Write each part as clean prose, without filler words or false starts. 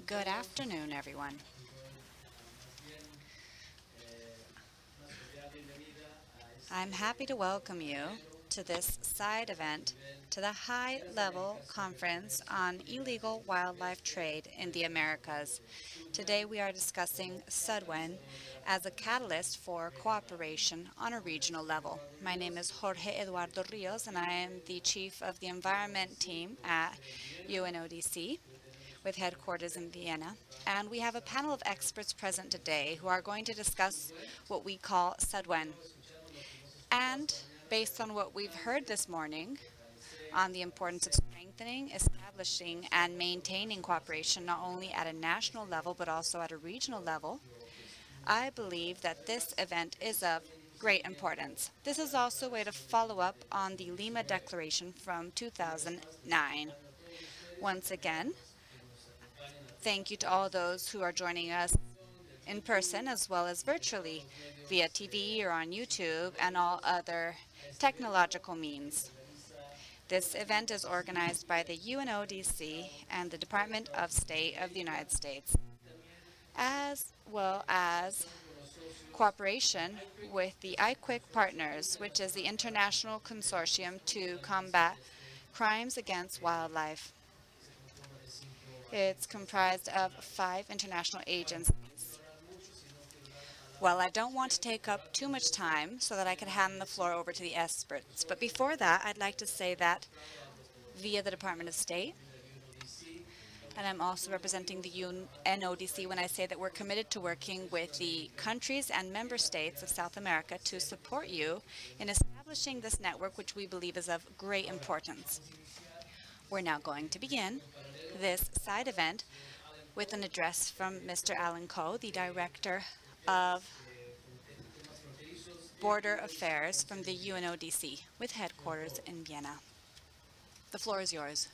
Good afternoon, everyone. I'm happy to welcome you to this side event to the high-level conference on illegal wildlife trade in the Americas. Today we are discussing SUDWEN as a catalyst for cooperation on a regional level. My name is Jorge Eduardo Rios, and I am the chief of the environment team at UNODC, with headquarters in Vienna. And we have a panel of experts present today who are going to discuss what we call SUDWEN. And based on what we've heard this morning on the importance of strengthening, establishing, establishing and maintaining cooperation not only at a national level but also at a regional level, I believe that this event is of great importance. This is also a way to follow up on the Lima Declaration from 2009. Once again, thank you to all those who are joining us in person as well as virtually via TV or on YouTube and all other technological means. This event is organized by the UNODC and the Department of State of the United States, as well as cooperation with the IQUIC Partners, which is the International Consortium to Combat Crimes Against Wildlife. It's comprised of 5 international agencies. Well, I don't want to take up too much time so that I can hand the floor over to the experts. But before that, I'd like to say that via the Department of State, and I'm also representing the UNODC when I say that we're committed to working with the countries and member states of South America to support you in establishing this network, which we believe is of great importance. We're now going to begin this side event with an address from Mr. Alan Coe, the Director of Border Affairs from the UNODC, with headquarters in Vienna. The floor is yours.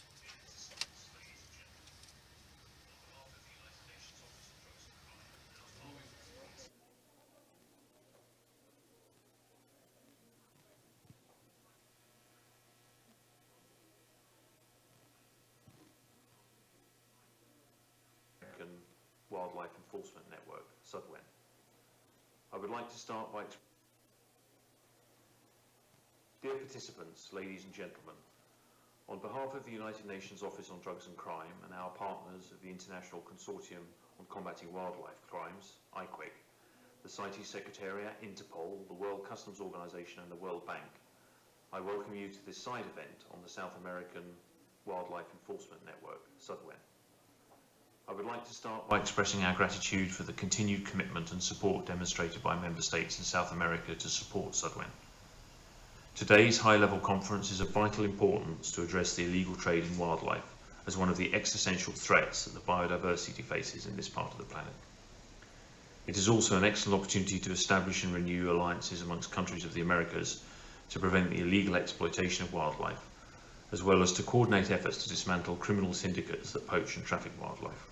Wildlife Enforcement Network, SUDWEN. I would like to start by Dear participants, ladies and gentlemen, on behalf of the United Nations Office on Drugs and Crime and our partners of the International Consortium on Combating Wildlife Crimes, IQUIC, the CITES Secretariat, Interpol, the World Customs Organization and the World Bank, I welcome you to this side event on the South American Wildlife Enforcement Network, SUDWEN. I would like to start by expressing our gratitude for the continued commitment and support demonstrated by Member States in South America to support SUDWEN. Today's high-level conference is of vital importance to address the illegal trade in wildlife as one of the existential threats that the biodiversity faces in this part of the planet. It is also an excellent opportunity to establish and renew alliances amongst countries of the Americas to prevent the illegal exploitation of wildlife, as well as to coordinate efforts to dismantle criminal syndicates that poach and traffic wildlife.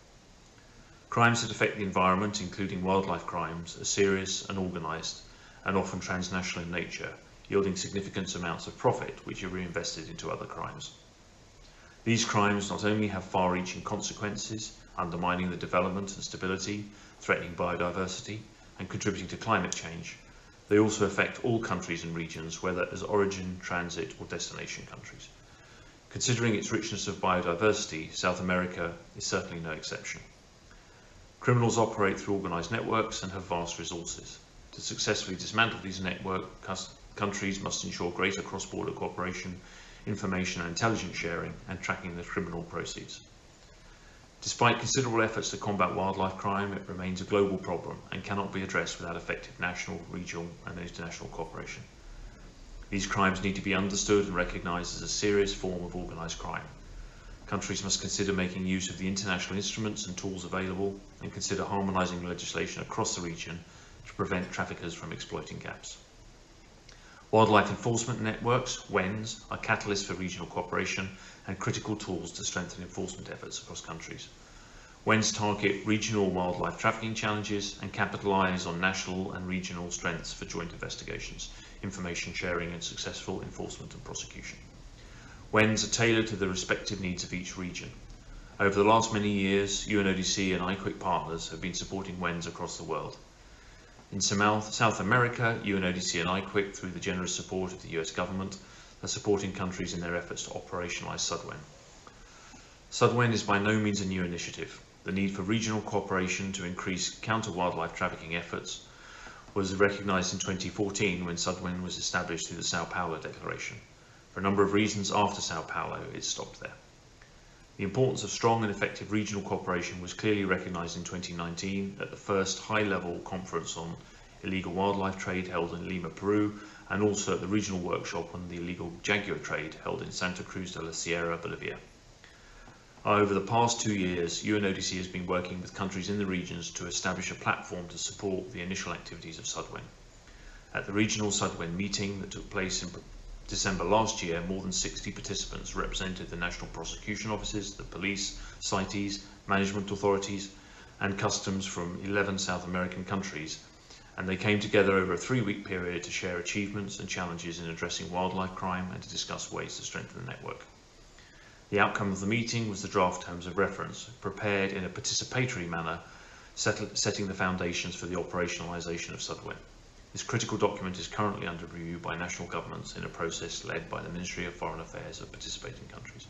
Crimes that affect the environment, including wildlife crimes, are serious and organised and often transnational in nature, yielding significant amounts of profit which are reinvested into other crimes. These crimes not only have far-reaching consequences, undermining the development and stability, threatening biodiversity and contributing to climate change, they also affect all countries and regions, whether as origin, transit or destination countries. Considering its richness of biodiversity, South America is certainly no exception. Criminals operate through organised networks and have vast resources. To successfully dismantle these networks, countries must ensure greater cross-border cooperation, information and intelligence sharing, and tracking the criminal proceeds. Despite considerable efforts to combat wildlife crime, it remains a global problem and cannot be addressed without effective national, regional and international cooperation. These crimes need to be understood and recognised as a serious form of organised crime. Countries must consider making use of the international instruments and tools available and consider harmonising legislation across the region to prevent traffickers from exploiting gaps. Wildlife enforcement networks, WENs, are catalysts for regional cooperation and critical tools to strengthen enforcement efforts across countries. WENs target regional wildlife trafficking challenges and capitalise on national and regional strengths for joint investigations, information sharing and successful enforcement and prosecution. WENs are tailored to the respective needs of each region. Over the last many years, UNODC and IQUIC partners have been supporting WENs across the world. In South America, UNODC and IQUIC, through the generous support of the US government, are supporting countries in their efforts to operationalise SUDWEN. SUDWEN is by no means a new initiative. The need for regional cooperation to increase counter-wildlife trafficking efforts was recognised in 2014 when SUDWEN was established through the Sao Paulo Declaration. For a number of reasons, after Sao Paulo, it stopped there. The importance of strong and effective regional cooperation was clearly recognised in 2019 at the first high-level conference on illegal wildlife trade held in Lima, Peru, and also at the regional workshop on the illegal jaguar trade held in Santa Cruz de la Sierra, Bolivia. Over the past 2 years, UNODC has been working with countries in the regions to establish a platform to support the initial activities of SUDWEN. At the regional SUDWEN meeting that took place in December last year, more than 60 participants represented the national prosecution offices, the police, CITES, management authorities, and customs from 11 South American countries, and they came together over a 3-week period to share achievements and challenges in addressing wildlife crime and to discuss ways to strengthen the network. The outcome of the meeting was the draft terms of reference, prepared in a participatory manner, setting the foundations for the operationalisation of SUDWEN. This critical document is currently under review by national governments in a process led by the Ministry of Foreign Affairs of participating countries.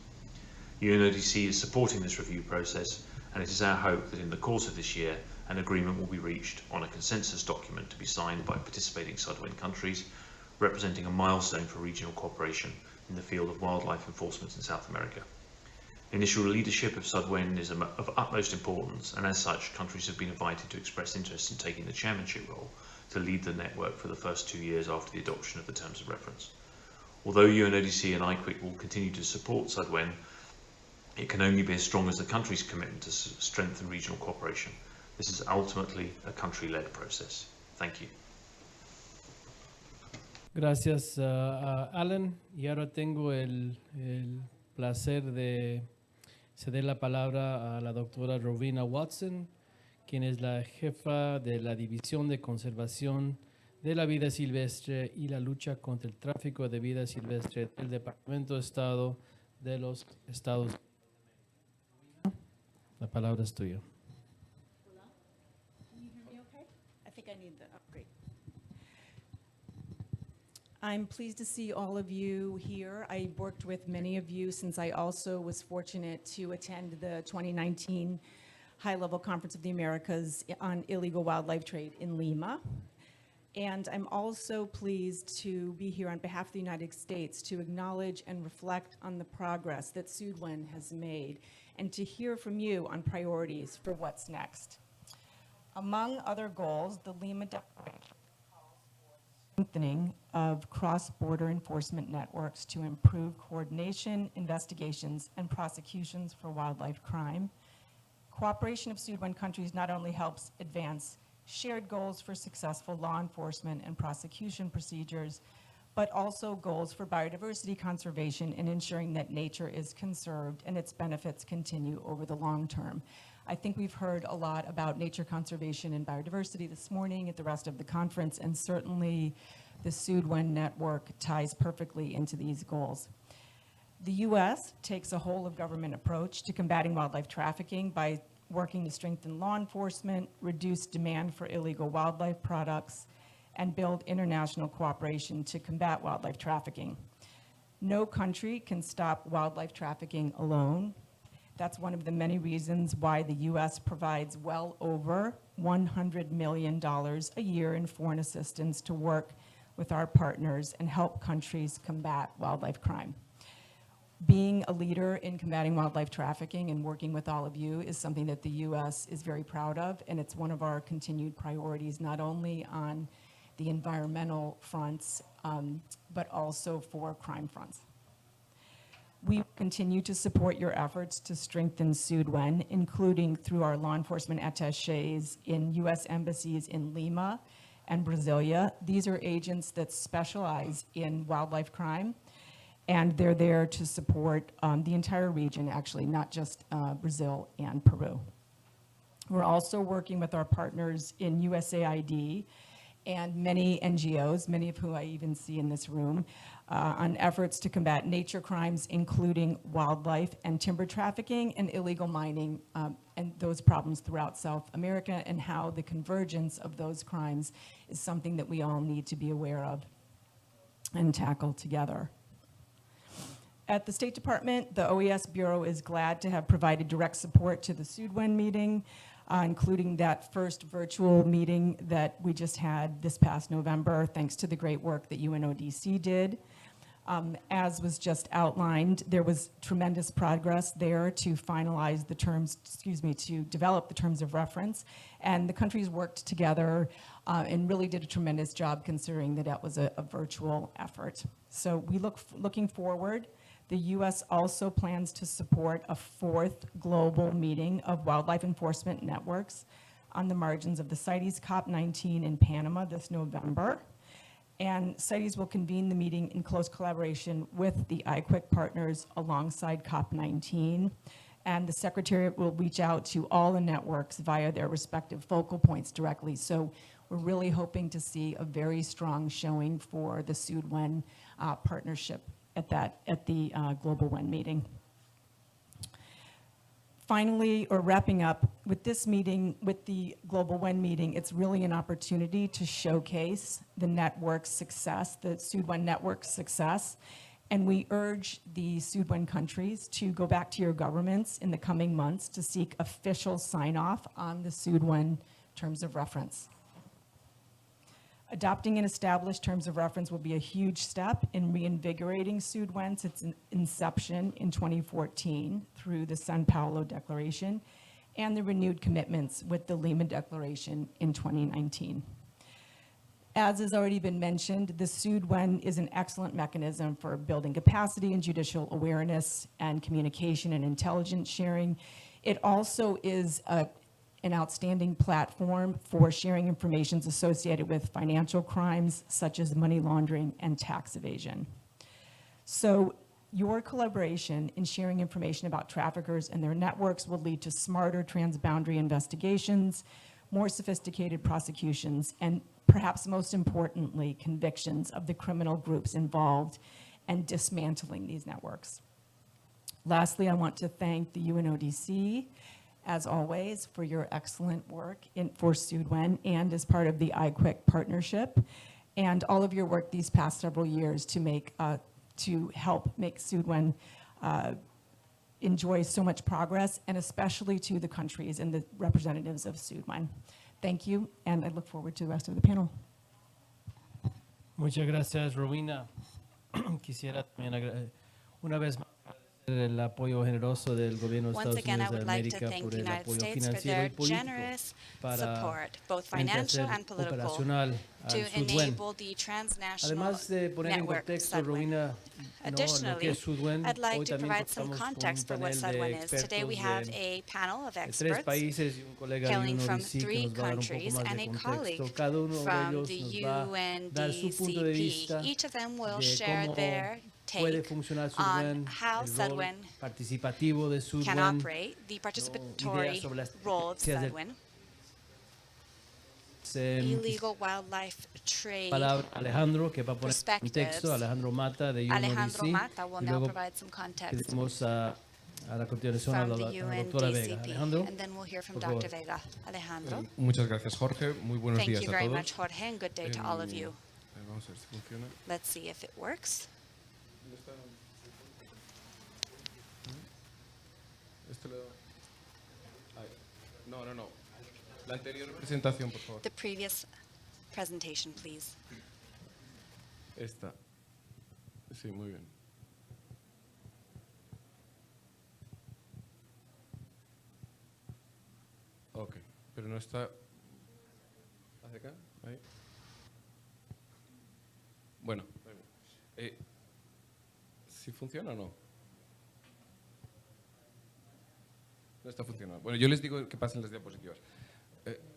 UNODC is supporting this review process, and it is our hope that in the course of this year an agreement will be reached on a consensus document to be signed by participating SUDWEN countries, representing a milestone for regional cooperation in the field of wildlife enforcement in South America. Initial leadership of SUDWEN is of utmost importance, and as such, countries have been invited to express interest in taking the chairmanship role to lead the network for the first 2 years after the adoption of the terms of reference. Although UNODC and IQIC will continue to support SUDWEN, it can only be as strong as the country's commitment to strengthen regional cooperation. This is ultimately a country-led process. Thank you. Gracias, Alan. Y ahora tengo el placer de ceder la palabra a la doctora Rowena Watson, quien es la jefa de la División de Conservación de la Vida Silvestre y la Lucha contra el Tráfico de Vida Silvestre del Departamento de Estado de los Estados Unidos. La palabra es tuya. Can you hear me okay? I think I need the upgrade. I'm pleased to see all of you here. I worked with many of you since I also was fortunate to attend the 2019 High-Level Conference of the Americas on Illegal Wildlife Trade in Lima. And I'm also pleased to be here on behalf of the United States to acknowledge and reflect on the progress that SUDWEN has made and to hear from you on priorities for what's next. Among other goals, the Lima Declaration calls for strengthening of cross-border enforcement networks to improve coordination, investigations, and prosecutions for wildlife crime. Cooperation of SUDWEN countries not only helps advance shared goals for successful law enforcement and prosecution procedures, but also goals for biodiversity conservation and ensuring that nature is conserved and its benefits continue over the long term. I think we've heard a lot about nature conservation and biodiversity this morning at the rest of the conference, and certainly the SUDWEN network ties perfectly into these goals. The U.S. takes a whole-of-government approach to combating wildlife trafficking by working to strengthen law enforcement, reduce demand for illegal wildlife products, and build international cooperation to combat wildlife trafficking. No country can stop wildlife trafficking alone. That's one of the many reasons why the U.S. provides well over $100 million a year in foreign assistance to work with our partners and help countries combat wildlife crime. Being a leader in combating wildlife trafficking and working with all of you is something that the U.S. is very proud of, and it's one of our continued priorities, not only on the environmental fronts, but also for crime fronts. We continue to support your efforts to strengthen SUDWEN, including through our law enforcement attachés in U.S. embassies in Lima and Brasilia. These are agents that specialize in wildlife crime, and they're there to support the entire region, actually, not just Brazil and Peru. We're also working with our partners in USAID and many NGOs, many of whom I even see in this room, on efforts to combat nature crimes, including wildlife and timber trafficking and illegal mining, and those problems throughout South America, and how the convergence of those crimes is something that we all need to be aware of and tackle together. At the State Department, the OES Bureau is glad to have provided direct support to the SUDWEN meeting, including that first virtual meeting that we just had this past November, thanks to the great work that UNODC did. As was just outlined, there was tremendous progress there to finalize the terms, to develop the terms of reference, and the countries worked together and really did a tremendous job considering that that was a virtual effort. So we looking forward The U.S. also plans to support a 4th global meeting of wildlife enforcement networks on the margins of the CITES COP19 in Panama this November. And CITES will convene the meeting in close collaboration with the IQIC partners alongside COP19. And the Secretariat will reach out to all the networks via their respective focal points directly. So we're really hoping to see a very strong showing for the SUD-WEN partnership at the Global WEN meeting. Finally, or wrapping up, with this meeting, with the Global WEN meeting, it's really an opportunity to showcase the network's success, the SUD-WEN network's success. And we urge the SUD-WEN countries to go back to your governments in the coming months to seek official sign-off on the SUD-WEN terms of reference. Adopting and established terms of reference will be a huge step in reinvigorating SUD-WEN since its inception in 2014 through the São Paulo Declaration and the renewed commitments with the Lima Declaration in 2019. As has already been mentioned, the SUD-WEN is an excellent mechanism for building capacity and judicial awareness and communication and intelligence sharing. It also is an outstanding platform for sharing information associated with financial crimes such as money laundering and tax evasion. So your collaboration in sharing information about traffickers and their networks will lead to smarter transboundary investigations, more sophisticated prosecutions, and perhaps most importantly, convictions of the criminal groups involved and dismantling these networks. Lastly, I want to thank the UNODC, as always, for your excellent work for SUD-WEN and as part of the IQIC partnership, and all of your work these past several years to help make SUD-WEN enjoy so much progress, and especially to the countries and the representatives of SUD-WEN. Thank you, and I look forward to the rest of the panel. Muchas gracias, Rowena. Quisiera también una vez más el apoyo generoso del gobierno de Once Estados again, I Unidos de would like to América thank por the el United apoyo States for financiero their y político generous para support, both frente a financial hacer and political, operacional to al SUD-WEN. enable the transnational Además de poner en network contexto, SUD-WEN. Rowena, lo que Additionally, es SUD-WEN, I'd like hoy to también provide some contamos con un context for what panel de SUD-WEN is. Today we expertos have de a panel of 3 experts países y un colega de hailing from UNODC que 3 nos va a dar un poco countries más and de a contexto. colleague Cada uno de from ellos the nos va a dar su punto de vista UNDCP. Each of them will de share cómo their puede take funcionar on SUD-WEN, how el rol SUD-WEN participativo de can SUD-WEN, operate, the ideas participatory sobre las role of estrategias de SUD-WEN. Illegal wildlife trade palabra Alejandro, que va a poner perspectives. contexto, Alejandro Mata de Alejandro UNODC, Mata will y now luego provide some context pedimos a la continuación a from la the doctora Vega. UNDCP, Alejandro, and then we'll hear from por favor. Dr. Vega. Alejandro, Muchas gracias, Jorge. Muy buenos thank días you a very todos. much, Jorge, and good day to all of you. Vamos a ver si funciona. Let's see if it works. Esto le da- Ahí. No. La anterior presentación, por favor. The previous presentation, please. Esta. Sí, muy bien. Ok, pero no está... ¿Hacia acá? Ahí. Bueno, ¿sí funciona o no? No está funcionando. Bueno, yo les digo que pasen las diapositivas.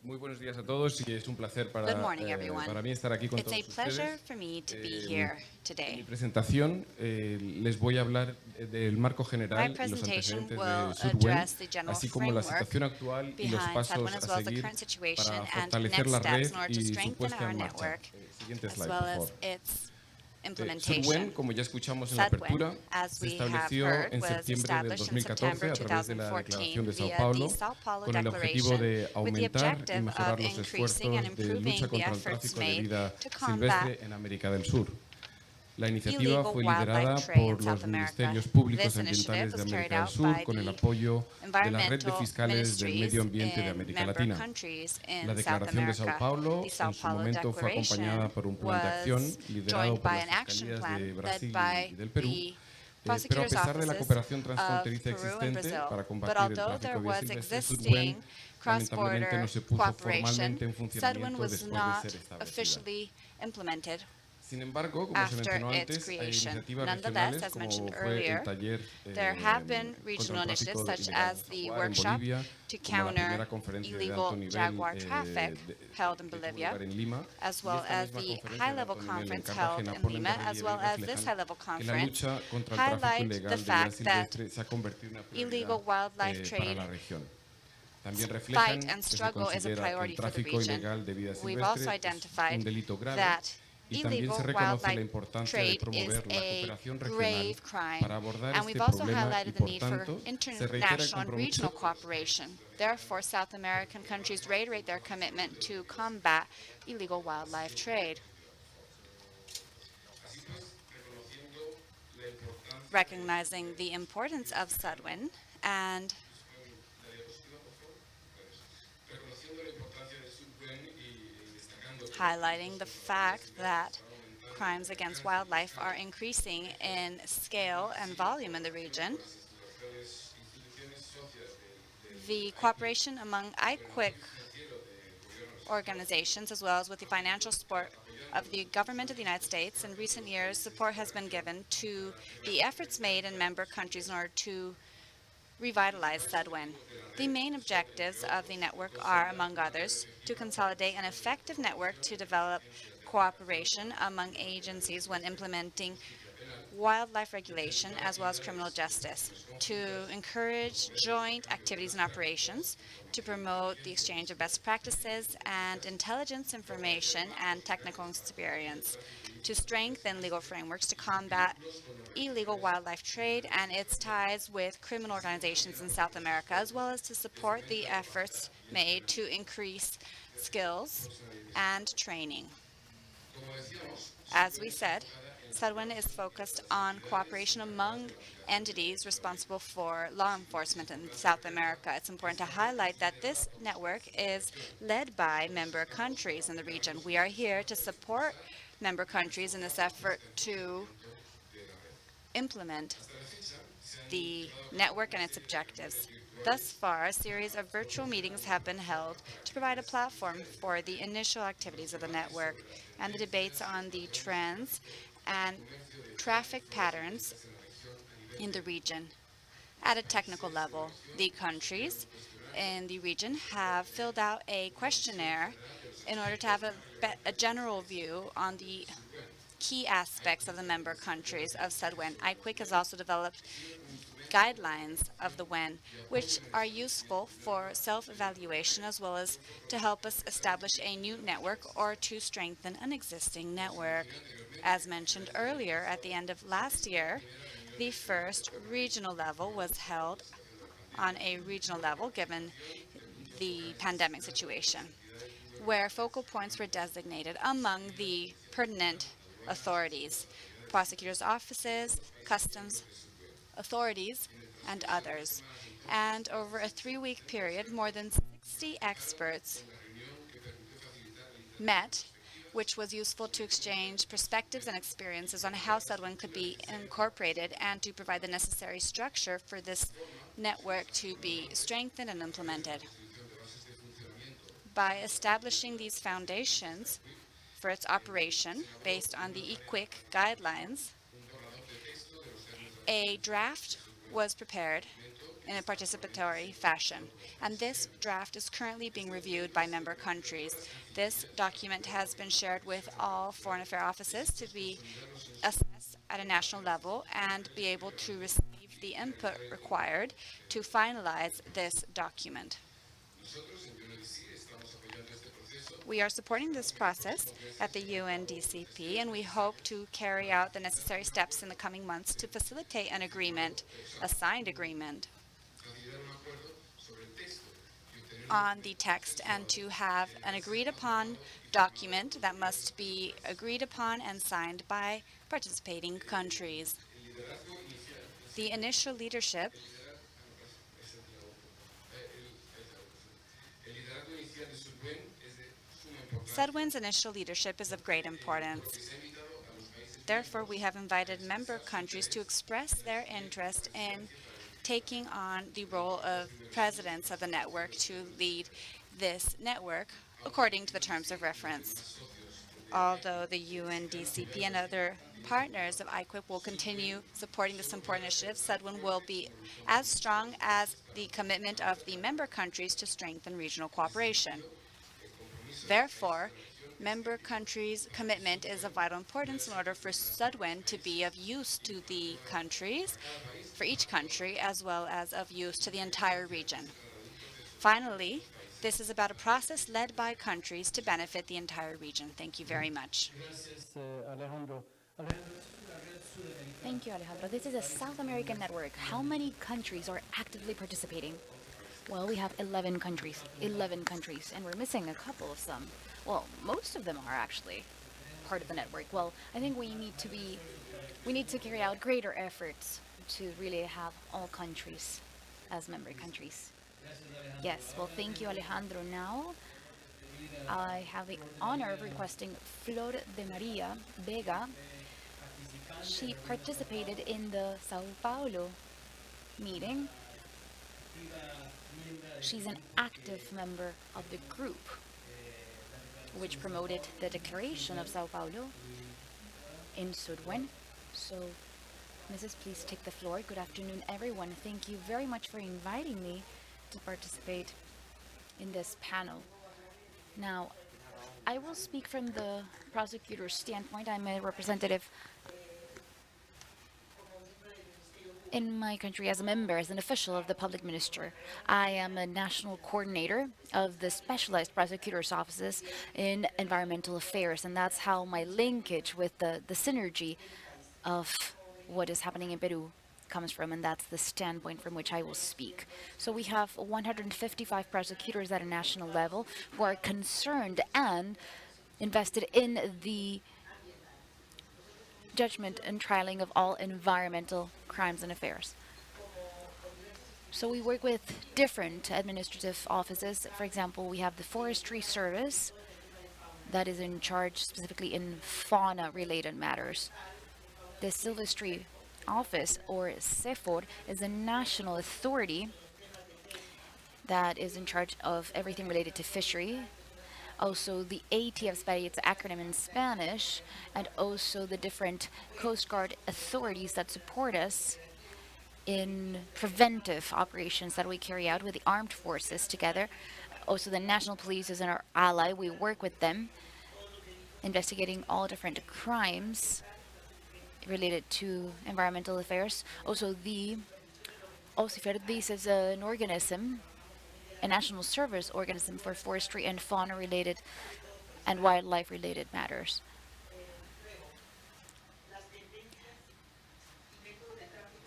Muy buenos días a todos y es un placer Good morning, everyone. para mí estar aquí con It's todos a pleasure ustedes. for me to be here En mi today. presentación les voy a hablar del marco My general y los presentation antecedentes will de SUD-WEN, address the general así como la framework situación actual y los behind pasos SUD-WEN, as a well as the seguir current situation para and fortalecer next la steps red in order to y su strengthen puesta our en marcha. network, Siguiente as slide, well por as favor. its SUD-WEN, implementation. como ya escuchamos en la SUD-WEN, apertura, as se we have estableció heard, en was septiembre del established in 2014 September a través de la 2014 Declaración de Sao via Paulo, the Sao Paulo con el objetivo Declaration, de with the aumentar y objective mejorar of los increasing and esfuerzos de improving lucha the contra el efforts tráfico de made vida to combat silvestre en América del Sur. La iniciativa illegal fue wildlife liderada trade in por South los America. ministerios públicos This initiative ambientales de was carried América del out Sur by con el the apoyo de la red de environmental fiscales del ministries medio ambiente de in América member Latina. countries in La South Declaración de Sao America. Paulo The Sao en su Paulo momento fue acompañada Declaration por un plan de acción was liderado joined por by las an action fiscalías plan de led Brasil by y del Perú. the Pero a prosecutors' pesar de la offices cooperación of transfronteriza Peru and existente Brazil. para But combatir el although tráfico there de vida was silvestre, SUD-WEN existing lamentablemente cross-border no se puso cooperation, formalmente en SUD-WEN funcionamiento was después de not ser establecida. officially implemented Sin embargo, como se after mencionó its antes, hay creation. iniciativas Nonetheless, regionales as como mentioned fue el earlier, taller there have been contra regional el initiatives tráfico such ilegal as de the jaguar en workshop Bolivia, to como la counter primera conferencia de illegal alto nivel jaguar traffic held in que tuvo Bolivia, lugar en Lima, as y well esta as misma the conferencia de high-level alto nivel en conference held Cartagena in ponen Lima, de as relieve well y as this reflejan high-level que la conference, lucha contra el tráfico highlight the ilegal de vida fact that silvestre se ha convertido en una illegal prioridad wildlife para trade la región. También fight reflejan and que se struggle is a considera que el priority for the tráfico region. ilegal de vida We've also silvestre es un identified delito grave that y también se illegal reconoce la wildlife importancia de trade is promover la a cooperación regional grave crime, para abordar and este we've also problema y, highlighted the por need for tanto, se reitera el international and compromiso regional cooperation. Therefore, South American countries reiterate their commitment to combat illegal wildlife trade. Recognizing the importance of Sudwin and highlighting the fact that crimes against wildlife are increasing in scale and volume in the region. The cooperation among IQUIC organizations, as well as with the financial support of the government of the United States, in recent years, support has been given to the efforts made in member countries in order to revitalize Sedwin. The main objectives of the network are, among others, to consolidate an effective network to develop cooperation among agencies when implementing wildlife regulation as well as criminal justice, to encourage joint activities and operations, to promote the exchange of best practices and intelligence information and technical experience, to strengthen legal frameworks to combat illegal wildlife trade and its ties with criminal organizations in South America, as well as to support the efforts made to increase skills and training. As we said, Sedwin is focused on cooperation among entities responsible for law enforcement in South America. It's important to highlight that this network is led by member countries in the region. We are here to support member countries in this effort to implement the network and its objectives. Thus far, a series of virtual meetings have been held to provide a platform for the initial activities of the network and the debates on the trends and traffic patterns in the region. At a technical level, the countries in the region have filled out a questionnaire in order to have a general view on the key aspects of the member countries of SUDWEN. IQUIC has also developed guidelines of the WEN, which are useful for self-evaluation as well as to help us establish a new network or to strengthen an existing network. As mentioned earlier, at the end of last year, the first regional level was held on a regional level given the pandemic situation, where focal points were designated among the pertinent authorities, prosecutors' offices, customs authorities, and others. And over a 3-week period, more than 60 experts met, which was useful to exchange perspectives and experiences on how Sedwin could be incorporated and to provide the necessary structure for this network to be strengthened and implemented. By establishing these foundations for its operation based on the IQUIC guidelines, a draft was prepared in a participatory fashion, and this draft is currently being reviewed by member countries. This document has been shared with all Foreign Affairs offices to be assessed at a national level and be able to receive the input required to finalize this document. We are supporting this process at the UNDCP, and we hope to carry out the necessary steps in the coming months to facilitate an agreement, a signed agreement, on the text and to have an agreed-upon document that must be agreed upon and signed by participating countries. The initial leadership Sedwin's initial leadership is of great importance. Therefore, we have invited member countries to express their interest in taking on the role of presidents of the network to lead this network according to the terms of reference. Although the UNDCP and other partners of IQIP will continue supporting this important initiative, SUDWIN will be as strong as the commitment of the member countries to strengthen regional cooperation. Therefore, member countries' commitment is of vital importance in order for SUDWIN to be of use to the countries, for each country, as well as of use to the entire region. Finally, this is about a process led by countries to benefit the entire region. Thank you very much. Alejandro. Thank you, Alejandro. This is a South American network. How many countries are actively participating? Well, we have 11 countries. 11 countries, and we're missing a couple of some. Well, most of them are actually part of the network. Well, I think we need to carry out greater efforts to really have all countries as member countries. Yes, well, thank you, Alejandro. Now, I have the honor of requesting Flor de Maria Vega. She participated in the Sao Paulo meeting. She's an active member of the group which promoted the declaration of Sao Paulo in Sudwen. So, Mrs., please take the floor. Good afternoon, everyone. Thank you very much for inviting me to participate in this panel. Now, I will speak from the prosecutor's standpoint. I'm a representative in my country as a member, as an official of the public minister. I am a national coordinator of the specialized prosecutor's offices in environmental affairs, and that's how my linkage with the synergy of what is happening in Peru comes from, and that's the standpoint from which I will speak. So we have 155 prosecutors at a national level who are concerned and invested in the judgment and trialing of all environmental crimes and affairs. So we work with different administrative offices. For example, we have the Forestry Service that is in charge specifically in fauna-related matters. The Silvestry Office, or CEFOR, is a national authority that is in charge of everything related to fishery. Also the ATF, its acronym in Spanish, and also the different Coast Guard authorities that support us in preventive operations that we carry out with the armed forces together. Also the National Police is our ally. We work with them, investigating all different crimes related to environmental affairs. Also the OCIFER, is an organism, a national service organism for forestry and fauna-related and wildlife-related matters.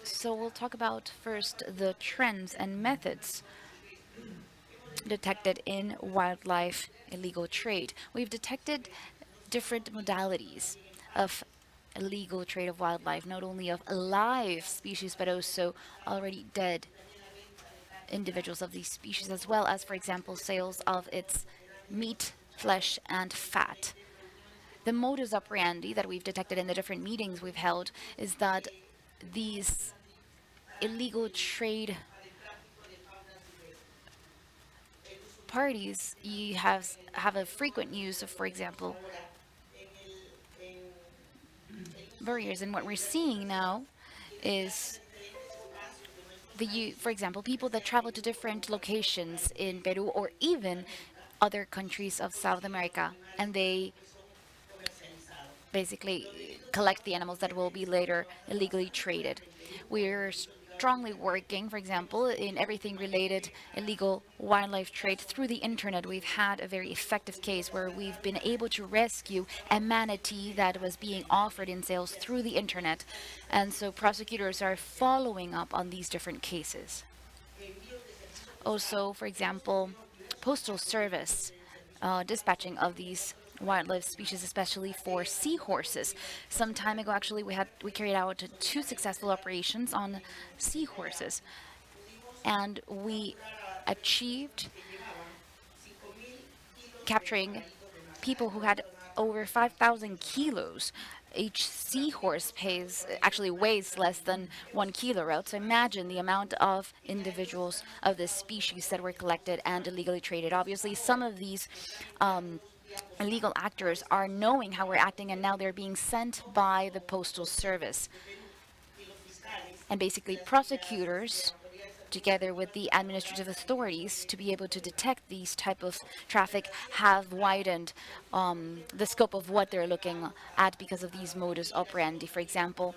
So we'll talk about first the trends and methods detected in wildlife illegal trade. We've detected different modalities of illegal trade of wildlife, not only of alive species, but also already dead individuals of these species, as well as, for example, sales of its meat, flesh, and fat. The modus operandi that we've detected in the different meetings we've held is that these illegal trade parties have a frequent use of, for example, barriers. And what we're seeing now is for example, people that travel to different locations in Peru or even other countries of South America, and they basically collect the animals that will be later illegally traded. We're strongly working, for example, in everything related illegal wildlife trade through the internet. We've had a very effective case where we've been able to rescue a manatee that was being offered in sales through the internet. And so prosecutors are following up on these different cases. Also, for example, postal service dispatching of these wildlife species, especially for seahorses. Some time ago, actually, we carried out 2 successful operations on seahorses, and we achieved capturing people who had over 5,000 kilos. Each seahorse weighs less than 1 kilo, right? So imagine the amount of individuals of this species that were collected and illegally traded. Obviously, some of these illegal actors are knowing how we're acting, and now they're being sent by the Postal Service. And basically, prosecutors, together with the administrative authorities, to be able to detect these type of traffic, have widened the scope of what they're looking at because of these modus operandi. For example,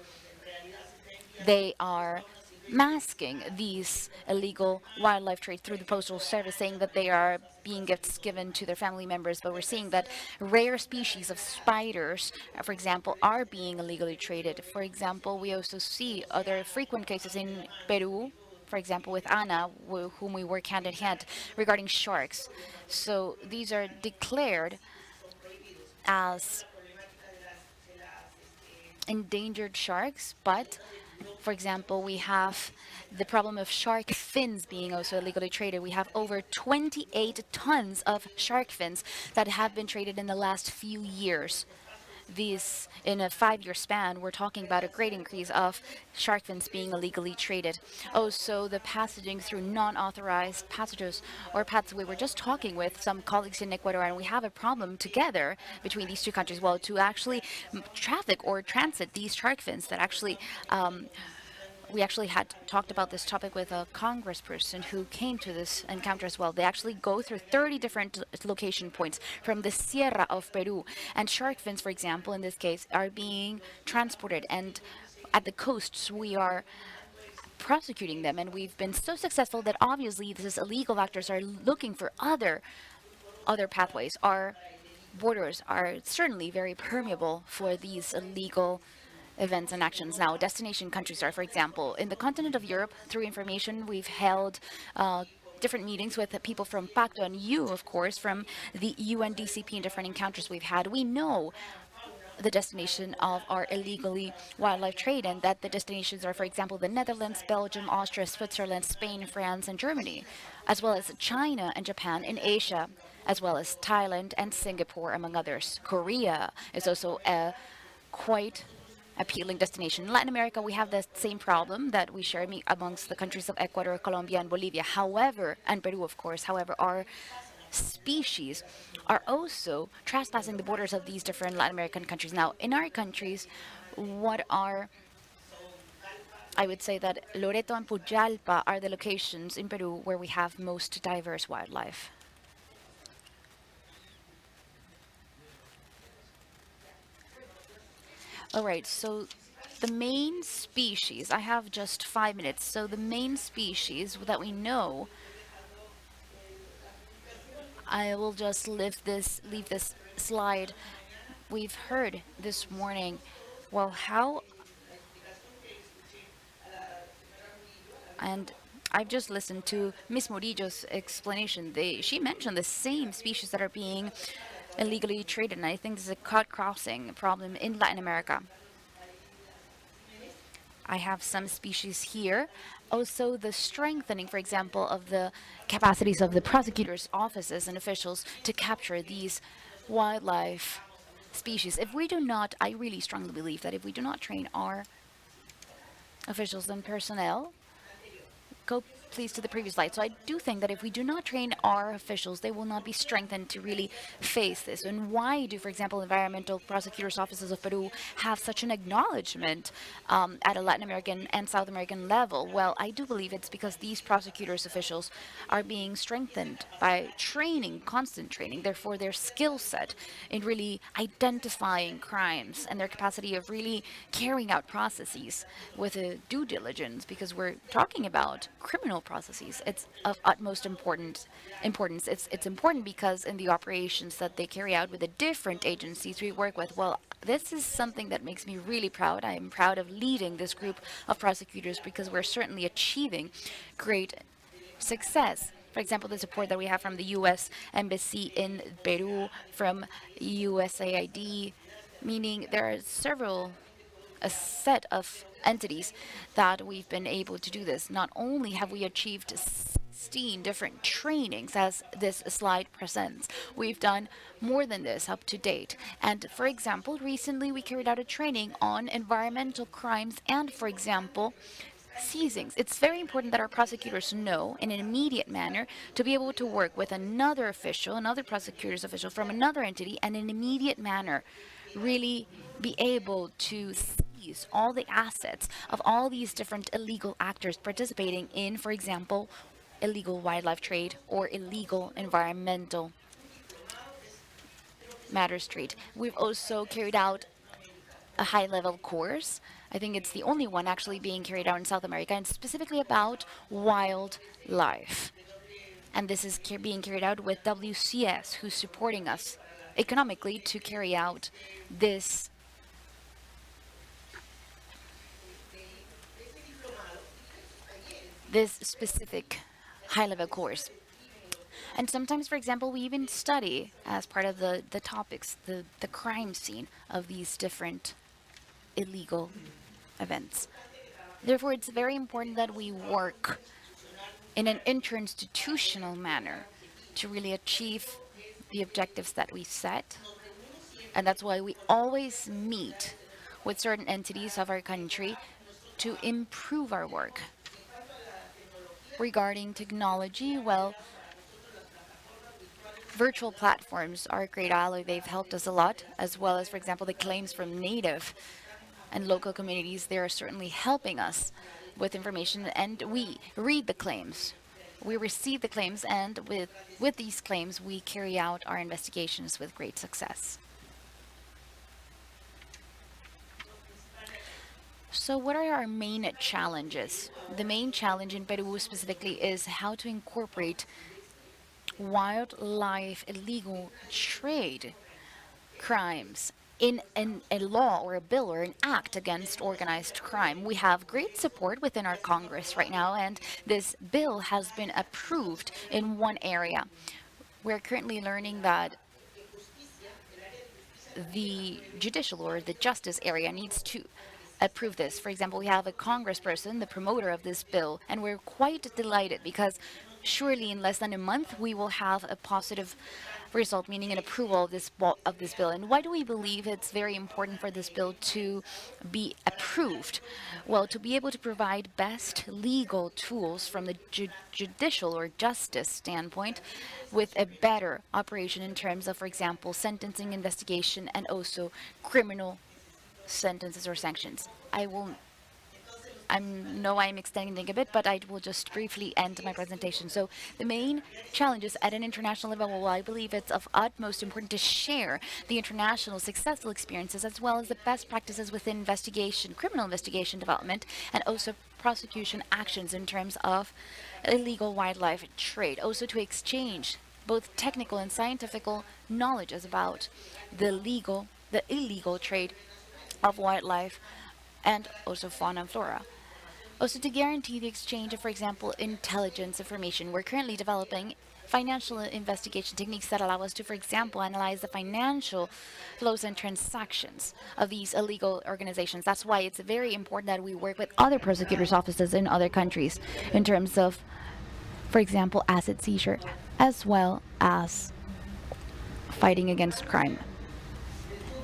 they are masking these illegal wildlife trade through the Postal Service, saying that they are being gifts given to their family members. But we're seeing that rare species of spiders, for example, are being illegally traded. For example, we also see other frequent cases in Peru, for example, with Ana, whom we work hand in hand, regarding sharks. So these are declared as endangered sharks, but for example, we have the problem of shark fins being also illegally traded. We have over 28 tons of shark fins that have been traded in the last few years. These, in a 5-year span, we're talking about a great increase of shark fins being illegally traded. Also, the passaging through non-authorized passages or paths. We were just talking with some colleagues in Ecuador, and we have a problem together between these two countries, well, to actually traffic or transit these shark fins that actually we actually had talked about this topic with a congressperson who came to this encounter as well. They actually go through 30 different location points from the Sierra of Peru. And shark fins, for example, in this case, are being transported. And at the coasts, we are prosecuting them. And we've been so successful that obviously these illegal actors are looking for other pathways. Our borders are certainly very permeable for these illegal events and actions. Now, destination countries are, for example, in the continent of Europe, through information, we've held different meetings with people from Pacto, and you, of course, from the UNDCP and different encounters we've had. We know the destination of our illegally wildlife trade, and that the destinations are, for example, the Netherlands, Belgium, Austria, Switzerland, Spain, France, and Germany, as well as China and Japan in Asia, as well as Thailand and Singapore, among others. Korea is also a quite appealing destination. In Latin America, we have the same problem that we share amongst the countries of Ecuador, Colombia, and Bolivia. However, and Peru, of course, however, our species are also trespassing the borders of these different Latin American countries. Now, in our countries, I would say that Loreto and Pujalpa are the locations in Peru where we have most diverse wildlife. All right, so the main species, I have just 5 minutes. So the main species that we know, I will just leave this slide. We've heard this morning, well, how, and I've just listened to Ms. Murillo's explanation. She mentioned the same species that are being illegally traded, and I think this is a cod crossing problem in Latin America. I have some species here. Also, the strengthening, for example, of the capacities of the prosecutors' offices and officials to capture these wildlife species. If we do not, I really strongly believe that if we do not train our officials and personnel, go please to the previous slide. So I do think that if we do not train our officials, they will not be strengthened to really face this. And why do, for example, environmental prosecutors' offices of Peru have such an acknowledgement at a Latin American and South American level? Well, I do believe it's because these prosecutors' officials are being strengthened by training, constant training. Therefore, their skill set in really identifying crimes and their capacity of really carrying out processes with a due diligence, because we're talking about criminal processes. It's of utmost importance. It's important because in the operations that they carry out with the different agencies we work with, well, this is something that makes me really proud. I am proud of leading this group of prosecutors because we're certainly achieving great success. For example, the support that we have from the U.S. Embassy in Peru, from USAID, meaning there are a set of entities that we've been able to do this. Not only have we achieved 16 different trainings, as this slide presents, we've done more than this up to date. And for example, recently we carried out a training on environmental crimes and, for example, seizings. It's very important that our prosecutors know in an immediate manner to be able to work with another official, another prosecutor's official from another entity, and in an immediate manner really be able to seize all the assets of all these different illegal actors participating in, for example, illegal wildlife trade or illegal environmental matters trade. We've also carried out a high-level course. I think it's the only one actually being carried out in South America, and specifically about wildlife. And this is being carried out with WCS, who's supporting us economically to carry out this specific high-level course. And sometimes, for example, we even study, as part of the topics, the crime scene of these different illegal events. Therefore, it's very important that we work in an interinstitutional manner to really achieve the objectives that we set. And that's why we always meet with certain entities of our country to improve our work. Regarding technology, well, virtual platforms are a great ally. They've helped us a lot, as well as, for example, the claims from native and local communities. They are certainly helping us with information, and we read the claims. We receive the claims, and with these claims, we carry out our investigations with great success. So what are our main challenges? The main challenge in Peru specifically is how to incorporate wildlife illegal trade crimes in a law or a bill or an act against organized crime. We have great support within our Congress right now, and this bill has been approved in one area. We're currently learning that the judicial or the justice area needs to approve this. For example, we have a congressperson, the promoter of this bill, and we're quite delighted because surely in less than a month we will have a positive result, meaning an approval of this bill. And why do we believe it's very important for this bill to be approved? Well, to be able to provide best legal tools from the judicial or justice standpoint, with a better operation in terms of, for example, sentencing, investigation, and also criminal sentences or sanctions. I know I'm extending a bit, but I will just briefly end my presentation. So the main challenges at an international level, well, I believe it's of utmost importance to share the international successful experiences as well as the best practices within investigation, criminal investigation development, and also prosecution actions in terms of illegal wildlife trade. Also to exchange both technical and scientific knowledge about the illegal trade of wildlife and also fauna and flora. Also to guarantee the exchange of, for example, intelligence information. We're currently developing financial investigation techniques that allow us to, for example, analyze the financial flows and transactions of these illegal organizations. That's why it's very important that we work with other prosecutors' offices in other countries in terms of, for example, asset seizure, as well as fighting against crime.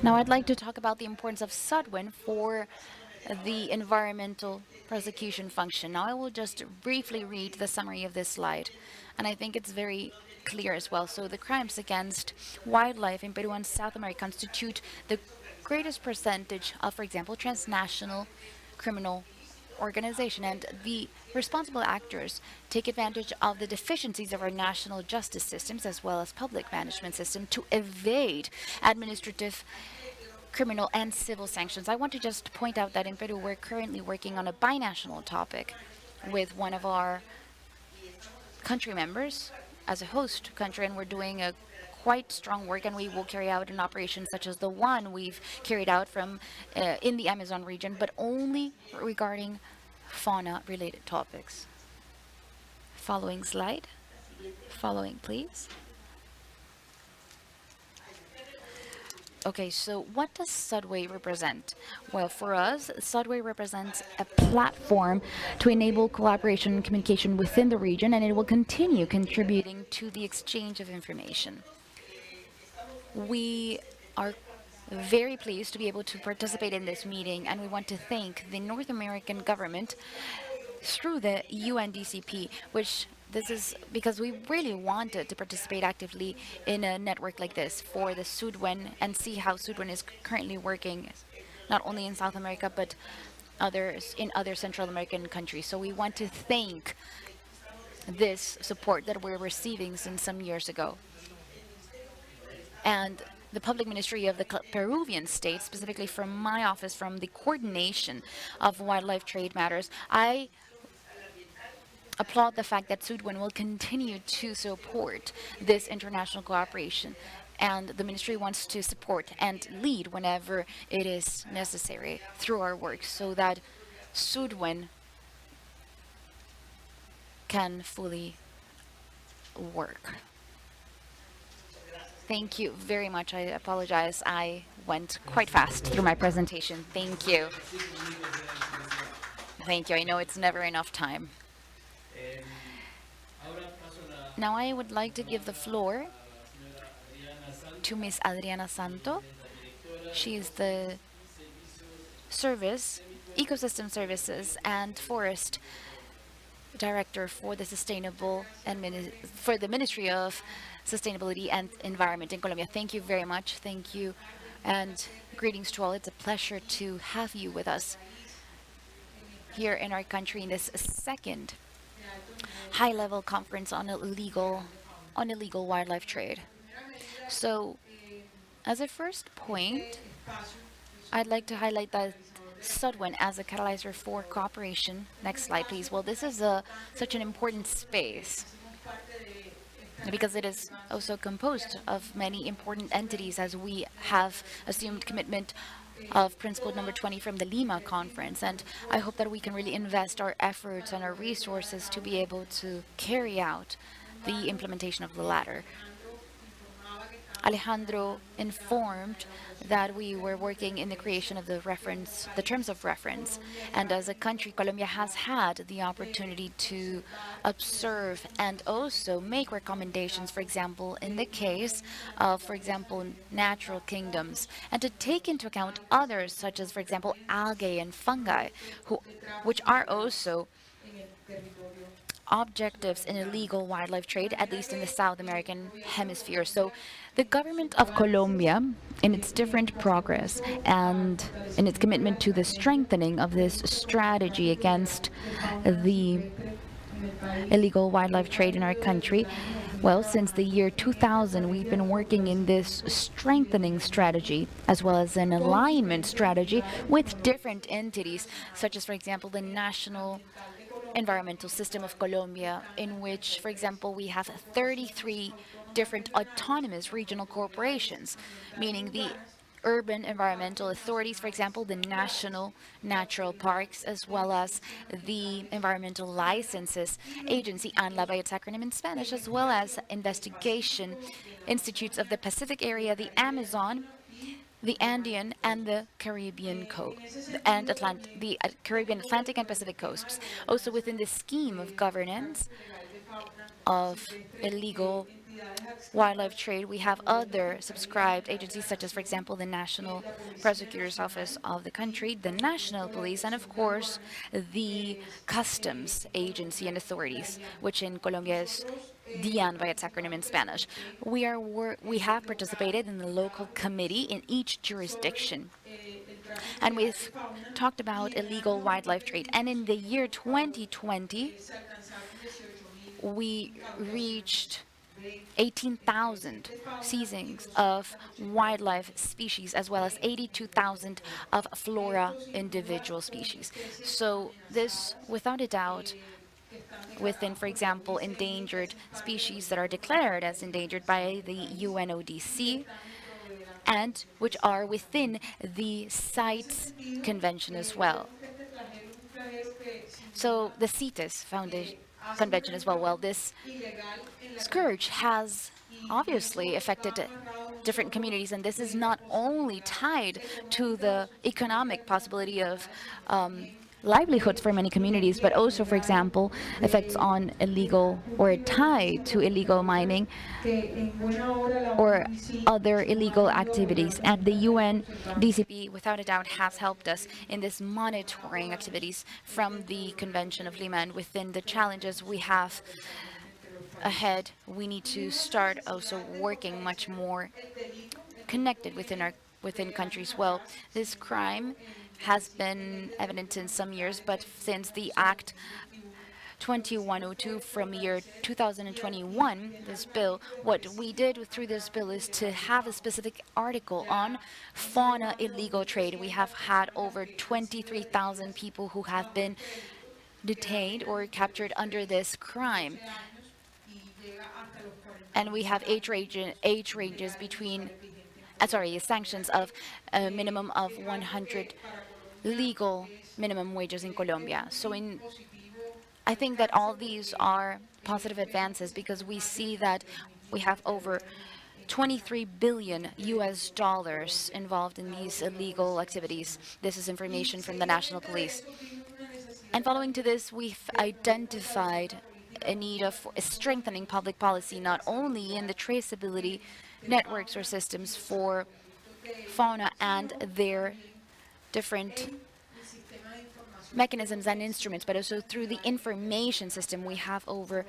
Now I'd like to talk about the importance of SUDWIN for the environmental prosecution function. Now I will just briefly read the summary of this slide, and I think it's very clear as well. So the crimes against wildlife in Peru and South America constitute the greatest percentage of, for example, transnational criminal organization, and the responsible actors take advantage of the deficiencies of our national justice systems as well as public management system to evade administrative, criminal and civil sanctions. I want to just point out that in Peru we're currently working on a binational topic with one of our country members as a host country, and we're doing a quite strong work, and we will carry out an operation such as the one we've carried out from in the Amazon region, but only regarding fauna related topics. Following slide. Following, please. Okay, so what does SUDWAY represent? Well, for us, SUDWAY represents a platform to enable collaboration and communication within the region, and it will continue contributing to the exchange of information. We are very pleased to be able to participate in this meeting, and we want to thank the North American government through the UNDCP, which this is because we really wanted to participate actively in a network like this for the Sudwen and see how Sudwen is currently working, not only in South America, but others in other Central American countries. So we want to thank this support that we're receiving since some years ago. And the public ministry of the Peruvian state, specifically from my office, from the coordination of wildlife trade matters, I applaud the fact that Sudwen will continue to support this international cooperation. And the ministry wants to support and lead whenever it is necessary through our work so that Sudwen can fully work. Thank you very much. I apologize. I went quite fast through my presentation. Thank you. Thank you. I know it's never enough time. Now I would like to give the floor to Miss Adriana Santo. She is the Ecosystem Services and Forest Director for the for the Ministry of Sustainability and Environment in Colombia. Thank you very much. Thank you, and greetings to all. It's a pleasure to have you with us here in our country in this second high-level conference on illegal wildlife trade. So, as a first point, I'd like to highlight that Sudwen as a catalyzer for cooperation. Next slide, please. Well, this is such an important space because it is also composed of many important entities, as we have assumed commitment of principle number 20 from the Lima conference. And I hope that we can really invest our efforts and our resources to be able to carry out the implementation of the latter. Alejandro informed that we were working in the creation of the terms of reference. And as a country, Colombia has had the opportunity to observe and also make recommendations, for example, in the case of, for example, natural kingdoms, and to take into account others, such as, for example, algae and fungi, which are also objectives in illegal wildlife trade, at least in the South American hemisphere. So the government of Colombia, in its different progress and in its commitment to the strengthening of this strategy against the illegal wildlife trade in our country, well, since the year 2000, we've been working in this strengthening strategy, as well as an alignment strategy with different entities, such as, for example, the National Environmental System of Colombia, in which, for example, we have 33 different autonomous regional corporations, meaning the urban environmental authorities, for example, the national natural parks, as well as the environmental licenses agency, ANLA by its acronym in Spanish, as well as investigation institutes of the Pacific area, the Amazon, the Andean, and the Caribbean coast, and the Caribbean, Atlantic, and Pacific coasts. Also within the scheme of governance of illegal wildlife trade, we have other subscribed agencies, such as, for example, the National Prosecutor's Office of the country, the National Police, and of course, the Customs Agency and authorities, which in Colombia is DIAN by its acronym in Spanish. We have participated in the local committee in each jurisdiction. And we've talked about illegal wildlife trade. And in the year 2020, we reached 18,000 seizings of wildlife species, as well as 82,000 of flora individual species. So this, without a doubt, within, for example, endangered species that are declared as endangered by the UNODC, and which are within the CITES Convention as well. So the CITES Convention as well. Well, this scourge has obviously affected different communities, and this is not only tied to the economic possibility of livelihoods for many communities, but also, for example, effects on illegal or tied to illegal mining or other illegal activities. And the UN DCP, without a doubt, has helped us in this monitoring activities from the Convention of Lima. And within the challenges we have ahead, we need to start also working much more connected within countries. Well, this crime has been evident in some years, but since the Act 2102 from year 2021, this bill, what we did through this bill is to have a specific article on fauna illegal trade. We have had over 23,000 people who have been detained or captured under this crime. And we have age ranges between, sanctions of a minimum of 100 legal minimum wages in Colombia. So I think that all these are positive advances because we see that we have over 23 billion US dollars involved in these illegal activities. This is information from the National Police. And following to this, we've identified a need of strengthening public policy, not only in the traceability networks or systems for fauna and their different mechanisms and instruments, but also through the information system. We have over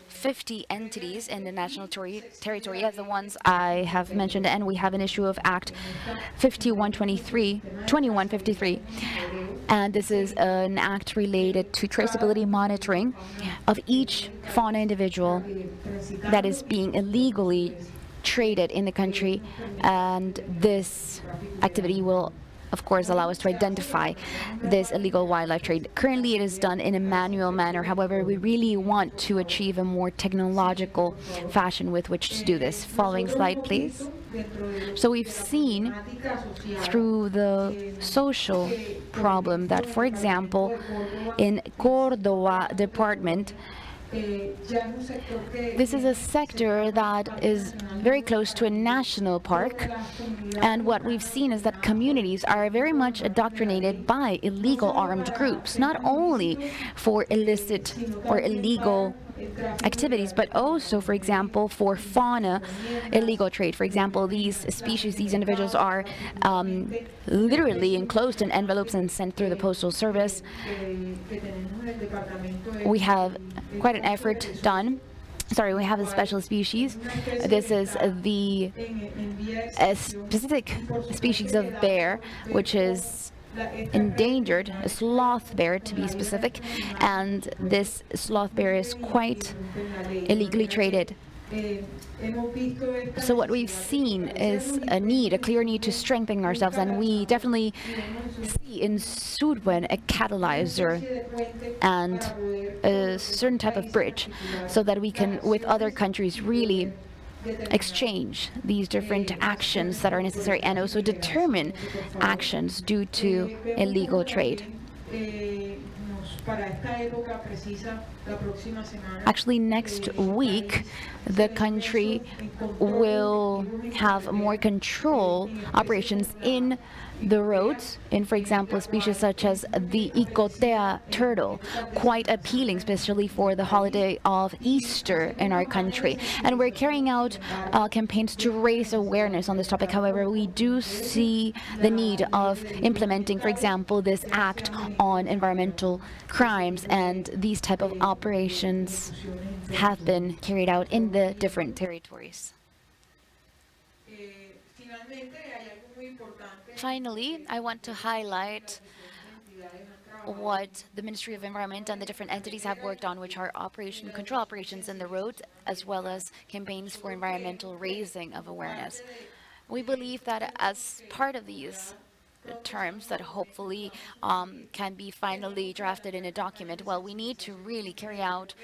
50 entities in the national territory as the ones I have mentioned, and we have an issue of Act 2153, and this is an act related to traceability monitoring of each fauna individual that is being illegally traded in the country, and this activity will of course allow us to identify this illegal wildlife trade. Currently it is done in a manual manner. However, we really want to achieve a more technological fashion with which to do this. Following slide, please. So we've seen through the social problem that, for example, in Córdoba department, this is a sector that is very close to a national park, and what we've seen is that communities are very much indoctrinated by illegal armed groups, not only for illicit or illegal activities, but also, for example, for fauna illegal trade. For example, these species, these individuals are literally enclosed in envelopes and sent through the postal service. We have quite an effort done. Sorry, we have a special species. This is the specific species of bear, which is endangered, a sloth bear to be specific, and this sloth bear is quite illegally traded. So what we've seen is a clear need to strengthen ourselves, and we definitely see in Susquiano a catalyzer and a certain type of bridge so that we can, with other countries, really exchange these different actions that are necessary and also determine actions due to illegal trade. Actually, next week, the country will have more control operations in the roads, in, for example, species such as the Icotea turtle, quite appealing, especially for the holiday of Easter in our country. And we're carrying out campaigns to raise awareness on this topic. However, we do see the need of implementing, for example, this act on environmental crimes, and these type of operations have been carried out in the different territories. Finally, I want to highlight what the Ministry of Environment and the different entities have worked on, which are control operations in the roads, as well as campaigns for environmental raising of awareness. We believe that as part of these terms that hopefully can be finally drafted in a document, well, we need to really carry out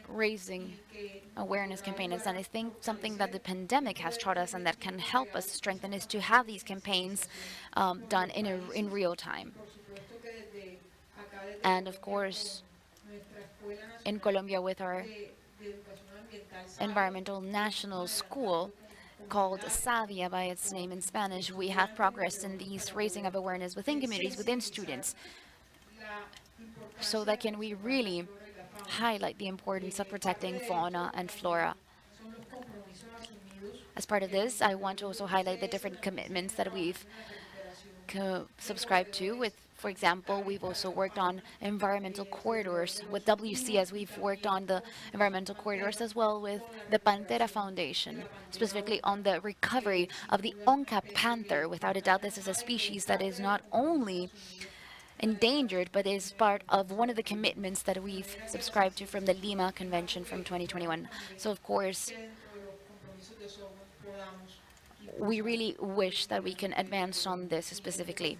raising awareness campaigns, and I think something that the pandemic has taught us and that can help us strengthen is to have these campaigns done in real time. And of course, in Colombia, with our environmental national school, called Savia by its name in Spanish, we have progressed in these raising of awareness within communities, within students, so that can we really highlight the importance of protecting fauna and flora. As part of this, I want to also highlight the different commitments that we've subscribed to. With, for example, we've also worked on environmental corridors. With WCS, we've worked on the environmental corridors as well with the Pantera Foundation, specifically on the recovery of the Onca panther. Without a doubt, this is a species that is not only endangered, but is part of one of the commitments that we've subscribed to from the Lima Convention from 2021. So, of course, we really wish that we can advance on this specifically.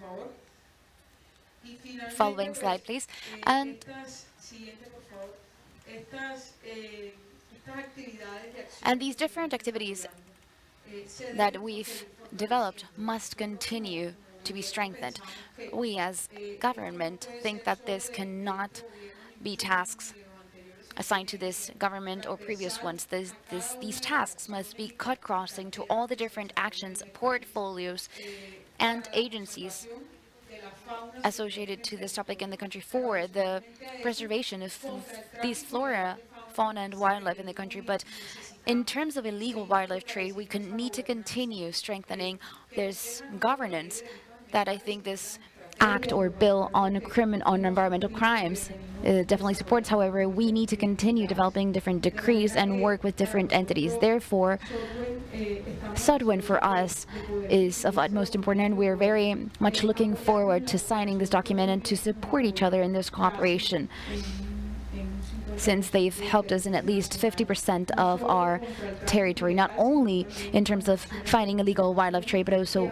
Following slide, please. And these different activities that we've developed must continue to be strengthened. We as government think that this cannot be tasks assigned to this government or previous ones. These tasks must be cut-crossing to all the different actions, portfolios, and agencies associated to this topic in the country for the preservation of these flora, fauna, and wildlife in the country. But in terms of illegal wildlife trade, we need to continue strengthening this governance that I think this act or bill on environmental crimes definitely supports. However, we need to continue developing different decrees and work with different entities. Therefore, SUDWIN for us is of utmost importance, and we're very much looking forward to signing this document and to support each other in this cooperation, since they've helped us in at least 50% of our territory, not only in terms of fighting illegal wildlife trade, but also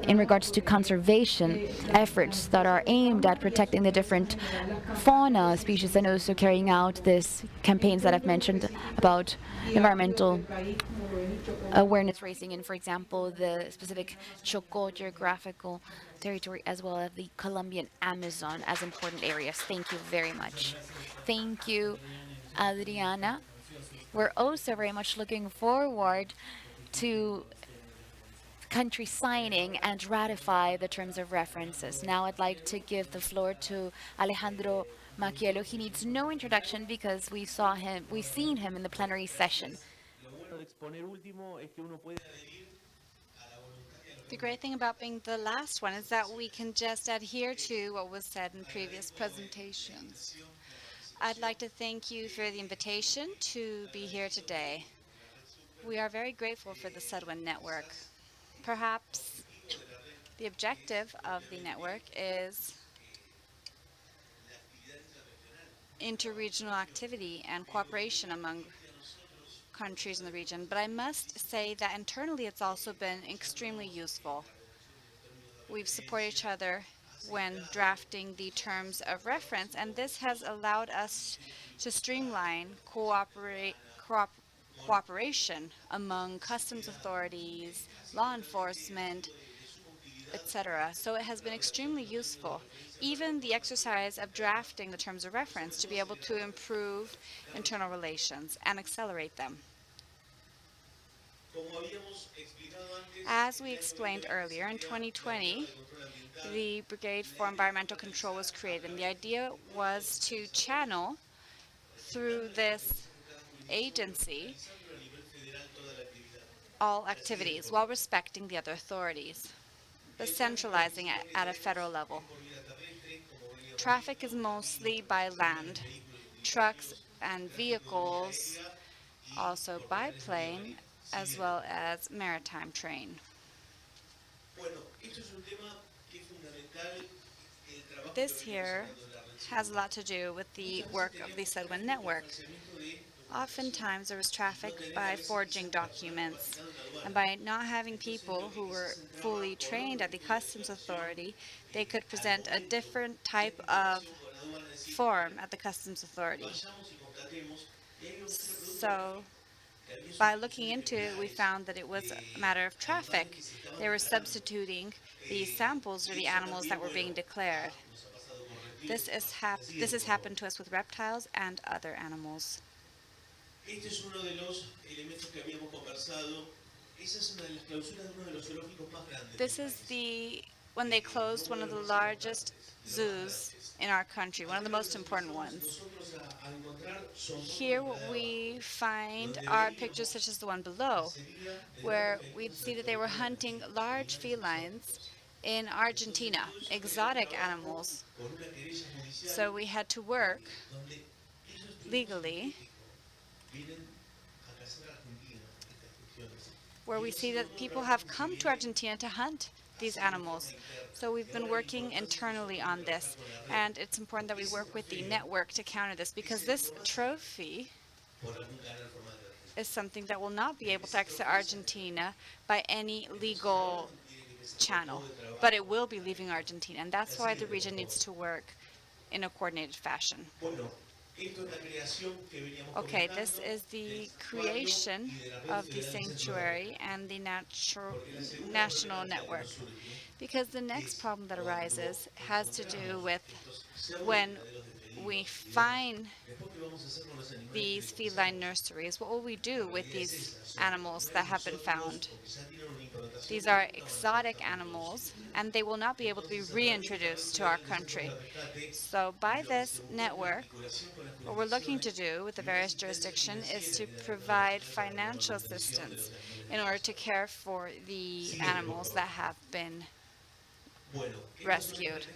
in regards to conservation efforts that are aimed at protecting the different fauna species, and also carrying out these campaigns that I've mentioned about environmental awareness raising in, for example, the specific Chocó geographical territory, as well as the Colombian Amazon as important areas. Thank you very much. Thank you, Adriana. We're also very much looking forward to country signing and ratify the terms of references. Now I'd like to give the floor to Alejandro Maquielo. He needs no introduction because we've seen him in the plenary session. The great thing about being the last one is that we can just adhere to what was said in previous presentations. I'd like to thank you for the invitation to be here today. We are very grateful for the SUDWIN network. Perhaps the objective of the network is interregional activity and cooperation among countries in the region, but I must say that internally it's also been extremely useful. We've supported each other when drafting the terms of reference, and this has allowed us to streamline cooperation among customs authorities, law enforcement, etc. So it has been extremely useful. Even the exercise of drafting the terms of reference to be able to improve internal relations and accelerate them. As we explained earlier, in 2020, the Brigade for Environmental Control was created, and the idea was to channel through this agency all activities while respecting the other authorities, but centralizing it at a federal level. Traffic is mostly by land, trucks and vehicles, also by plane, as well as maritime train. This here has a lot to do with the work of the SUDWIN network. Oftentimes there was traffic by forging documents, and by not having people who were fully trained at the customs authority, they could present a different type of form at the customs authority. So by looking into it, we found that it was a matter of traffic. They were substituting the samples or the animals that were being declared. This has happened to us with reptiles and other animals. This is when they closed one of the largest zoos in our country, one of the most important ones. Here we find are pictures such as the one below, where we'd see that they were hunting large felines in Argentina, exotic animals. So we had to work legally, where we see that people have come to Argentina to hunt these animals. So we've been working internally on this, and it's important that we work with the network to counter this, because this trophy is something that will not be able to exit Argentina by any legal channel, but it will be leaving Argentina, and that's why the region needs to work in a coordinated fashion. Okay, this is the creation of the sanctuary and the national network, because the next problem that arises has to do with when we find these feline nurseries. What will we do with these animals that have been found? These are exotic animals, and they will not be able to be reintroduced to our country. So by this network, what we're looking to do with the various jurisdictions is to provide financial assistance in order to care for the animals that have been rescued.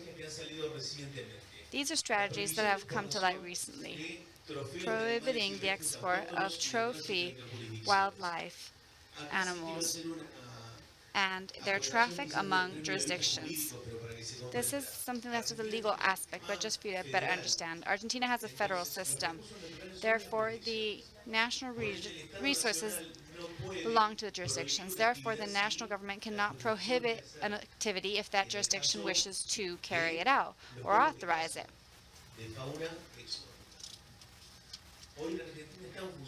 These are strategies that have come to light recently, prohibiting the export of trophy wildlife animals and their traffic among jurisdictions. This is something that's with a legal aspect, but just for you to better understand. Argentina has a federal system. Therefore, the national resources belong to the jurisdictions. Therefore, the national government cannot prohibit an activity if that jurisdiction wishes to carry it out or authorize it.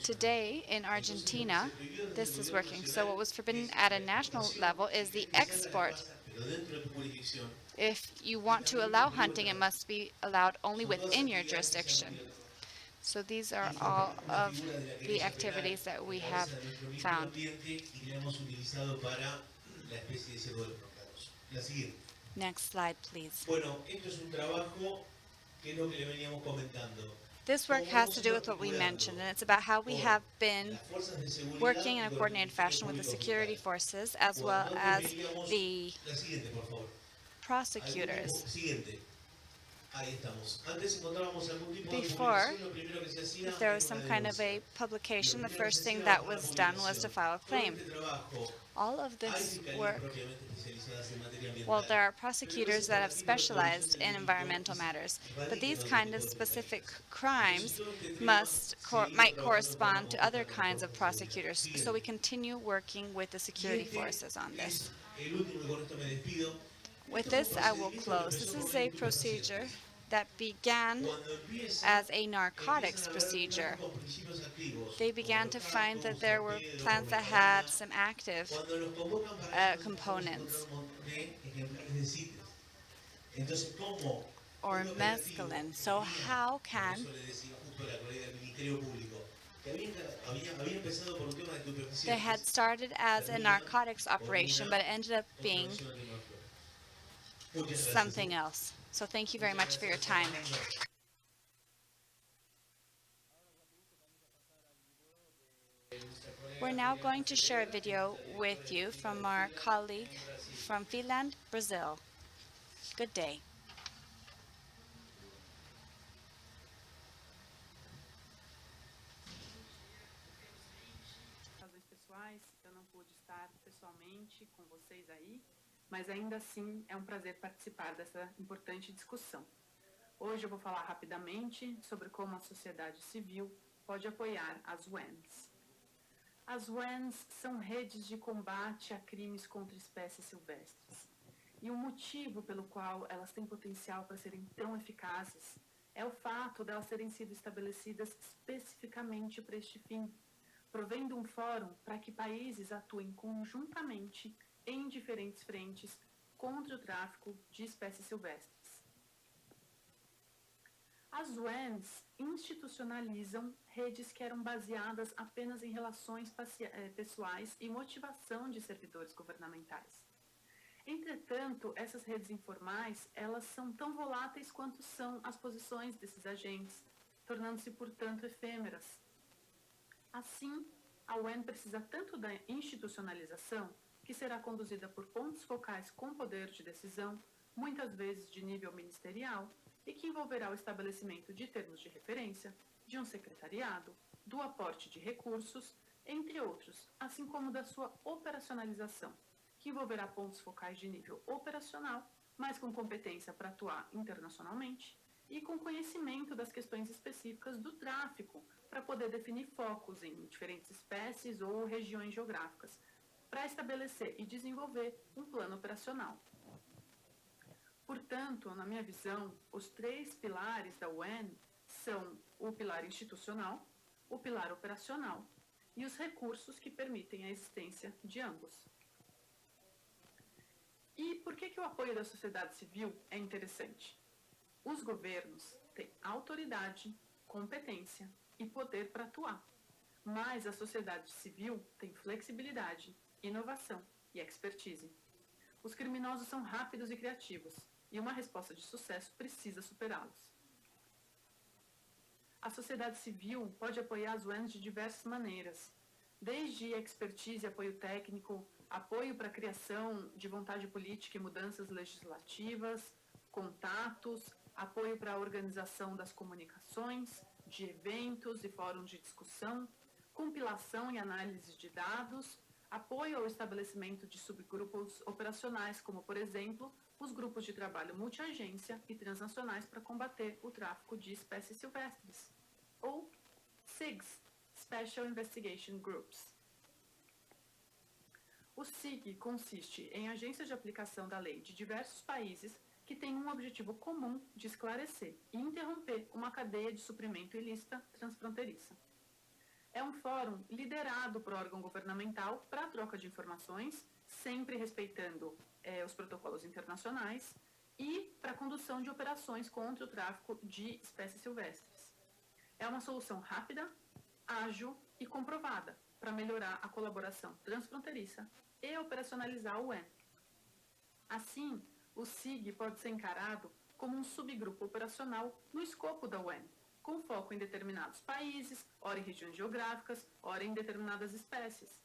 Today in Argentina, this is working. So what was forbidden at a national level is the export. If you want to allow hunting, it must be allowed only within your jurisdiction. So these are all of the activities that we have found. Next slide, please. This work has to do with what we mentioned, and it's about how we have been working in a coordinated fashion with the security forces as well as the prosecutors. Before, if there was some kind of a publication, the first thing that was done was to file a claim. All of this work, well, there are prosecutors that have specialized in environmental matters, but these kind of specific crimes might correspond to other kinds of prosecutors, so we continue working with the security forces on this. With this, I will close. This is a procedure that began as a narcotics procedure. They began to find that there were plants that had some active components, or mescaline. So how can they had started as a narcotics operation, but it ended up being something else. So thank you very much for your time. We're now going to share a video with you from our colleague from Finland, Brazil. Good day. Razões pessoais, eu não pude estar pessoalmente com vocês aí, mas ainda assim é um prazer participar dessa importante discussão. Hoje eu vou falar rapidamente sobre como a sociedade civil pode apoiar as WANs. As WANs são redes de combate a crimes contra espécies silvestres. E o motivo pelo qual elas têm potencial para serem tão eficazes é o fato de elas terem sido estabelecidas especificamente para este fim, provendo um fórum para que países atuem conjuntamente em diferentes frentes contra o tráfico de espécies silvestres. As UNs institucionalizam redes que eram baseadas apenas em relações pessoais e motivação de servidores governamentais. Entretanto, essas redes informais, elas são tão voláteis quanto são as posições desses agentes, tornando-se, portanto, efêmeras. Assim, a UN precisa tanto da institucionalização, que será conduzida por pontos focais com poder de decisão, muitas vezes de nível ministerial, e que envolverá o estabelecimento de termos de referência, de um secretariado, do aporte de recursos, entre outros, assim como da sua operacionalização, que envolverá pontos focais de nível operacional, mas com competência para atuar internacionalmente, e com conhecimento das questões específicas do tráfico, para poder definir focos em diferentes espécies ou regiões geográficas, para estabelecer e desenvolver um plano operacional. Portanto, na minha visão, os 3 pilares da UN são o pilar institucional, o pilar operacional e os recursos que permitem a existência de ambos. E por que o apoio da sociedade civil é interessante? Os governos têm autoridade, competência e poder para atuar, mas a sociedade civil tem flexibilidade, inovação e expertise. Os criminosos são rápidos e criativos, e uma resposta de sucesso precisa superá-los. A sociedade civil pode apoiar as UNs de diversas maneiras, desde expertise e apoio técnico, apoio para a criação de vontade política e mudanças legislativas, contatos, apoio para a organização das comunicações, de eventos e fóruns de discussão, compilação e análise de dados, apoio ao estabelecimento de subgrupos operacionais, como, por exemplo, os grupos de trabalho multiagência e transnacionais para combater o tráfico de espécies silvestres, ou SIGs, Special Investigation Groups. O SIG consiste em agências de aplicação da lei de diversos países que têm um objetivo comum de esclarecer e interromper uma cadeia de suprimento ilícita transfronteiriça. É um fórum liderado por órgão governamental para a troca de informações, sempre respeitando os protocolos internacionais, e para a condução de operações contra o tráfico de espécies silvestres. É uma solução rápida, ágil e comprovada para melhorar a colaboração transfronteiriça e operacionalizar a UN. Assim, o SIG pode ser encarado como um subgrupo operacional no escopo da UN, com foco em determinados países, ora em regiões geográficas, ora em determinadas espécies.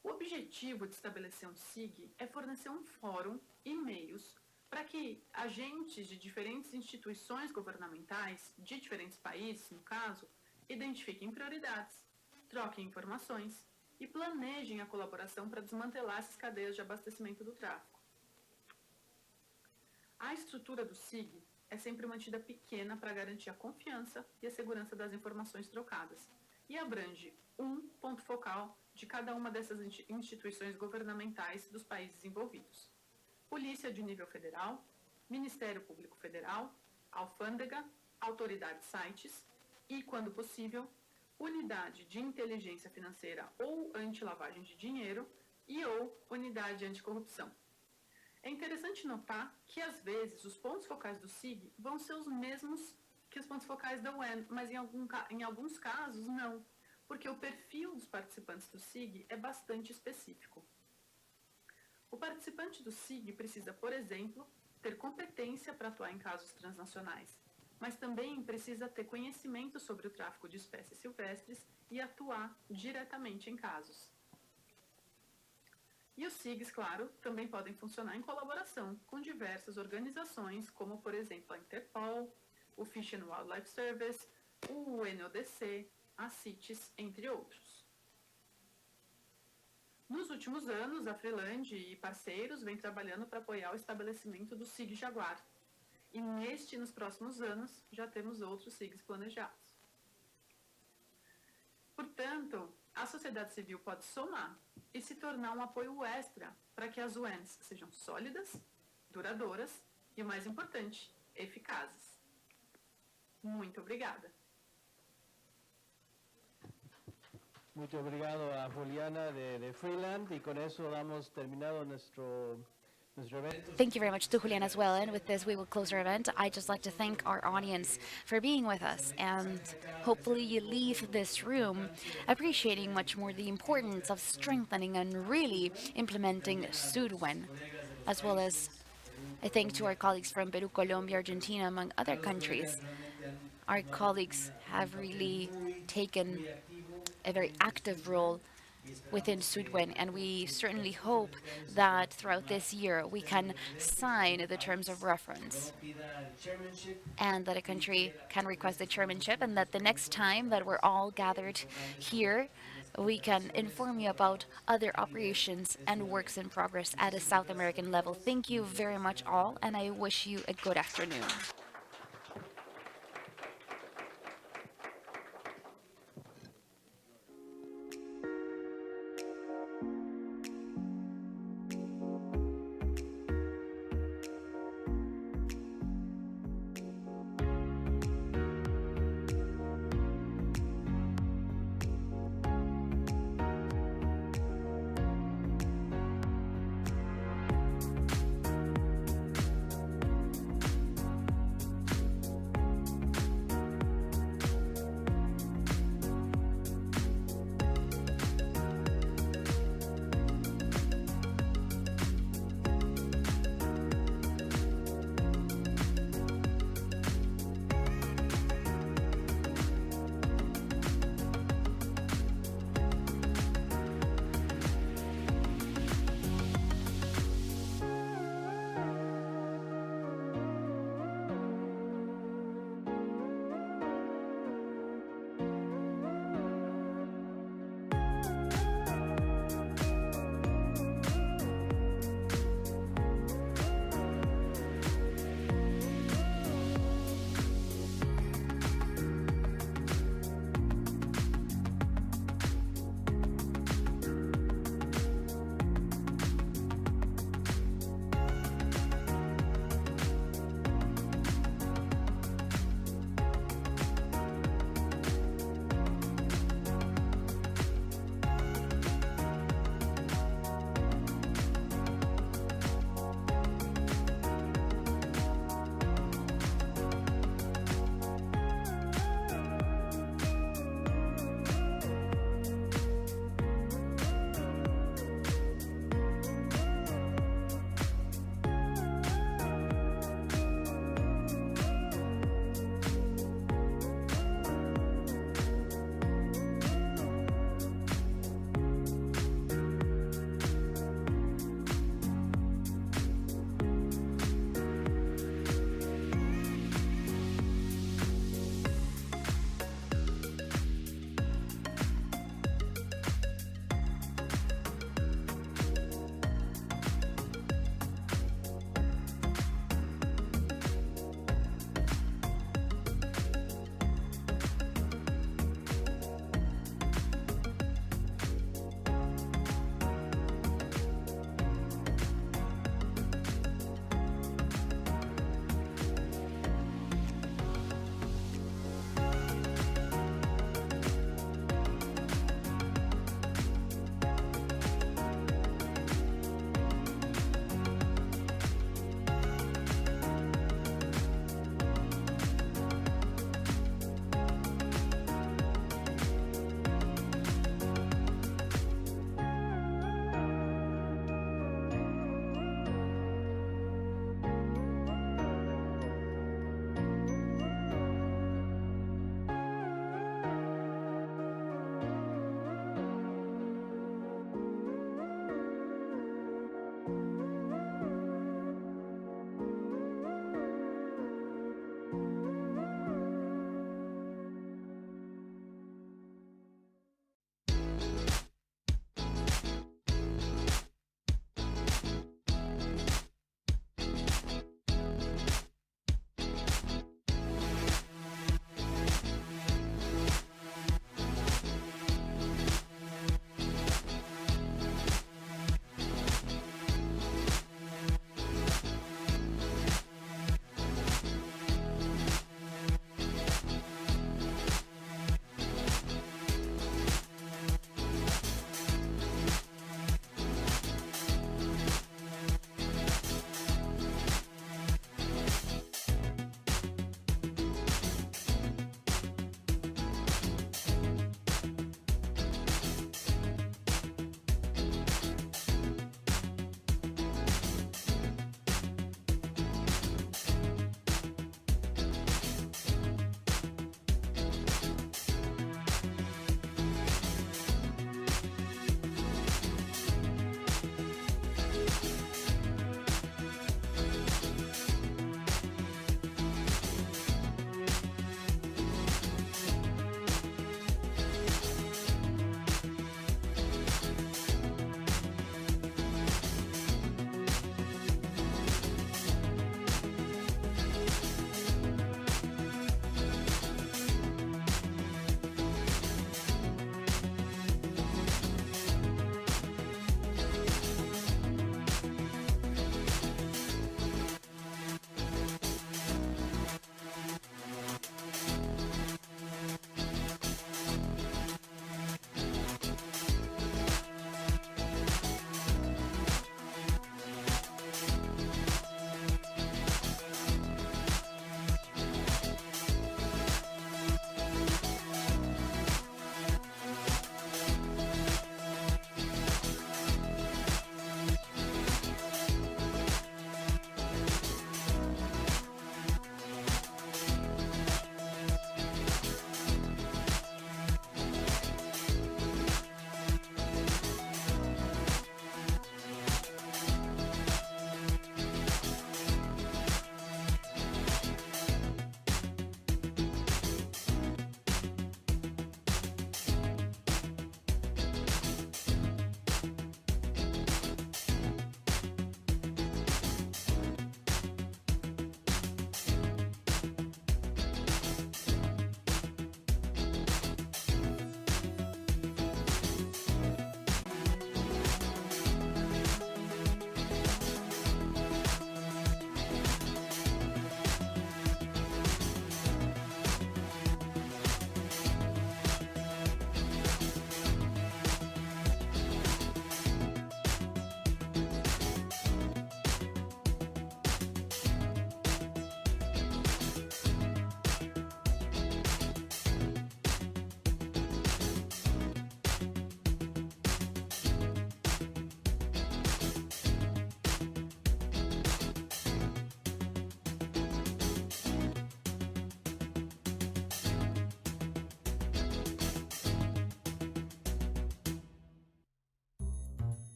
O objetivo de estabelecer um SIG é fornecer um fórum e meios para que agentes de diferentes instituições governamentais, de diferentes países, no caso, identifiquem prioridades, troquem informações e planejem a colaboração para desmantelar essas cadeias de abastecimento do tráfico. A estrutura do SIG é sempre mantida pequena para garantir a confiança e a segurança das informações trocadas, e abrange um ponto focal de cada uma dessas instituições governamentais dos países envolvidos: Polícia de nível federal, Ministério Público Federal, alfândega, autoridades sites e, quando possível, unidade de inteligência financeira ou anti-lavagem de dinheiro e ou unidade anticorrupção. É interessante notar que, às vezes, os pontos focais do SIG vão ser os mesmos que os pontos focais da UN, mas em alguns casos não, porque o perfil dos participantes do SIG é bastante específico. O participante do SIG precisa, por exemplo, ter competência para atuar em casos transnacionais, mas também precisa ter conhecimento sobre o tráfico de espécies silvestres e atuar diretamente em casos. E os SIGs, claro, também podem funcionar em colaboração com diversas organizações, como, por exemplo, a Interpol, o Fish and Wildlife Service, o UNODC, a CITES, entre outros. Nos últimos anos, a Freeland e parceiros vêm trabalhando para apoiar o estabelecimento do SIG Jaguar. E nos próximos anos, já temos outros SIGs planejados. Portanto, a sociedade civil pode somar e se tornar um apoio extra para que as UNs sejam sólidas, duradouras e, o mais importante, eficazes. Muito obrigada. Muito obrigado a Juliana de Freeland, y con eso damos terminado Thank you very much to Julian as well. And with this, we will close our event. I'd just like to thank our audience for being with us. And hopefully you leave this room appreciating much more the importance of strengthening and really implementing SUDWEN, as well as I thank to our colleagues from Peru, Colombia, Argentina, among other countries. Our colleagues have really taken a very active role within SUDWEN, and we certainly hope that throughout this year we can sign the terms of reference and that a country can request the chairmanship, and that the next time that we're all gathered here we can inform you about other operations and works in progress at a South American level. Thank you very much all, and I wish you a good afternoon.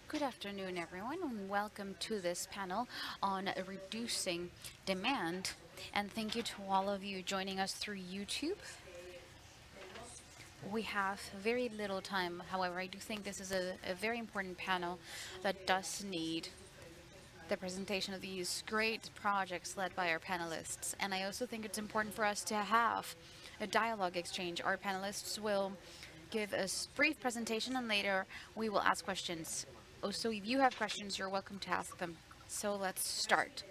Good afternoon, everyone, and welcome to this panel on reducing demand. And thank you to all of you joining us through YouTube. We have very little time. However, I do think this is a very important panel that does need the presentation of these great projects led by our panelists. And I also think it's important for us to have a dialogue exchange. Our panelists will give a brief presentation and later we will ask questions. Also, if you have questions, you're welcome to ask them. So let's start.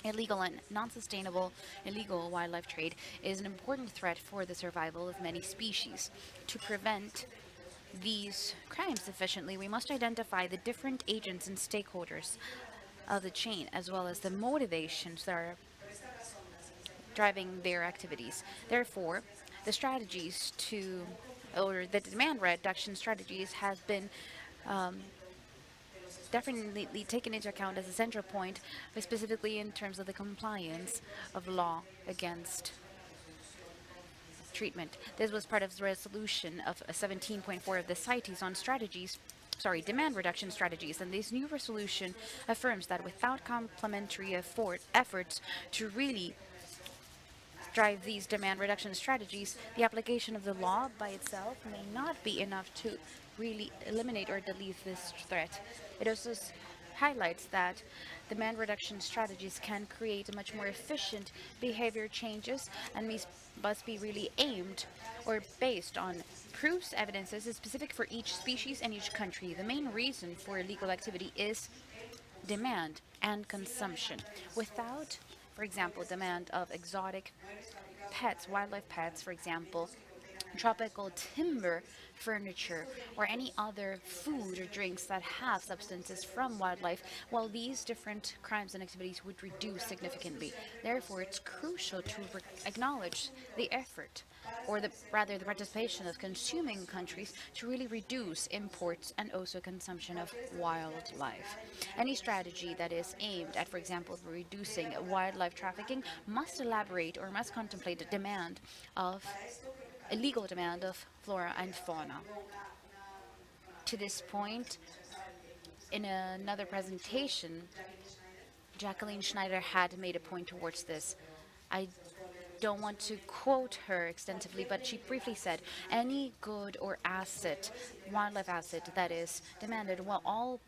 Illegal and non-sustainable illegal wildlife trade is an important threat for the survival of many species. To prevent these crimes efficiently, we must identify the different agents and stakeholders of the chain, as well as the motivations that are driving their activities. Therefore, the strategies or the demand reduction strategies have been definitely taken into account as a central point, but specifically in terms of the compliance of law against treatment. This was part of the resolution of 17.4 of the CITES on demand reduction strategies, and this new resolution affirms that without complementary efforts to really drive these demand reduction strategies, the application of the law by itself may not be enough to really eliminate or delete this threat. It also highlights that demand reduction strategies can create a much more efficient behavior changes and must be really aimed or based on proofs, evidences specific for each species and each country. The main reason for illegal activity is demand and consumption. Without, for example, demand of exotic pets, wildlife pets, for example, tropical timber, furniture, or any other food or drinks that have substances from wildlife, while these different crimes and activities would reduce significantly. Therefore, it's crucial to acknowledge the effort, or rather the participation of consuming countries to really reduce imports and also consumption of wildlife. Any strategy that is aimed at, for example, reducing wildlife trafficking must elaborate or must contemplate the illegal demand of flora and fauna. To this point, in another presentation, Jacqueline Schneider had made a point towards this. I don't want to quote her extensively, but she briefly said, any good or wildlife asset that is demanded, well, all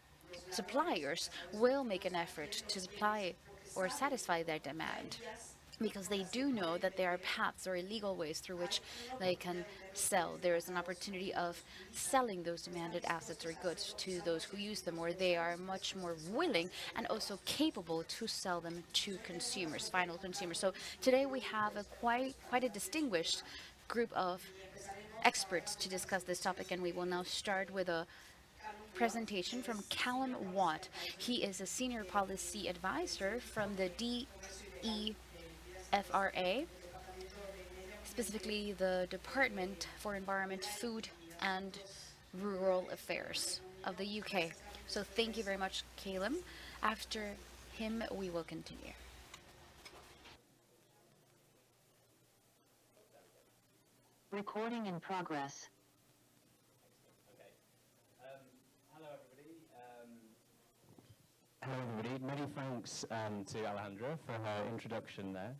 suppliers will make an effort to supply or satisfy their demand, because they do know that there are paths or illegal ways through which they can sell. There is an opportunity of selling those demanded assets or goods to those who use them, or they are much more willing and also capable to sell them to consumers, final consumers. So today we have quite a distinguished group of experts to discuss this topic, and we will now start with a presentation from Callum Watt. He is a senior policy advisor from the DEFRA, specifically the Department for Environment, Food and Rural Affairs of the UK. So thank you very much, Callum. After him, we will continue. Recording in progress. Hello everybody, many thanks to Alejandra for her introduction there.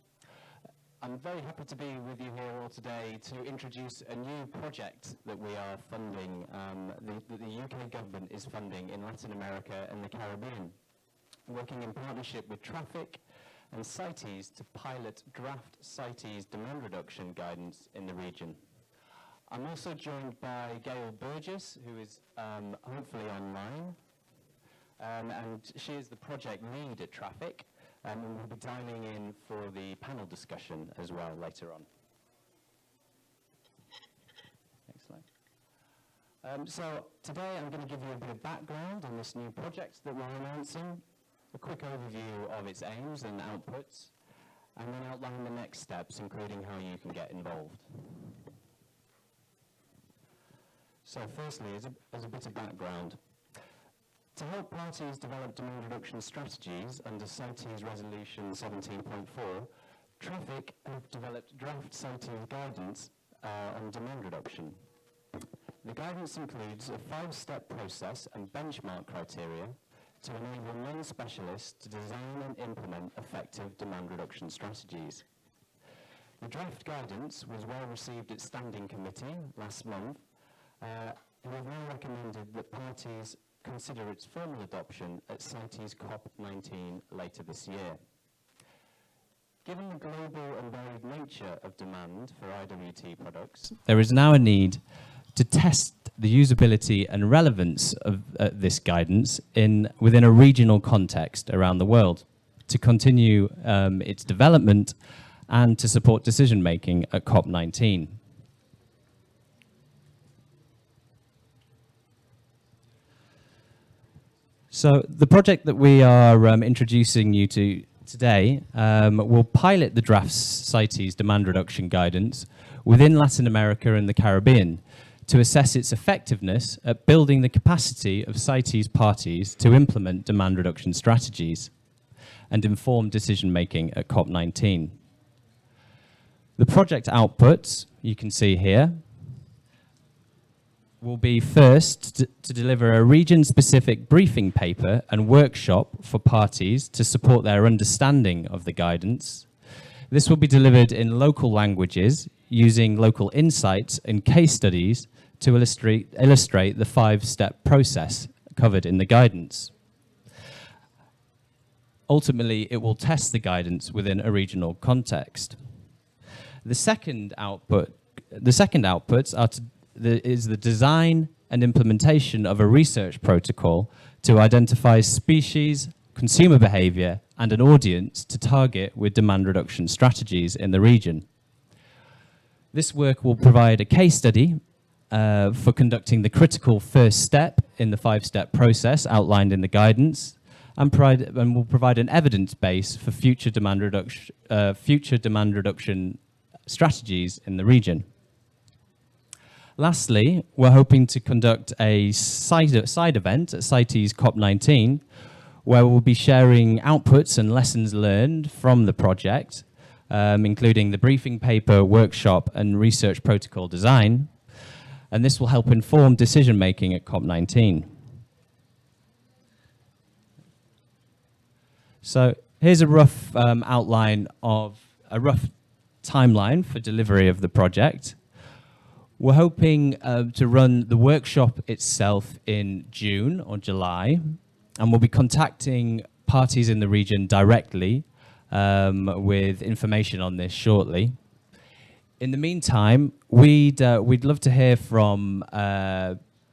I'm very happy to be with you here all today to introduce a new project that we are funding, that the UK government is funding in Latin America and the Caribbean, working in partnership with Traffic and CITES to pilot draft CITES demand reduction guidance in the region. I'm also joined by Gail Burgess, who is hopefully online. And she is the project lead at Traffic, and we'll be dialing in for the panel discussion as well later on. Next slide. So today I'm going to give you a bit of background on this new project that we're announcing, a quick overview of its aims and outputs, and then outline the next steps, including how you can get involved. So firstly, as a bit of background, to help parties develop demand reduction strategies under CITES Resolution 17.4, Traffic have developed draft CITES guidance on demand reduction. The guidance includes a 5-step process and benchmark criteria to enable non-specialists to design and implement effective demand reduction strategies. The draft guidance was well received at Standing Committee last month, who have now recommended that parties consider its formal adoption at CITES COP19 later this year. Given the global and varied nature of demand for IWT products, there is now a need to test the usability and relevance of this guidance within a regional context around the world, to continue its development and to support decision-making at COP19. So the project that we are introducing you to today will pilot the draft CITES demand reduction guidance within Latin America and the Caribbean to assess its effectiveness at building the capacity of CITES parties to implement demand reduction strategies and inform decision-making at COP19. The project outputs, you can see here, will be first to deliver a region-specific briefing paper and workshop for parties to support their understanding of the guidance. This will be delivered in local languages using local insights and case studies to illustrate the 5-step process covered in the guidance. Ultimately, it will test the guidance within a regional context. The second outputs is the design and implementation of a research protocol to identify species, consumer behavior, and an audience to target with demand reduction strategies in the region. This work will provide a case study for conducting the critical first step in the 5-step process outlined in the guidance, and will provide an evidence base for future demand reduction strategies in the region. Lastly, we're hoping to conduct a side event at CITES COP19, where we'll be sharing outputs and lessons learned from the project, including the briefing paper, workshop, and research protocol design. And this will help inform decision-making at COP19. So here's a rough outline of a rough timeline for delivery of the project. We're hoping to run the workshop itself in June or July, and we'll be contacting parties in the region directly with information on this shortly. In the meantime, we'd love to hear from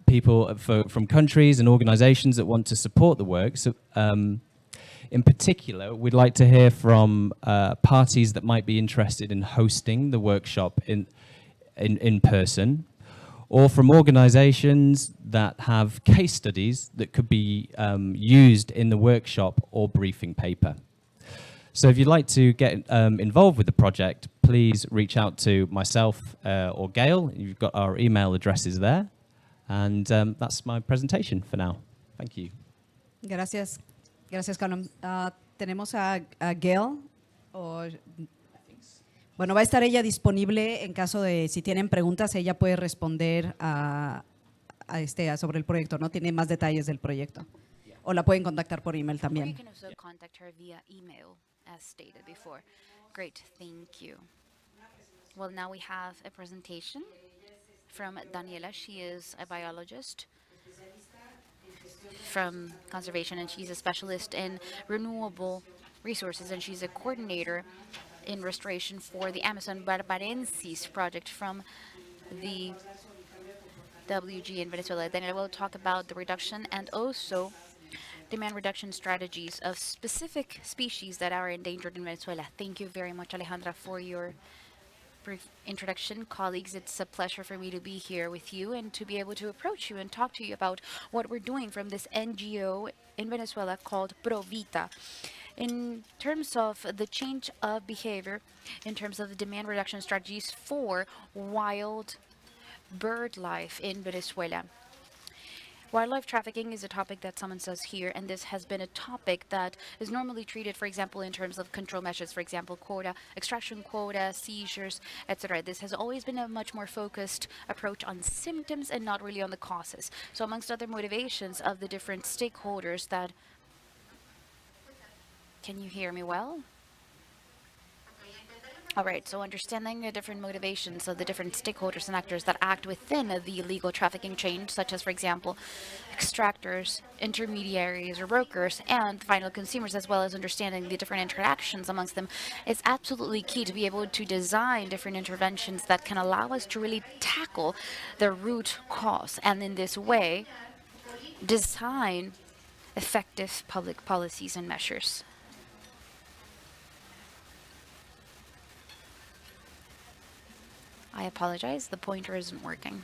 people from countries and organizations that want to support the work. So, in particular, we'd like to hear from parties that might be interested in hosting the workshop in person, or from organizations that have case studies that could be used in the workshop or briefing paper. So if you'd like to get involved with the project, please reach out to myself or Gail. You've got our email addresses there. And that's my presentation for now. Thank you. Gracias. Gracias, Carmen. Tenemos a Gail. Bueno, va a estar ella disponible en caso de si tienen preguntas, ella puede responder sobre el proyecto, ¿no? Tiene más detalles del proyecto. O la pueden contactar por email también. You can also contact her via email, as stated before. Great, thank you. Well, now we have a presentation from Daniela. She is a biologist from conservation, and she's a specialist in renewable resources, and she's a coordinator in restoration for the Amazon Barbarensis project from the WG in Venezuela. Daniela will talk about the reduction and also demand reduction strategies of specific species that are endangered in Venezuela. Thank you very much, Alejandra, for your brief introduction. Colleagues, it's a pleasure for me to be here with you and to be able to approach you and talk to you about what we're doing from this NGO in Venezuela called Provita. In terms of the change of behavior, in terms of the demand reduction strategies for wild bird life in Venezuela. Wildlife trafficking is a topic that someone says here, and this has been a topic that is normally treated, for example, in terms of control measures, for example, quota, extraction quota, seizures, etc. This has always been a much more focused approach on symptoms and not really on the causes. So amongst other motivations of the different stakeholders that... Can you hear me well? All right, so understanding the different motivations of the different stakeholders and actors that act within the illegal trafficking chain, such as, for example, extractors, intermediaries, or brokers, and final consumers, as well as understanding the different interactions amongst them, is absolutely key to be able to design different interventions that can allow us to really tackle the root cause, and in this way, design effective public policies and measures. I apologize, the pointer isn't working.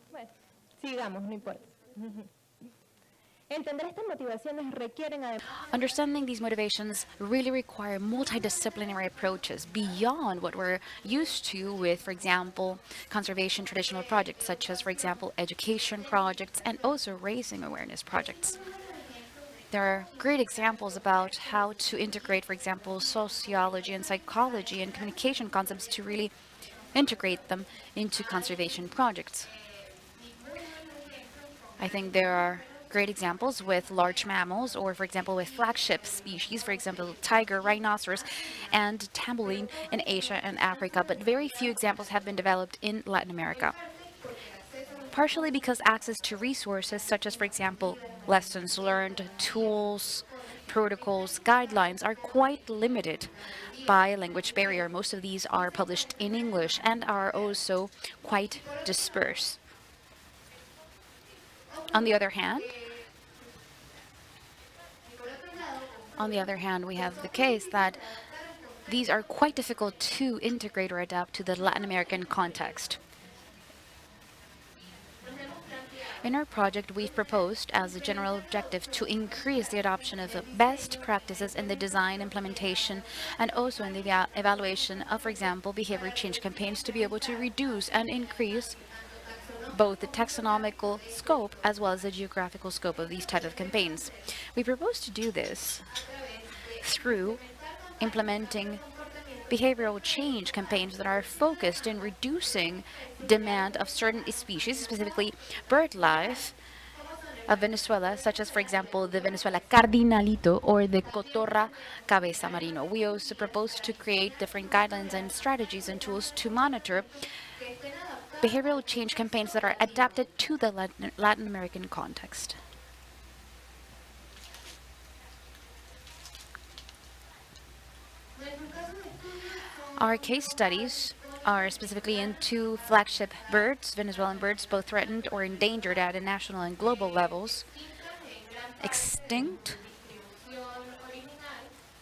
Bueno, sigamos, no importa. Entender estas motivaciones requieren además... Understanding these motivations really require multidisciplinary approaches beyond what we're used to with, for example, conservation traditional projects, such as, for example, education projects and also raising awareness projects. There are great examples about how to integrate, for example, sociology and psychology and communication concepts to really integrate them into conservation projects. I think there are great examples with large mammals, or for example with flagship species, for example tiger, rhinoceros, and tambourine in Asia and Africa, but very few examples have been developed in Latin America. Partially because access to resources such as, for example, lessons learned, tools, protocols, guidelines are quite limited by a language barrier. Most of these are published in English and are also quite dispersed. On the other hand, we have the case that these are quite difficult to integrate or adapt to the Latin American context. In our project, we've proposed as a general objective to increase the adoption of best practices in the design, implementation, and also in the evaluation of, for example, behavior change campaigns to be able to reduce and increase both the taxonomical scope as well as the geographical scope of these type of campaigns. We propose to do this through implementing behavioral change campaigns that are focused in reducing demand of certain species, specifically bird life of Venezuela, such as, for example, the Venezuela cardinalito or the cotorra cabeza marino. We also propose to create different guidelines and strategies and tools to monitor behavioral change campaigns that are adapted to the Latin American context. Our case studies are specifically in two flagship birds, Venezuelan birds, both threatened or endangered at a national and global levels, extinct,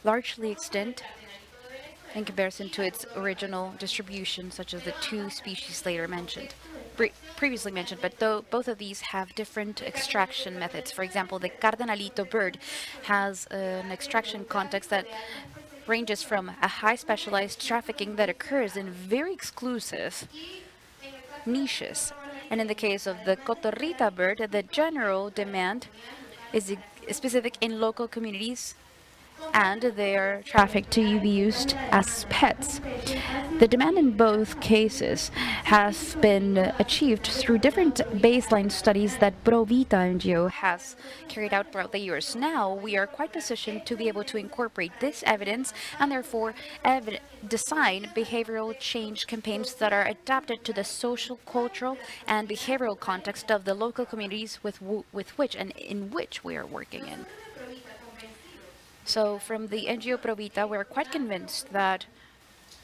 largely extinct, in comparison to its original distribution, such as the two species previously mentioned, but though both of these have different extraction methods. For example, the cardenalito bird has an extraction context that ranges from a high specialized trafficking that occurs in very exclusive niches. And in the case of the cotorrita bird, the general demand is specific in local communities, and they are trafficked to be used as pets. The demand in both cases has been achieved through different baseline studies that Provita NGO has carried out throughout the years. Now we are quite positioned to be able to incorporate this evidence and therefore design behavioral change campaigns that are adapted to the social, cultural, and behavioral context of the local communities with which and in which we are working in. So from the NGO Provita, we're quite convinced that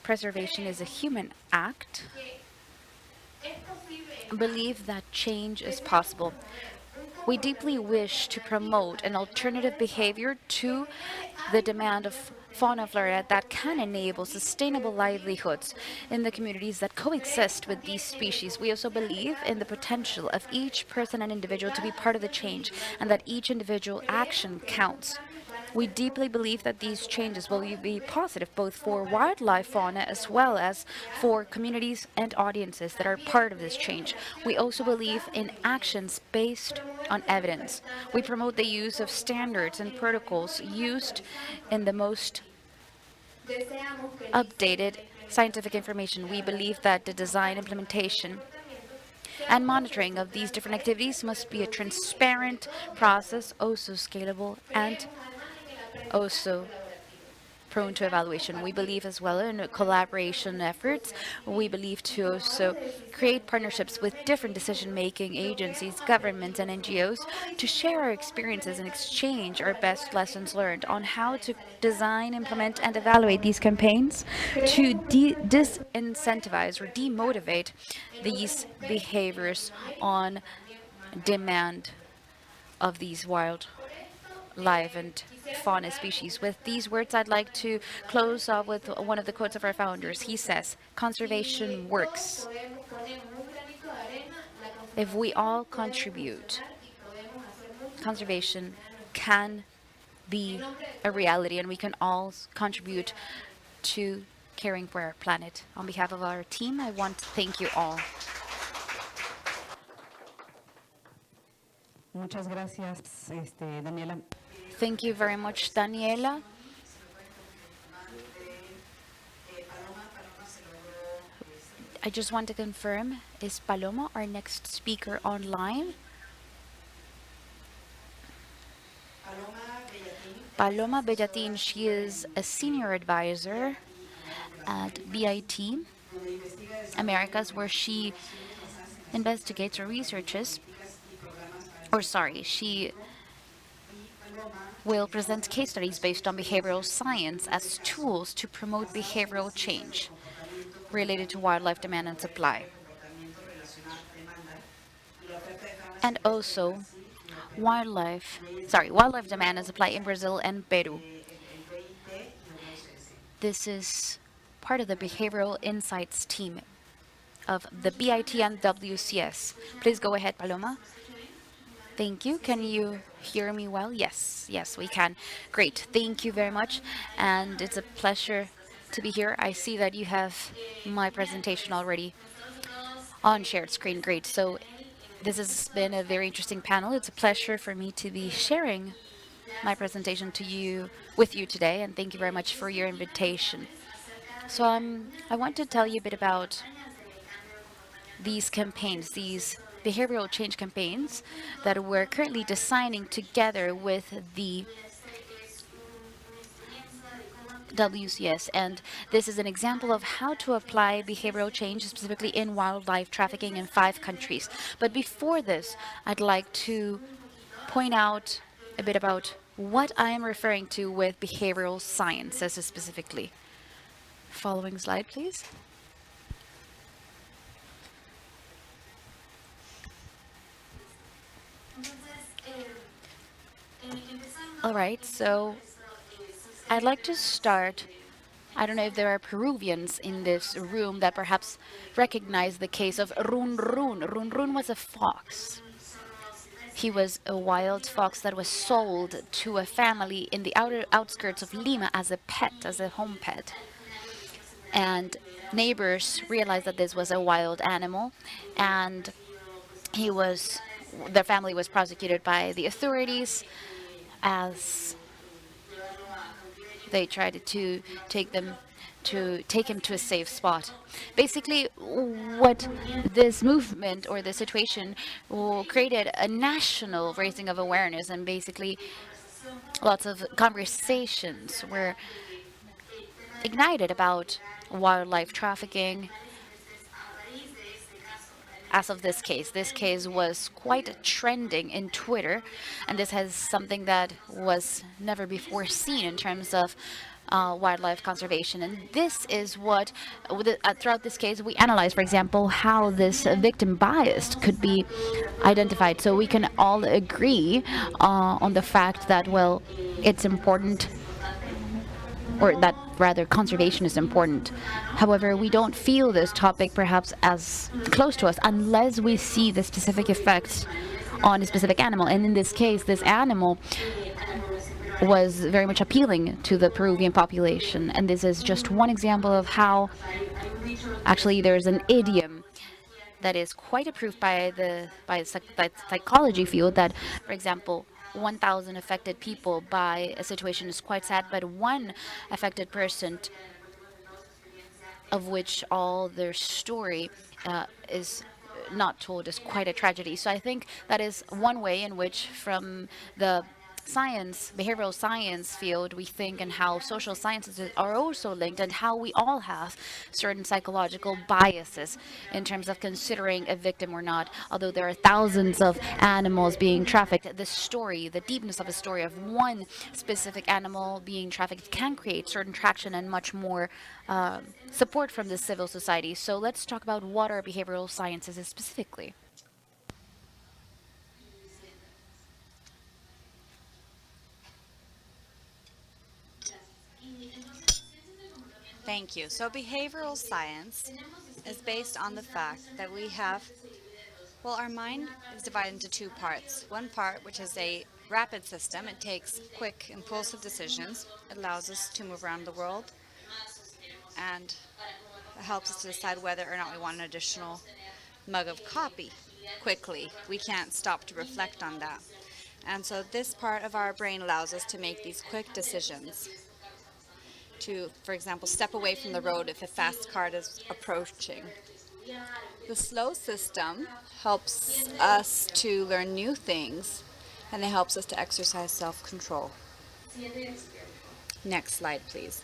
preservation is a human act, believe that change is possible. We deeply wish to promote an alternative behavior to the demand of fauna and flora that can enable sustainable livelihoods in the communities that coexist with these species. We also believe in the potential of each person and individual to be part of the change, and that each individual action counts. We deeply believe that these changes will be positive both for wildlife fauna as well as for communities and audiences that are part of this change. We also believe in actions based on evidence. We promote the use of standards and protocols used in the most updated scientific information. We believe that the design, implementation, and monitoring of these different activities must be a transparent process, also scalable and also prone to evaluation. We believe as well in collaboration efforts. We believe to also create partnerships with different decision-making agencies, governments, and NGOs to share our experiences and exchange our best lessons learned on how to design, implement, and evaluate these campaigns to disincentivize or demotivate these behaviors on demand of these wildlife and fauna species. With these words, I'd like to close off with one of the quotes of our founders. He says, "Conservation works if we all contribute. Conservation can be a reality, and we can all contribute to caring for our planet." On behalf of our team, I want to thank you all. Muchas gracias, Daniela. Thank you very much, Daniela. I just want to confirm, is Paloma our next speaker online? Paloma Bellatin, she is a senior advisor at BIT Americas, where she investigates or researches, she will present case studies based on behavioral science as tools to promote behavioral change related to wildlife demand and supply. And also wildlife demand and supply in Brazil and Peru. This is part of the behavioral insights team of the BIT and WCS. Please go ahead, Paloma. Thank you. Can you hear me well? Yes, we can. Great. Thank you very much. And it's a pleasure to be here. I see that you have my presentation already on shared screen. Great. So this has been a very interesting panel. It's a pleasure for me to be sharing my presentation with you today, and thank you very much for your invitation. So I want to tell you a bit about these campaigns, these behavioral change campaigns that we're currently designing together with the WCS. And this is an example of how to apply behavioral change specifically in wildlife trafficking in 5 countries. But before this, I'd like to point out a bit about what I am referring to with behavioral sciences specifically. Following slide, please. All right, so I'd like to start. I don't know if there are Peruvians in this room that perhaps recognize the case of Run Run. Run Run was a fox. He was a wild fox that was sold to a family in the outskirts of Lima as a pet, as a home pet. And neighbors realized that this was a wild animal, and the family was prosecuted by the authorities as they tried to take him to a safe spot. Basically, what this movement or the situation created a national raising of awareness, and basically lots of conversations were ignited about wildlife trafficking as of this case. This case was quite trending in Twitter, and this has something that was never before seen in terms of wildlife conservation. And this is what, throughout this case, we analyze, for example, how this victim bias could be identified. So we can all agree on the fact that, well, it's important, or that rather conservation is important. However, we don't feel this topic perhaps as close to us unless we see the specific effects on a specific animal. And in this case, this animal was very much appealing to the Peruvian population. And this is just one example of how actually there's an idiom that is quite approved by the psychology field that, for example, 1,000 affected people by a situation is quite sad, but one affected person of which all their story is not told is quite a tragedy. So I think that is one way in which, from the behavioral science field, we think, and how social sciences are also linked, and how we all have certain psychological biases in terms of considering a victim or not. Although there are thousands of animals being trafficked, the story, the deepness of a story of one specific animal being trafficked can create certain traction and much more support from the civil society. So let's talk about what are behavioral sciences specifically. Thank you. So behavioral science is based on the fact that we have, well, our mind is divided into two parts. One part, which is a rapid system. It takes quick, impulsive decisions. It allows us to move around the world, and it helps us to decide whether or not we want an additional mug of coffee quickly. We can't stop to reflect on that. And so this part of our brain allows us to make these quick decisions. To, for example, step away from the road if a fast car is approaching. The slow system helps us to learn new things, and it helps us to exercise self-control. Next slide, please.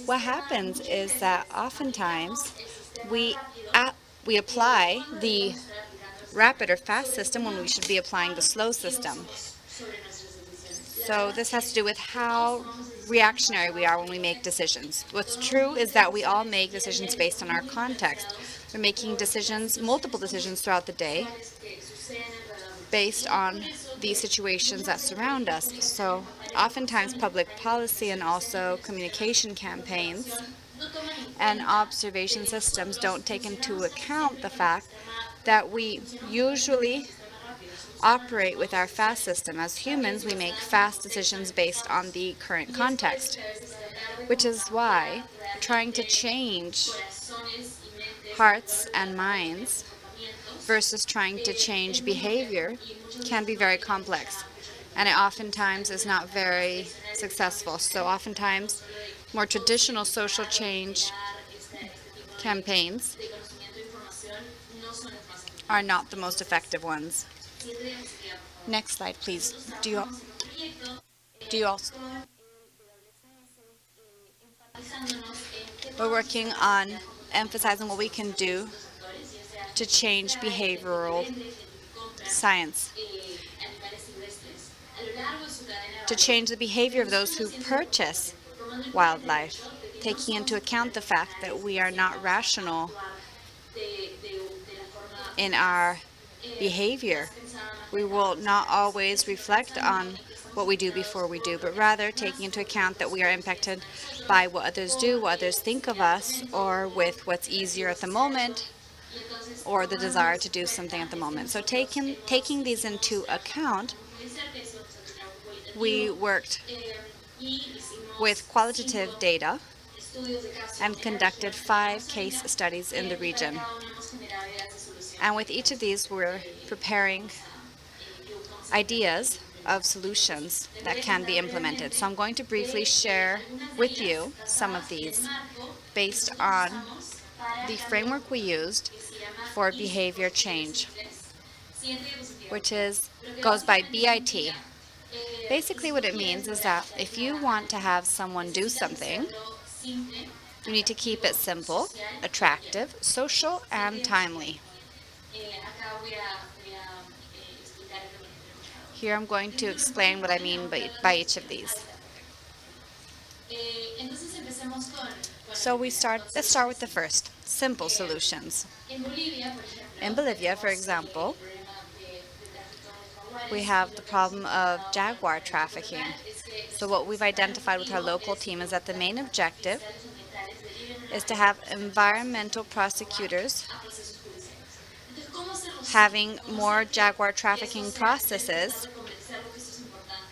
What happens is that oftentimes we apply the rapid or fast system when we should be applying the slow system. So this has to do with how reactionary we are when we make decisions. What's true is that we all make decisions based on our context. We're making decisions, multiple decisions throughout the day, based on the situations that surround us. So oftentimes public policy and also communication campaigns and observation systems don't take into account the fact that we usually operate with our fast system. As humans, we make fast decisions based on the current context, which is why trying to change hearts and minds versus trying to change behavior can be very complex, and it oftentimes is not very successful. So oftentimes, more traditional social change campaigns are not the most effective ones. Next slide, please. Do you also? We're working on emphasizing what we can do to change behavioral science, to change the behavior of those who purchase wildlife, taking into account the fact that we are not rational in our behavior. We will not always reflect on what we do before we do, but rather taking into account that we are impacted by what others do, what others think of us, or with what's easier at the moment, or the desire to do something at the moment. So taking these into account, we worked with qualitative data and conducted 5 case studies in the region. And with each of these, we're preparing ideas of solutions that can be implemented. So I'm going to briefly share with you some of these based on the framework we used for behavior change, which goes by BIT. Basically what it means is that if you want to have someone do something, You need to keep it simple, attractive, social, and timely. Here I'm going to explain what I mean by each of these. So let's start with the first, simple solutions. In Bolivia, for example, we have the problem of jaguar trafficking. So what we've identified with our local team is that the main objective is to have environmental prosecutors having more jaguar trafficking processes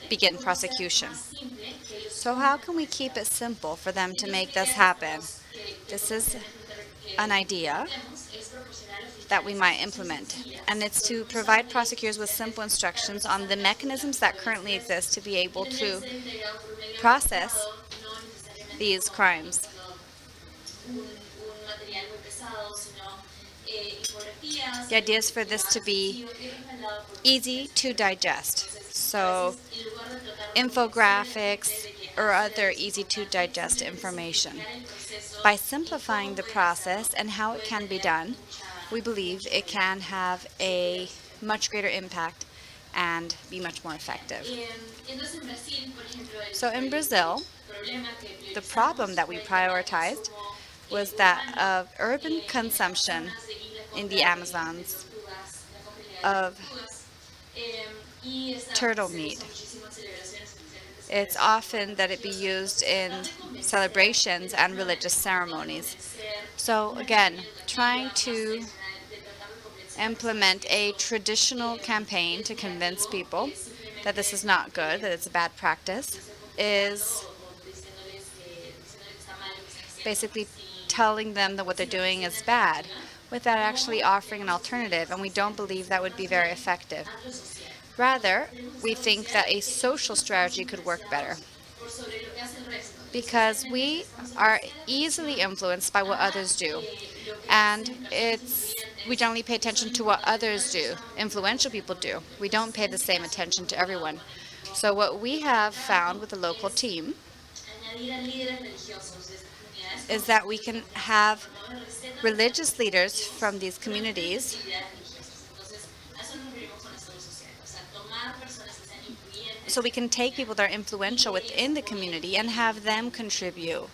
begin prosecution. So how can we keep it simple for them to make this happen? This is an idea that we might implement, and it's to provide prosecutors with simple instructions on the mechanisms that currently exist to be able to process these crimes. The idea is for this to be easy to digest. So infographics or other easy to digest information. By simplifying the process and how it can be done, we believe it can have a much greater impact and be much more effective. So in Brazil, the problem that we prioritized was that of urban consumption in the Amazons of turtle meat. It's often that it be used in celebrations and religious ceremonies. So again, trying to implement a traditional campaign to convince people that this is not good, that it's a bad practice, is basically telling them that what they're doing is bad without actually offering an alternative, and we don't believe that would be very effective. Rather, we think that a social strategy could work better because we are easily influenced by what others do, and we generally pay attention to what others do, influential people do. We don't pay the same attention to everyone. So what we have found with the local team is that we can have religious leaders from these communities so we can take people that are influential within the community and have them contribute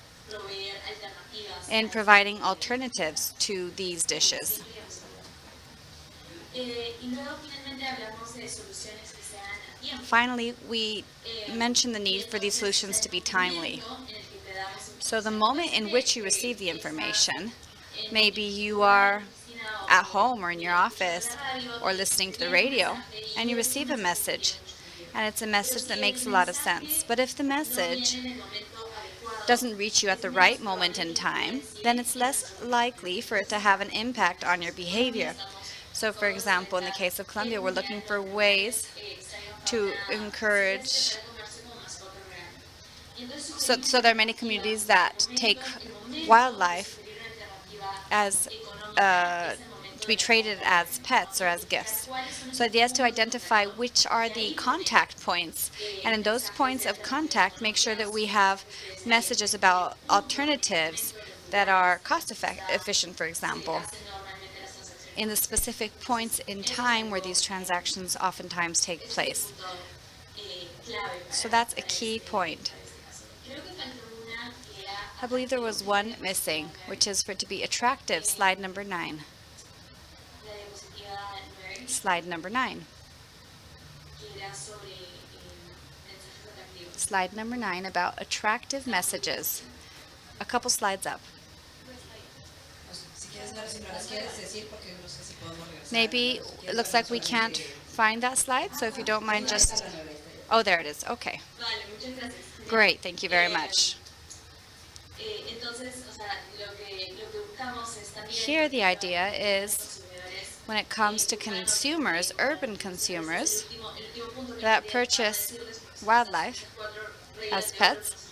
in providing alternatives to these dishes. Finally, we mentioned the need for these solutions to be timely. So the moment in which you receive the information, maybe you are at home or in your office or listening to the radio, and you receive a message, and it's a message that makes a lot of sense. But if the message doesn't reach you at the right moment in time, then it's less likely for it to have an impact on your behavior. So for example, in the case of Colombia, we're looking for ways to encourage. So there are many communities that take wildlife as to be traded as pets or as gifts. So the idea is to identify which are the contact points, and in those points of contact, make sure that we have messages about alternatives that are cost-efficient, for example, in the specific points in time where these transactions oftentimes take place. So that's a key point. I believe there was one missing, which is for it to be attractive. Slide number 9. Slide number 9. Slide number 9 about attractive messages. A couple slides up. Maybe it looks like we can't find that slide, so if you don't mind just... Oh, there it is. Okay. Great. Thank you very much. Here the idea is when it comes to consumers, urban consumers, that purchase wildlife as pets.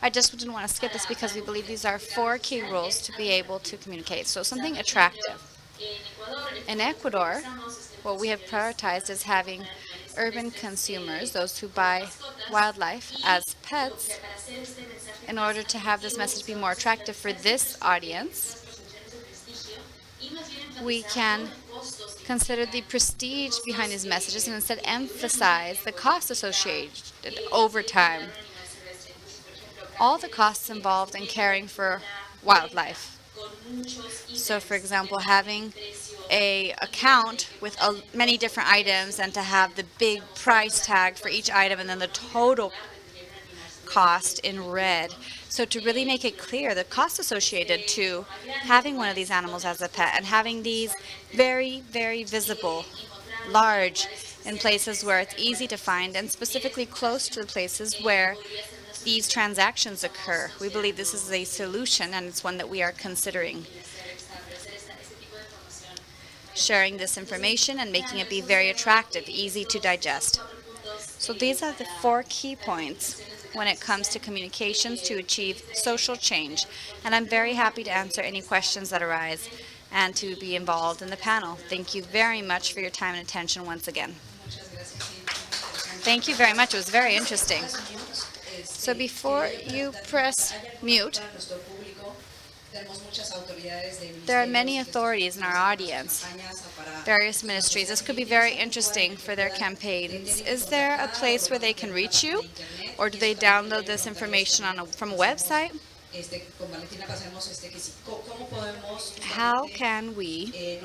I just didn't want to skip this because we believe these are 4 key rules to be able to communicate. So something attractive. In Ecuador, what we have prioritized is having urban consumers, those who buy wildlife as pets, in order to have this message be more attractive for this audience, we can consider the prestige behind these messages and instead emphasize the cost associated over time. All the costs involved in caring for wildlife. So, for example, having a account with many different items and to have the big price tag for each item and then the total cost in red. So to really make it clear the cost associated to having one of these animals as a pet and having these very, very visible, large, in places where it's easy to find and specifically close to the places where these transactions occur. We believe this is a solution and it's one that we are considering. Sharing this information and making it be very attractive, easy to digest. So these are the 4 key points when it comes to communications to achieve social change. And I'm very happy to answer any questions that arise and to be involved in the panel. Thank you very much for your time and attention once again. Thank you very much. It was very interesting. So before you press mute, there are many authorities in our audience, various ministries. This could be very interesting for their campaigns. Is there a place where they can reach you, or do they download this information from a website? How can we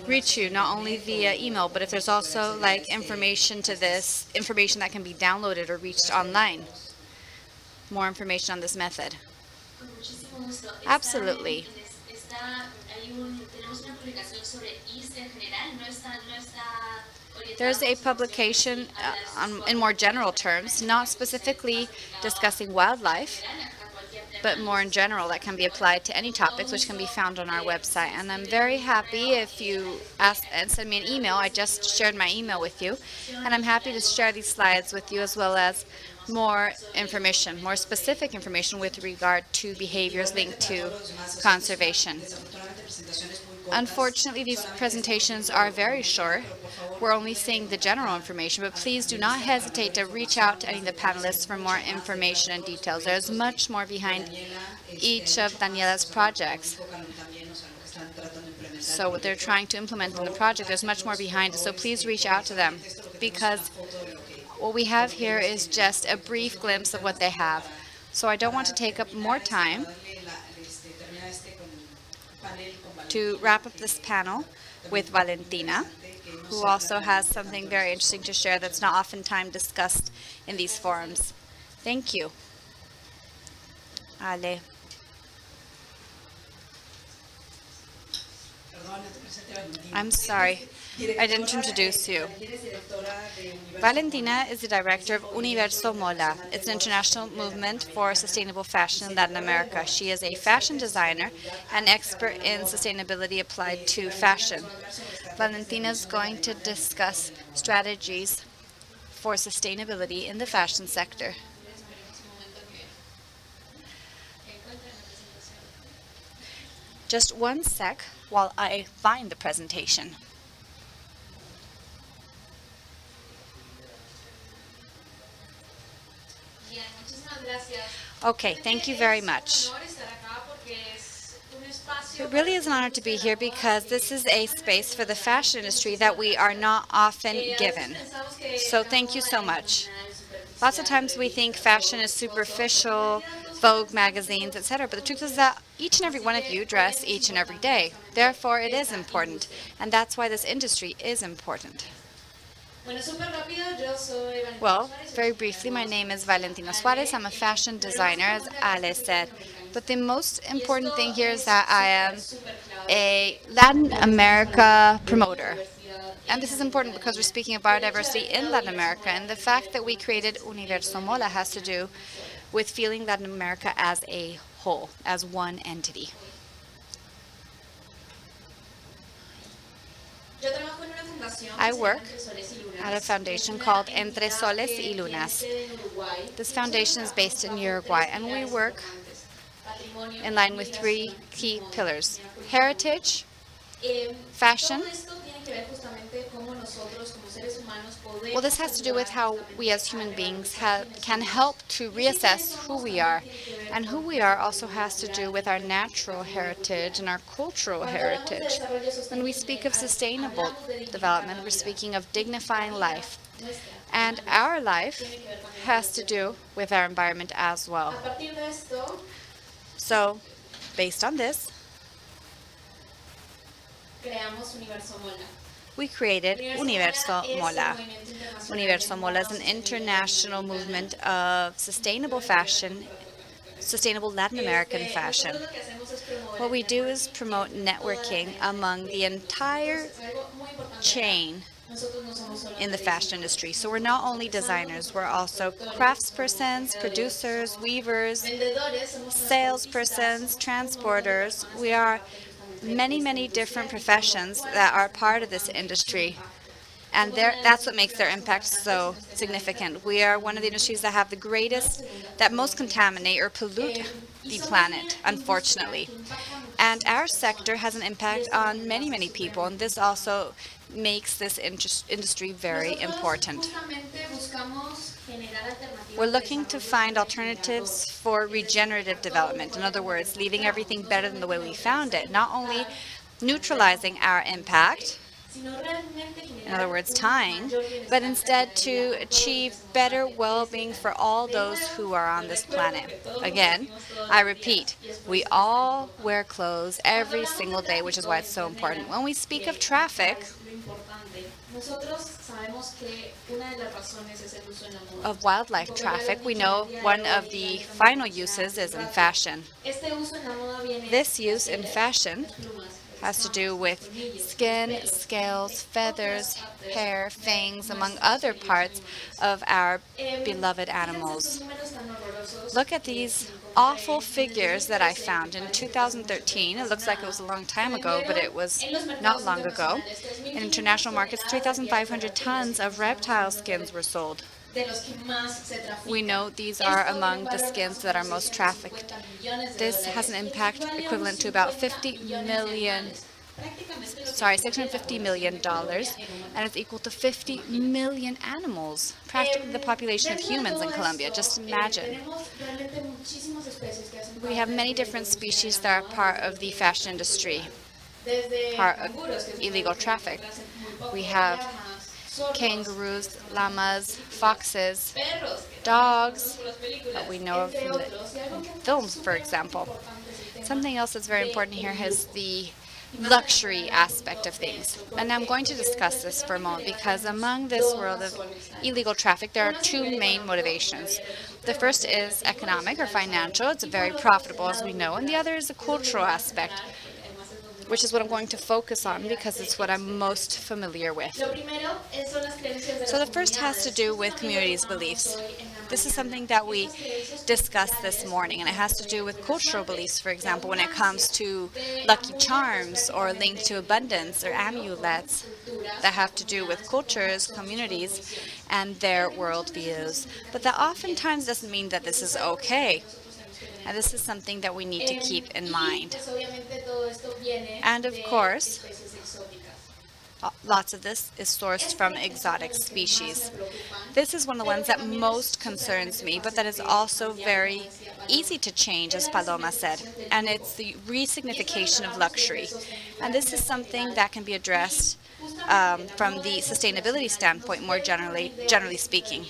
reach you, not only via email, but if there's also like information to this, information that can be downloaded or reached online? More information on this method. Absolutely. There's a publication in more general terms, not specifically discussing wildlife, but more in general that can be applied to any topics, which can be found on our website. And I'm very happy if you ask and send me an email. I just shared my email with you, and I'm happy to share these slides with you as well as more information, more specific information with regard to behaviors linked to conservation. Unfortunately, these presentations are very short. We're only seeing the general information, but please do not hesitate to reach out to any of the panelists for more information and details. There's much more behind each of Daniela's projects. So what they're trying to implement in the project, there's much more behind it. So please reach out to them, because what we have here is just a brief glimpse of what they have. So I don't want to take up more time to wrap up this panel with Valentina, who also has something very interesting to share that's not oftentimes discussed in these forums. Thank you. Ale. I'm sorry, I didn't introduce you. Valentina is the director of Universo Mola. It's an international movement for sustainable fashion in Latin America. She is a fashion designer and expert in sustainability applied to fashion. Valentina is going to discuss strategies for sustainability in the fashion sector. Just one sec while I find the presentation. Okay, thank you very much. It really is an honor to be here because this is a space for the fashion industry that we are not often given. So thank you so much. Lots of times we think fashion is superficial, Vogue magazines, etc. But the truth is that each and every one of you dress each and every day. Therefore, it is important. And that's why this industry is important. Well, very briefly, my name is Valentina Suarez. I'm a fashion designer, as Ale said. But the most important thing here is that I am a Latin America promoter. And this is important because we're speaking of biodiversity in Latin America. And the fact that we created Universo Mola has to do with feeling Latin America as a whole, as one entity. I work at a foundation called Entre Soles y Lunas. This foundation is based in Uruguay, and we work in line with 3 key pillars: heritage, fashion, Well, this has to do with how we as human beings can help to reassess who we are. And who we are also has to do with our natural heritage and our cultural heritage. When we speak of sustainable development, we're speaking of dignifying life. And our life has to do with our environment as well. So, based on this, we created Universo Mola. Universo Mola is an international movement of sustainable fashion, sustainable Latin American fashion. What we do is promote networking among the entire chain in the fashion industry. So we're not only designers, we're also craftspersons, producers, weavers, salespersons, transporters. We are many different professions that are part of this industry. And that's what makes their impact so significant. We are one of the industries that have the greatest, that most contaminate or pollute the planet, unfortunately. And our sector has an impact on many people, and this also makes this industry very important. We're looking to find alternatives for regenerative development. In other words, leaving everything better than the way we found it. Not only neutralizing our impact, in other words, tying, but instead to achieve better well-being for all those who are on this planet. Again, I repeat, we all wear clothes every single day, which is why it's so important. When we speak of traffic, of wildlife traffic, we know one of the final uses is in fashion. This use in fashion has to do with skin, scales, feathers, hair, fangs, among other parts of our beloved animals. Look at these awful figures that I found in 2013. It looks like it was a long time ago, but it was not long ago. In international markets, 3,500 tons of reptile skins were sold. We know these are among the skins that are most trafficked. This has an impact equivalent to about $650 million, and it's equal to 50 million animals, practically the population of humans in Colombia. Just imagine. We have many different species that are part of the fashion industry, part of illegal traffic. We have kangaroos, llamas, foxes, dogs, that we know of from the films, for example. Something else that's very important here is the luxury aspect of things. And I'm going to discuss this for a moment because among this world of illegal traffic, there are two main motivations. The first is economic or financial. It's very profitable, as we know, and the other is a cultural aspect, which is what I'm going to focus on because it's what I'm most familiar with. So the first has to do with communities' beliefs. This is something that we discussed this morning, and it has to do with cultural beliefs, for example, when it comes to lucky charms or linked to abundance or amulets that have to do with cultures, communities, and their worldviews. But that oftentimes doesn't mean that this is okay. And this is something that we need to keep in mind. And of course, lots of this is sourced from exotic species. This is one of the ones that most concerns me, but that is also very easy to change, as Paloma said, and it's the resignification of luxury. And this is something that can be addressed from the sustainability standpoint, more generally speaking.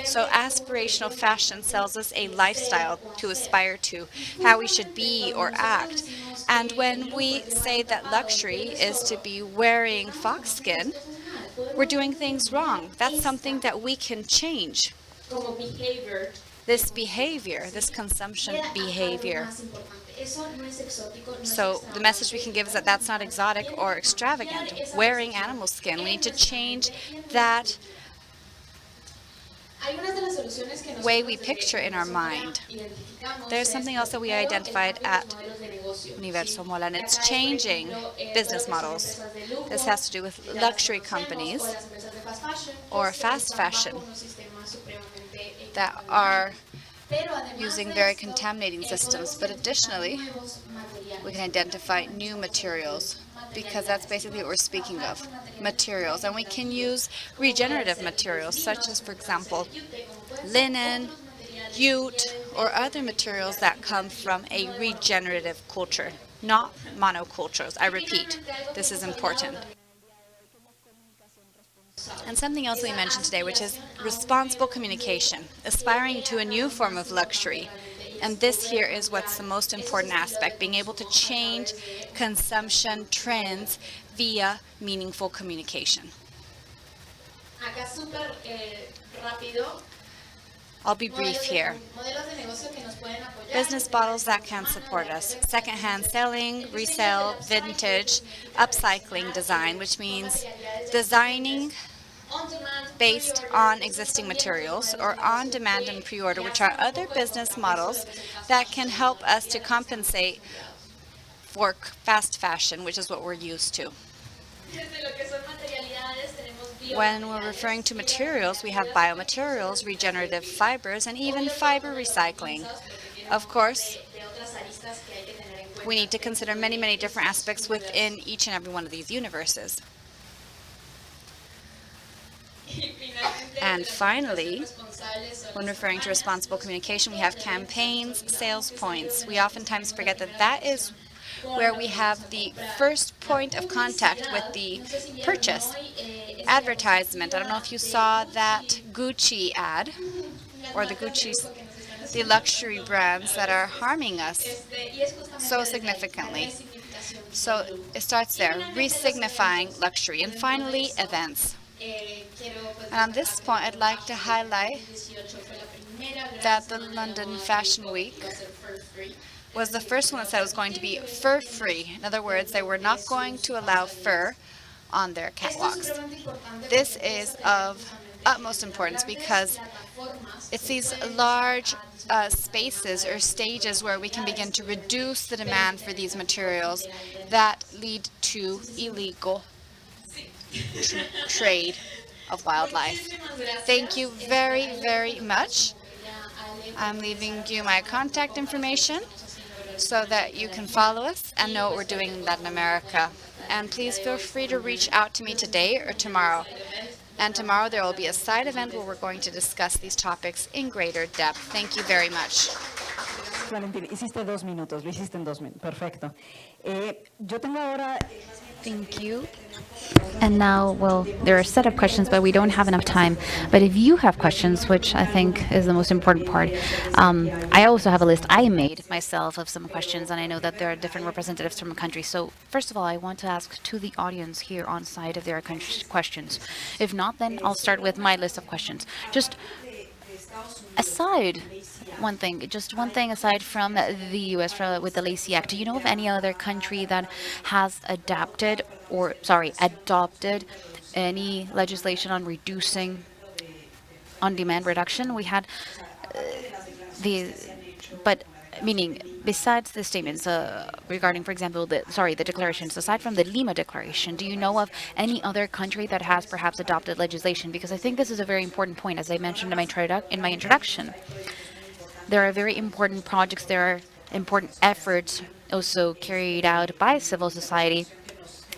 So aspirational fashion sells us a lifestyle to aspire to, how we should be or act. And when we say that luxury is to be wearing foxskin, we're doing things wrong. That's something that we can change. This behavior, this consumption behavior. So the message we can give is that that's not exotic or extravagant. Wearing animal skin, we need to change that way we picture in our mind. There's something else that we identified at Universo Mola, and it's changing business models. This has to do with luxury companies or fast fashion that are using very contaminating systems. But additionally, we can identify new materials because that's basically what we're speaking of, materials. And we can use regenerative materials, such as, for example, linen, jute, or other materials that come from a regenerative culture, not monocultures. I repeat, this is important. And something else we mentioned today, which is responsible communication, aspiring to a new form of luxury. And this here is what's the most important aspect, being able to change consumption trends via meaningful communication. I'll be brief here. Business models that can support us. Secondhand selling, resale, vintage, upcycling design, which means designing based on existing materials, or on-demand and pre-order, which are other business models that can help us to compensate for fast fashion, which is what we're used to. When we're referring to materials, we have biomaterials, regenerative fibers, and even fiber recycling. Of course, we need to consider many, many different aspects within each and every one of these universes. And finally, when referring to responsible communication, we have campaigns, sales points. We oftentimes forget that that is where we have the first point of contact with the purchase. Advertisement. I don't know if you saw that Gucci ad, or the luxury brands that are harming us so significantly. So it starts there, re-signifying luxury. And finally, events. And on this point, I'd like to highlight that the London Fashion Week was the first one that said it was going to be fur-free. In other words, they were not going to allow fur on their catwalks. This is of utmost importance because it's these large spaces or stages where we can begin to reduce the demand for these materials that lead to illegal trade of wildlife. Thank you very, very much. I'm leaving you my contact information so that you can follow us and know what we're doing in Latin America. And please feel free to reach out to me today or tomorrow. And tomorrow there will be a side event where we're going to discuss these topics in greater depth. Thank you very much. Valentín, hiciste 2 minutos, lo hiciste en 2 minutos. Perfecto. Yo tengo ahora... Thank you. And now, well, there are a set of questions, but we don't have enough time. But if you have questions, which I think is the most important part, I also have a list I made myself of some questions, and I know that there are different representatives from a country. So first of all, I want to ask to the audience here on site if there are questions. If not, then I'll start with my list of questions. Just aside one thing aside from the U.S. with the Lacey Act, do you know of any other country that has adopted any legislation on reducing on-demand reduction? We had besides the statements regarding, for example, the declarations, aside from the Lima Declaration, do you know of any other country that has perhaps adopted legislation? Because I think this is a very important point, as I mentioned in my introduction. There are very important projects, there are important efforts also carried out by civil society.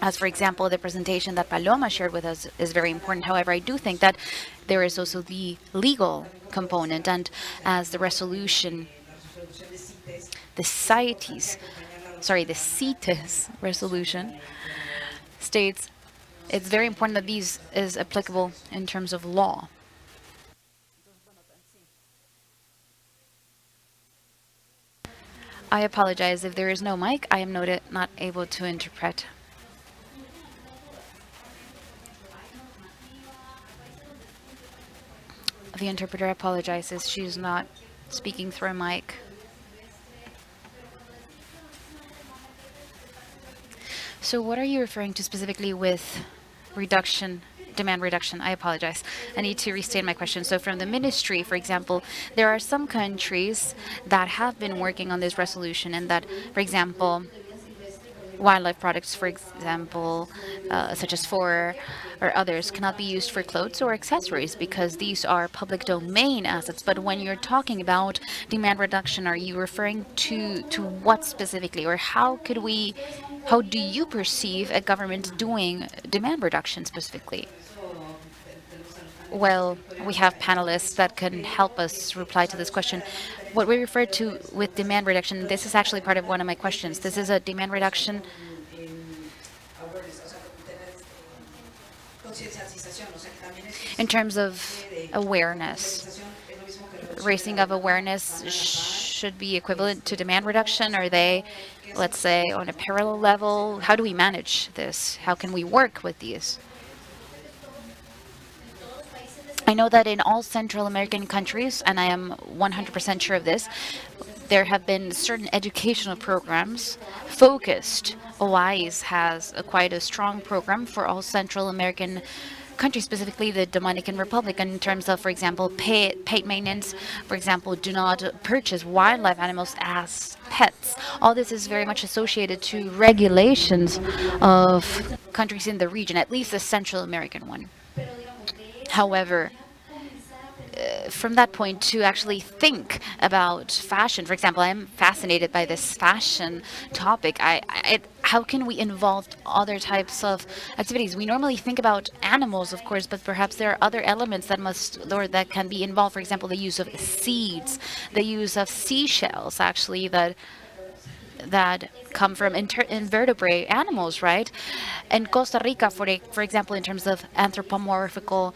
As, for example, the presentation that Paloma shared with us is very important. However, I do think that there is also the legal component, and as the resolution, the CITES resolution states, it's very important that these is applicable in terms of law. I apologize if there is no mic. I am not able to interpret. The interpreter apologizes. She's not speaking through a mic. So what are you referring to specifically with demand reduction? I apologize. I need to restate my question. So from the ministry, for example, there are some countries that have been working on this resolution, and that, for example, wildlife products, for example, such as fur or others, cannot be used for clothes or accessories because these are public domain assets. But when you're talking about demand reduction, are you referring to what specifically, or how do you perceive a government doing demand reduction specifically? Well, we have panelists that can help us reply to this question. What we refer to with demand reduction, this is actually part of one of my questions. This is a demand reduction in terms of awareness. Raising of awareness should be equivalent to demand reduction. Are they, let's say, on a parallel level? How do we manage this? How can we work with these? I know that in all Central American countries, and I am 100% sure of this, there have been certain educational programs focused. OIS has quite a strong program for all Central American countries, specifically the Dominican Republic, in terms of, for example, pet maintenance. For example, do not purchase wildlife animals as pets. All this is very much associated to regulations of countries in the region, at least the Central American one. However, from that point to actually think about fashion, for example, I'm fascinated by this fashion topic. How can we involve other types of activities? We normally think about animals, of course, but perhaps there are other elements that can be involved. For example, the use of seeds, the use of seashells, actually, that come from invertebrate animals, right? In Costa Rica, for example, in terms of anthropomorphical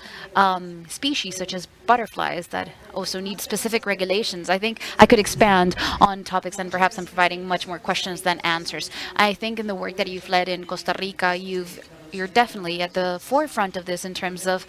species such as butterflies that also need specific regulations. I think I could expand on topics, and perhaps I'm providing much more questions than answers. I think in the work that you've led in Costa Rica, you're definitely at the forefront of this in terms of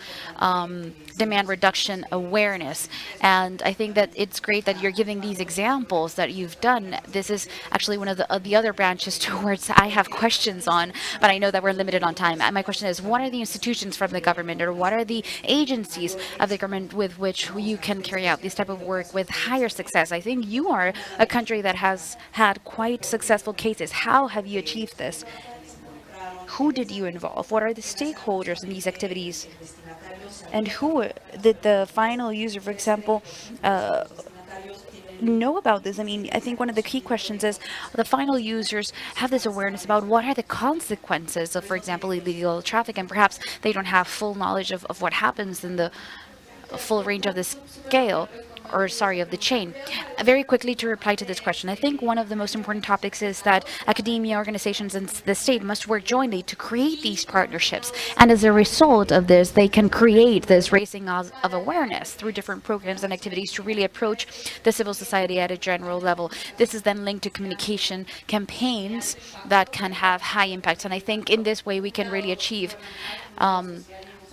demand reduction awareness. And I think that it's great that you're giving these examples that you've done. This is actually one of the other branches towards I have questions on, but I know that we're limited on time. And my question is, what are the institutions from the government, or what are the agencies of the government with which you can carry out this type of work with higher success? I think you are a country that has had quite successful cases. How have you achieved this? Who did you involve? What are the stakeholders in these activities? And who did the final user, for example, know about this? I mean, I think one of the key questions is the final users have this awareness about what are the consequences of, for example, illegal traffic, and perhaps they don't have full knowledge of what happens in the full range of the scale, of the chain. Very quickly to reply to this question, I think one of the most important topics is that academia, organizations, and the state must work jointly to create these partnerships. And as a result of this, they can create this raising of awareness through different programs and activities to really approach the civil society at a general level. This is then linked to communication campaigns that can have high impact. And I think in this way we can really achieve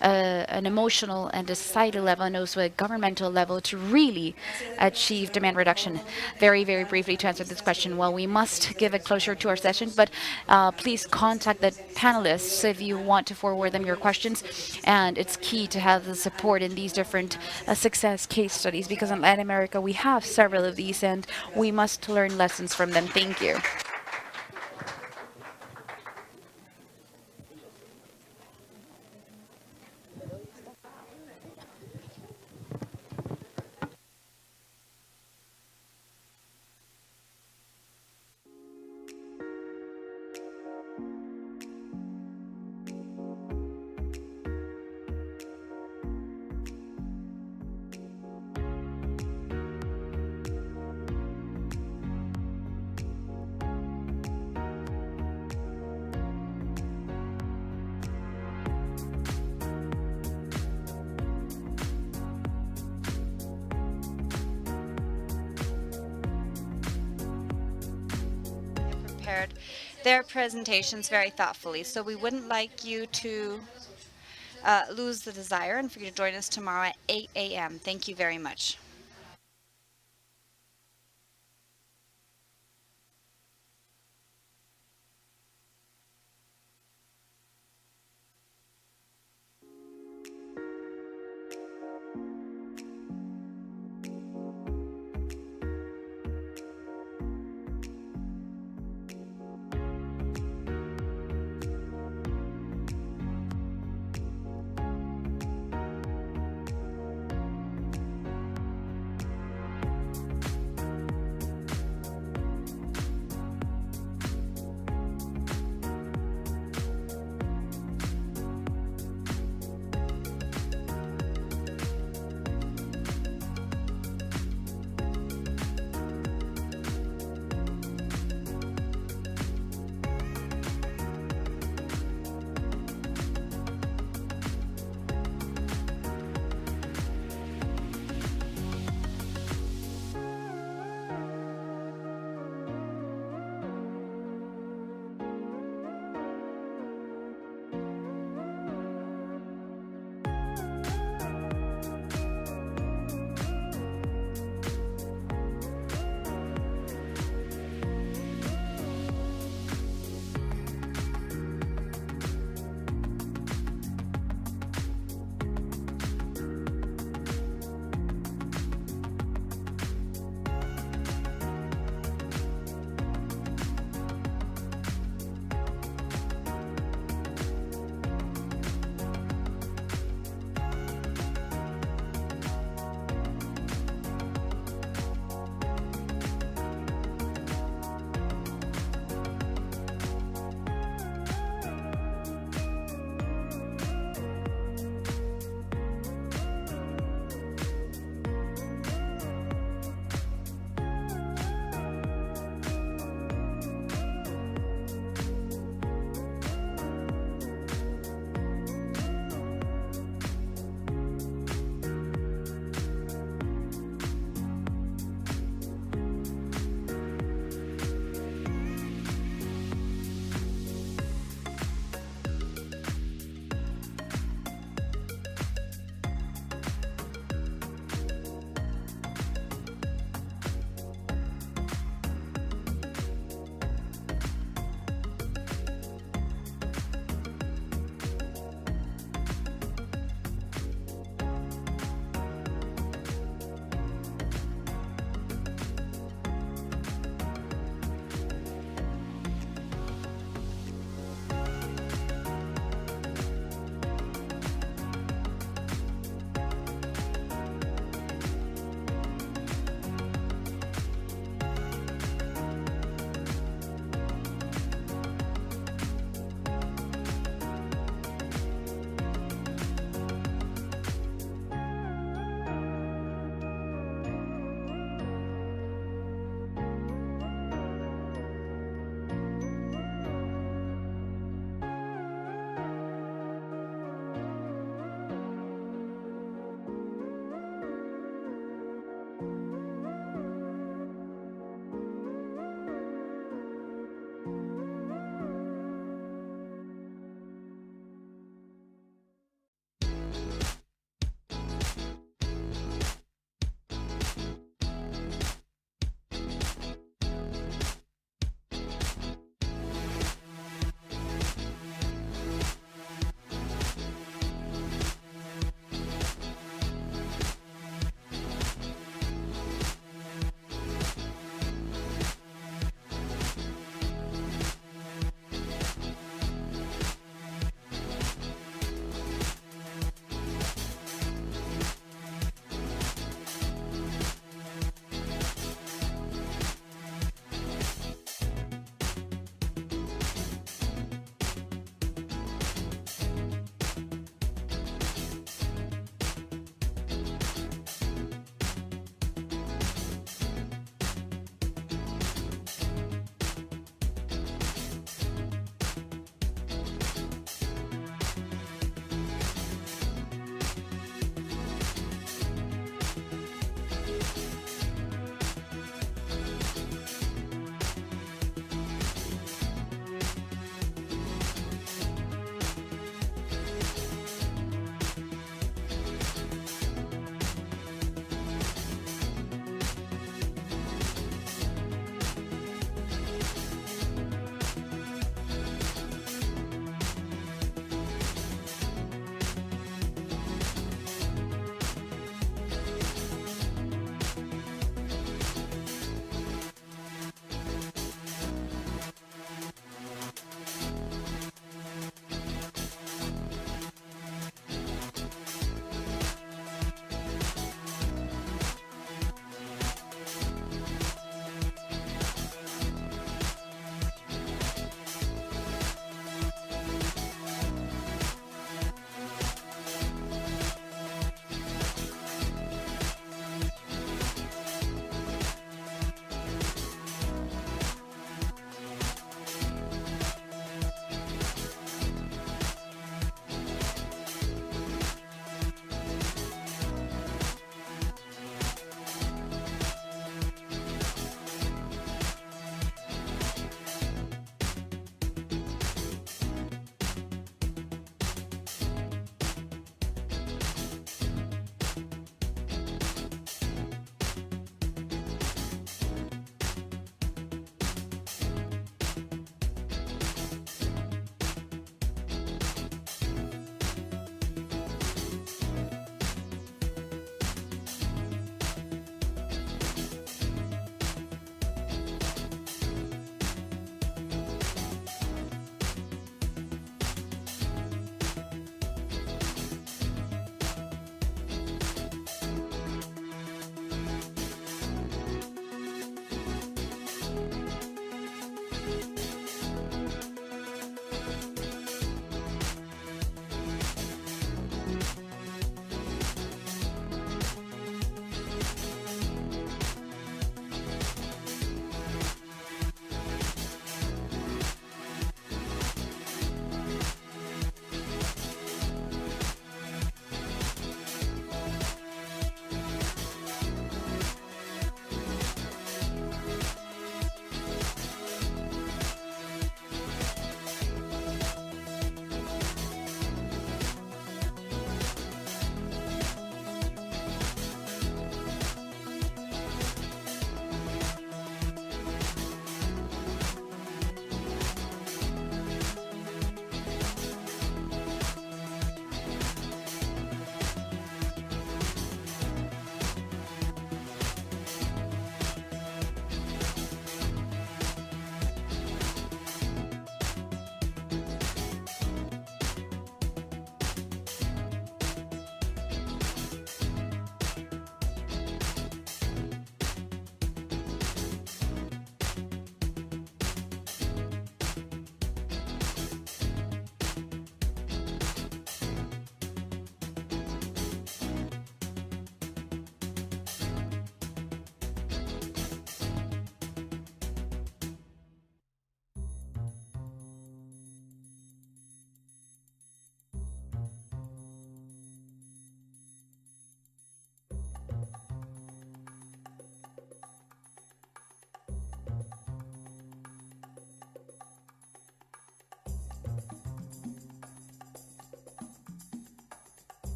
an emotional and a societal level, and also a governmental level, to really achieve demand reduction. Very, very briefly to answer this question, well, we must give a closure to our session, but please contact the panelists if you want to forward them your questions. And it's key to have the support in these different success case studies, because in Latin America we have several of these, and we must learn lessons from them. Thank you. Prepared their presentations very thoughtfully, so we wouldn't like you to lose the desire and for you to join us tomorrow at 8 a.m. Thank you very much.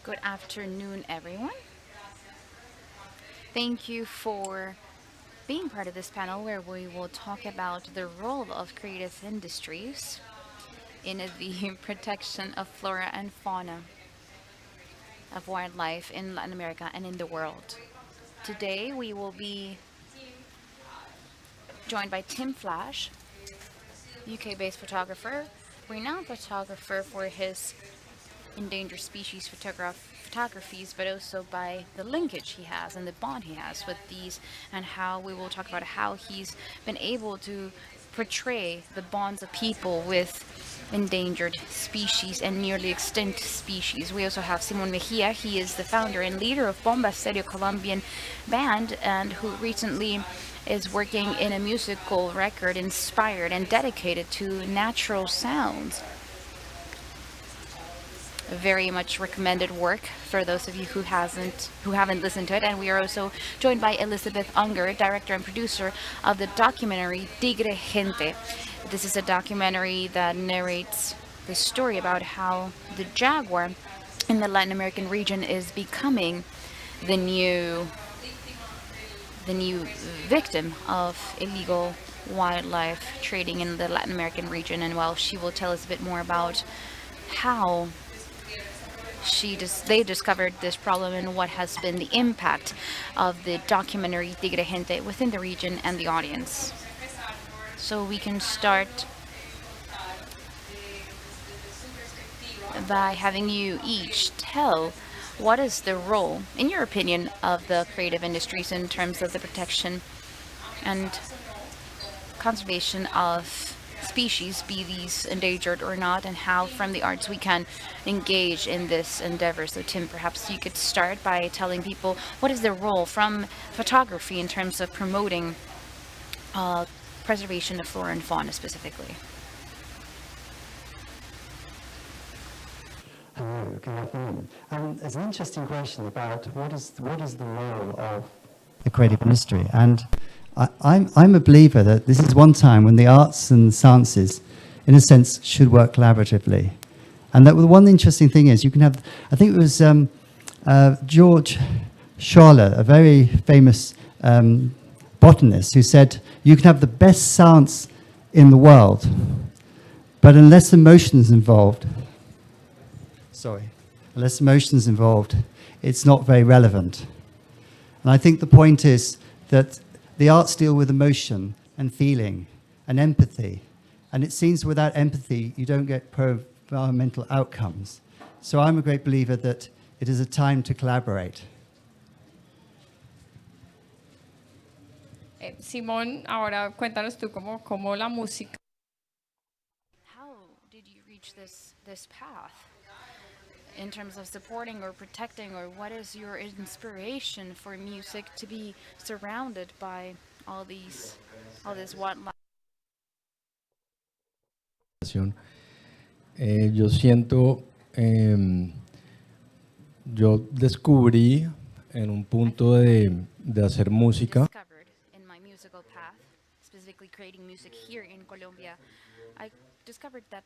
Good afternoon, everyone. Thank you for being part of this panel where we will talk about the role of creative industries in the protection of flora and fauna of wildlife in Latin America and in the world. Today we will be joined by Tim Flash, UK-based photographer, renowned photographer for his endangered species photographies, but also by the linkage he has and the bond he has with these, and how we will talk about how he's been able to portray the bonds of people with endangered species and nearly extinct species. We also have Simon Mejia. He is the founder and leader of Bomba Serio Colombian band, and who recently is working in a musical record inspired and dedicated to natural sounds. Very much recommended work for those of you who haven't listened to it. And we are also joined by Elizabeth Unger, director and producer of the documentary Tigre Gente. This is a documentary that narrates the story about how the jaguar in the Latin American region is becoming the new victim of illegal wildlife trading in the Latin American region. And well, she will tell us a bit more about how they discovered this problem and what has been the impact of the documentary Tigre Gente within the region and the audience. So we can start by having you each tell what is the role, in your opinion, of the creative industries in terms of the protection and conservation of species, be these endangered or not, and how from the arts we can engage in this endeavor. So Tim, perhaps you could start by telling people what is the role from photography in terms of promoting preservation of flora and fauna specifically. Hello, good afternoon. It's an interesting question about what is the role of the creative industry, and I'm a believer that this is one time when the arts and sciences, in a sense, should work collaboratively. And that the one interesting thing is you can have, I think it was George Schorler, a very famous botanist, who said, you can have the best science in the world, but unless emotions involved, it's not very relevant. And I think the point is that the arts deal with emotion and feeling and empathy. And it seems without empathy, you don't get pro-environmental outcomes. So I'm a great believer that it is a time to collaborate. Simón, ahora cuéntanos tú cómo la música. How did you reach this path in terms of supporting or protecting, or what is your inspiration for music to be surrounded by all this wildlife? Yo siento, yo descubrí en un punto de hacer música. In my musical path, specifically creating music here in Colombia, I discovered that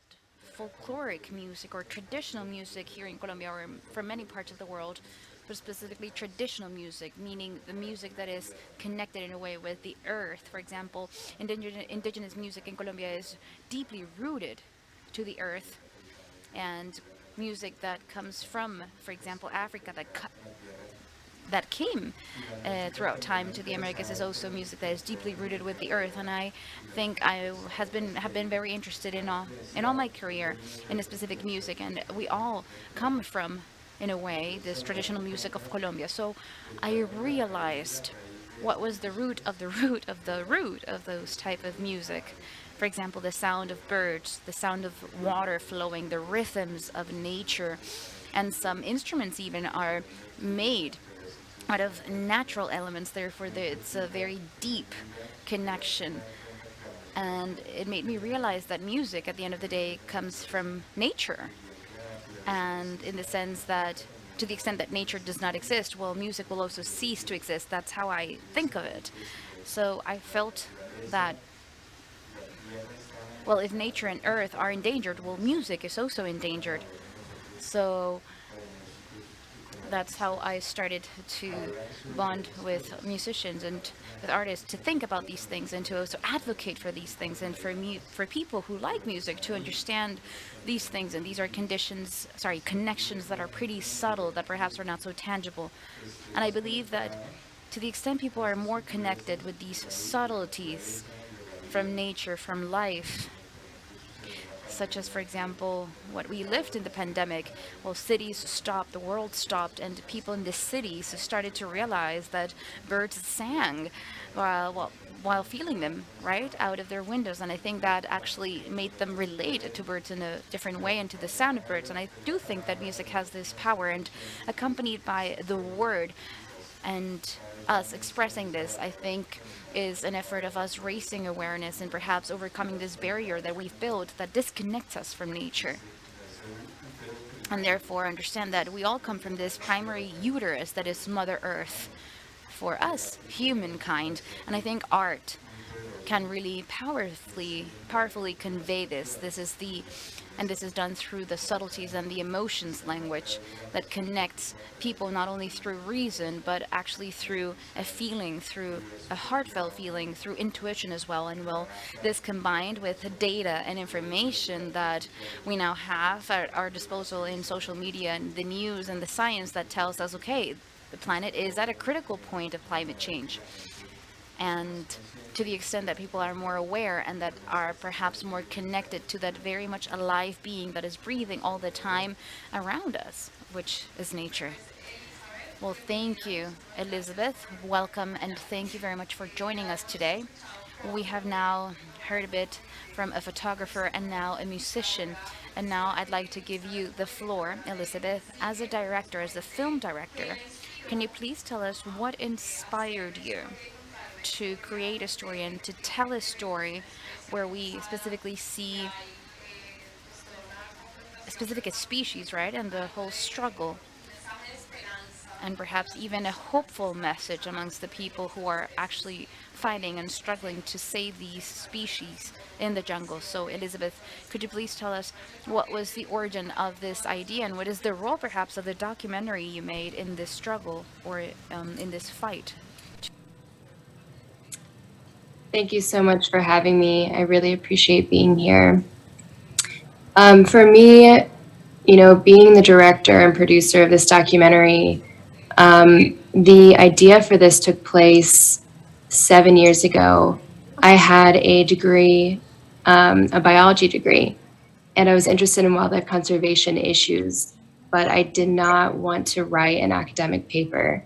folkloric music or traditional music here in Colombia, or from many parts of the world, but specifically traditional music, meaning the music that is connected in a way with the earth. For example, indigenous music in Colombia is deeply rooted to the earth, and music that comes from, for example, Africa, that came throughout time to the Americas is also music that is deeply rooted with the earth. And I think I have been very interested in all my career in a specific music, and we all come from, in a way, this traditional music of Colombia. So I realized what was the root of the root of the root of those type of music. For example, the sound of birds, the sound of water flowing, the rhythms of nature, and some instruments even are made out of natural elements. Therefore, it's a very deep connection. And it made me realize that music, at the end of the day, comes from nature. And in the sense that, to the extent that nature does not exist, well, music will also cease to exist. That's how I think of it. So I felt that, well, if nature and earth are endangered, well, music is also endangered. So that's how I started to bond with musicians and with artists, to think about these things and to also advocate for these things, and for people who like music to understand these things. And these are connections that are pretty subtle, that perhaps are not so tangible. And I believe that to the extent people are more connected with these subtleties from nature, from life, such as, for example, what we lived in the pandemic. Well, cities stopped, the world stopped, and people in the cities started to realize that birds sang while feeling them right out of their windows. And I think that actually made them relate to birds in a different way and to the sound of birds. And I do think that music has this power, and accompanied by the word and us expressing this, I think, is an effort of us raising awareness and perhaps overcoming this barrier that we've built that disconnects us from nature. And therefore understand that we all come from this primary uterus that is Mother Earth for us, humankind. And I think art can really powerfully convey this. This is done through the subtleties and the emotions language that connects people not only through reason, but actually through a feeling, through a heartfelt feeling, through intuition as well. And well, this combined with data and information that we now have at our disposal in social media and the news and the science that tells us, okay, the planet is at a critical point of climate change. And to the extent that people are more aware and that are perhaps more connected to that very much alive being that is breathing all the time around us, which is nature. Well, thank you, Elizabeth. Welcome, and thank you very much for joining us today. We have now heard a bit from a photographer and now a musician. And now I'd like to give you the floor, Elizabeth. As a director, as a film director, can you please tell us what inspired you to create a story and to tell a story where we specifically see a specific species, right, and the whole struggle, and perhaps even a hopeful message amongst the people who are actually fighting and struggling to save these species in the jungle. So Elizabeth, could you please tell us what was the origin of this idea, and what is the role perhaps of the documentary you made in this struggle, or in this fight? Thank you so much for having me. I really appreciate being here. For me, being the director and producer of this documentary, the idea for this took place 7 years ago. I had a degree, a biology degree, and I was interested in wildlife conservation issues, but I did not want to write an academic paper.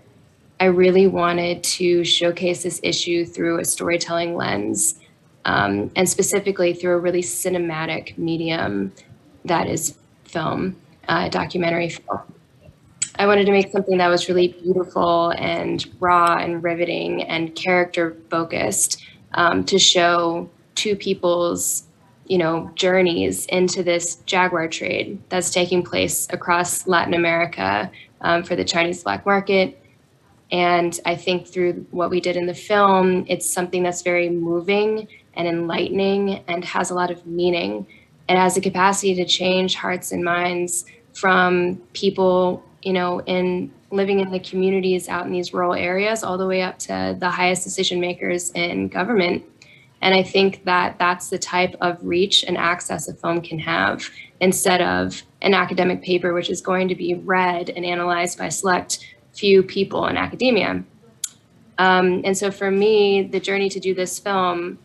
I really wanted to showcase this issue through a storytelling lens, and specifically through a really cinematic medium that is film, documentary film. I wanted to make something that was really beautiful and raw and riveting and character focused, to show two people's, journeys into this jaguar trade that's taking place across Latin America for the Chinese black market. And I think through what we did in the film, it's something that's very moving and enlightening and has a lot of meaning. It has the capacity to change hearts and minds from people, in living in the communities out in these rural areas, all the way up to the highest decision makers in government. And I think that that's the type of reach and access a film can have, instead of an academic paper, which is going to be read and analyzed by select few people in academia. And so for me, the journey to do this film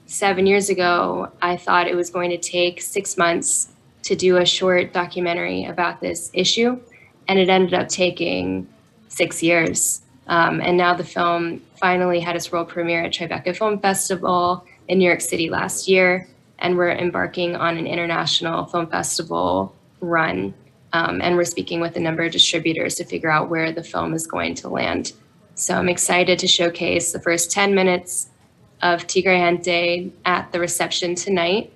7 years ago, I thought it was going to take 6 months to do a short documentary about this issue. And it ended up taking 6 years. And now the film finally had its world premiere at Tribeca Film Festival in New York City last year. And we're embarking on an international film festival run. And we're speaking with a number of distributors to figure out where the film is going to land. So I'm excited to showcase the first 10 minutes of Tigre Gente at the reception tonight.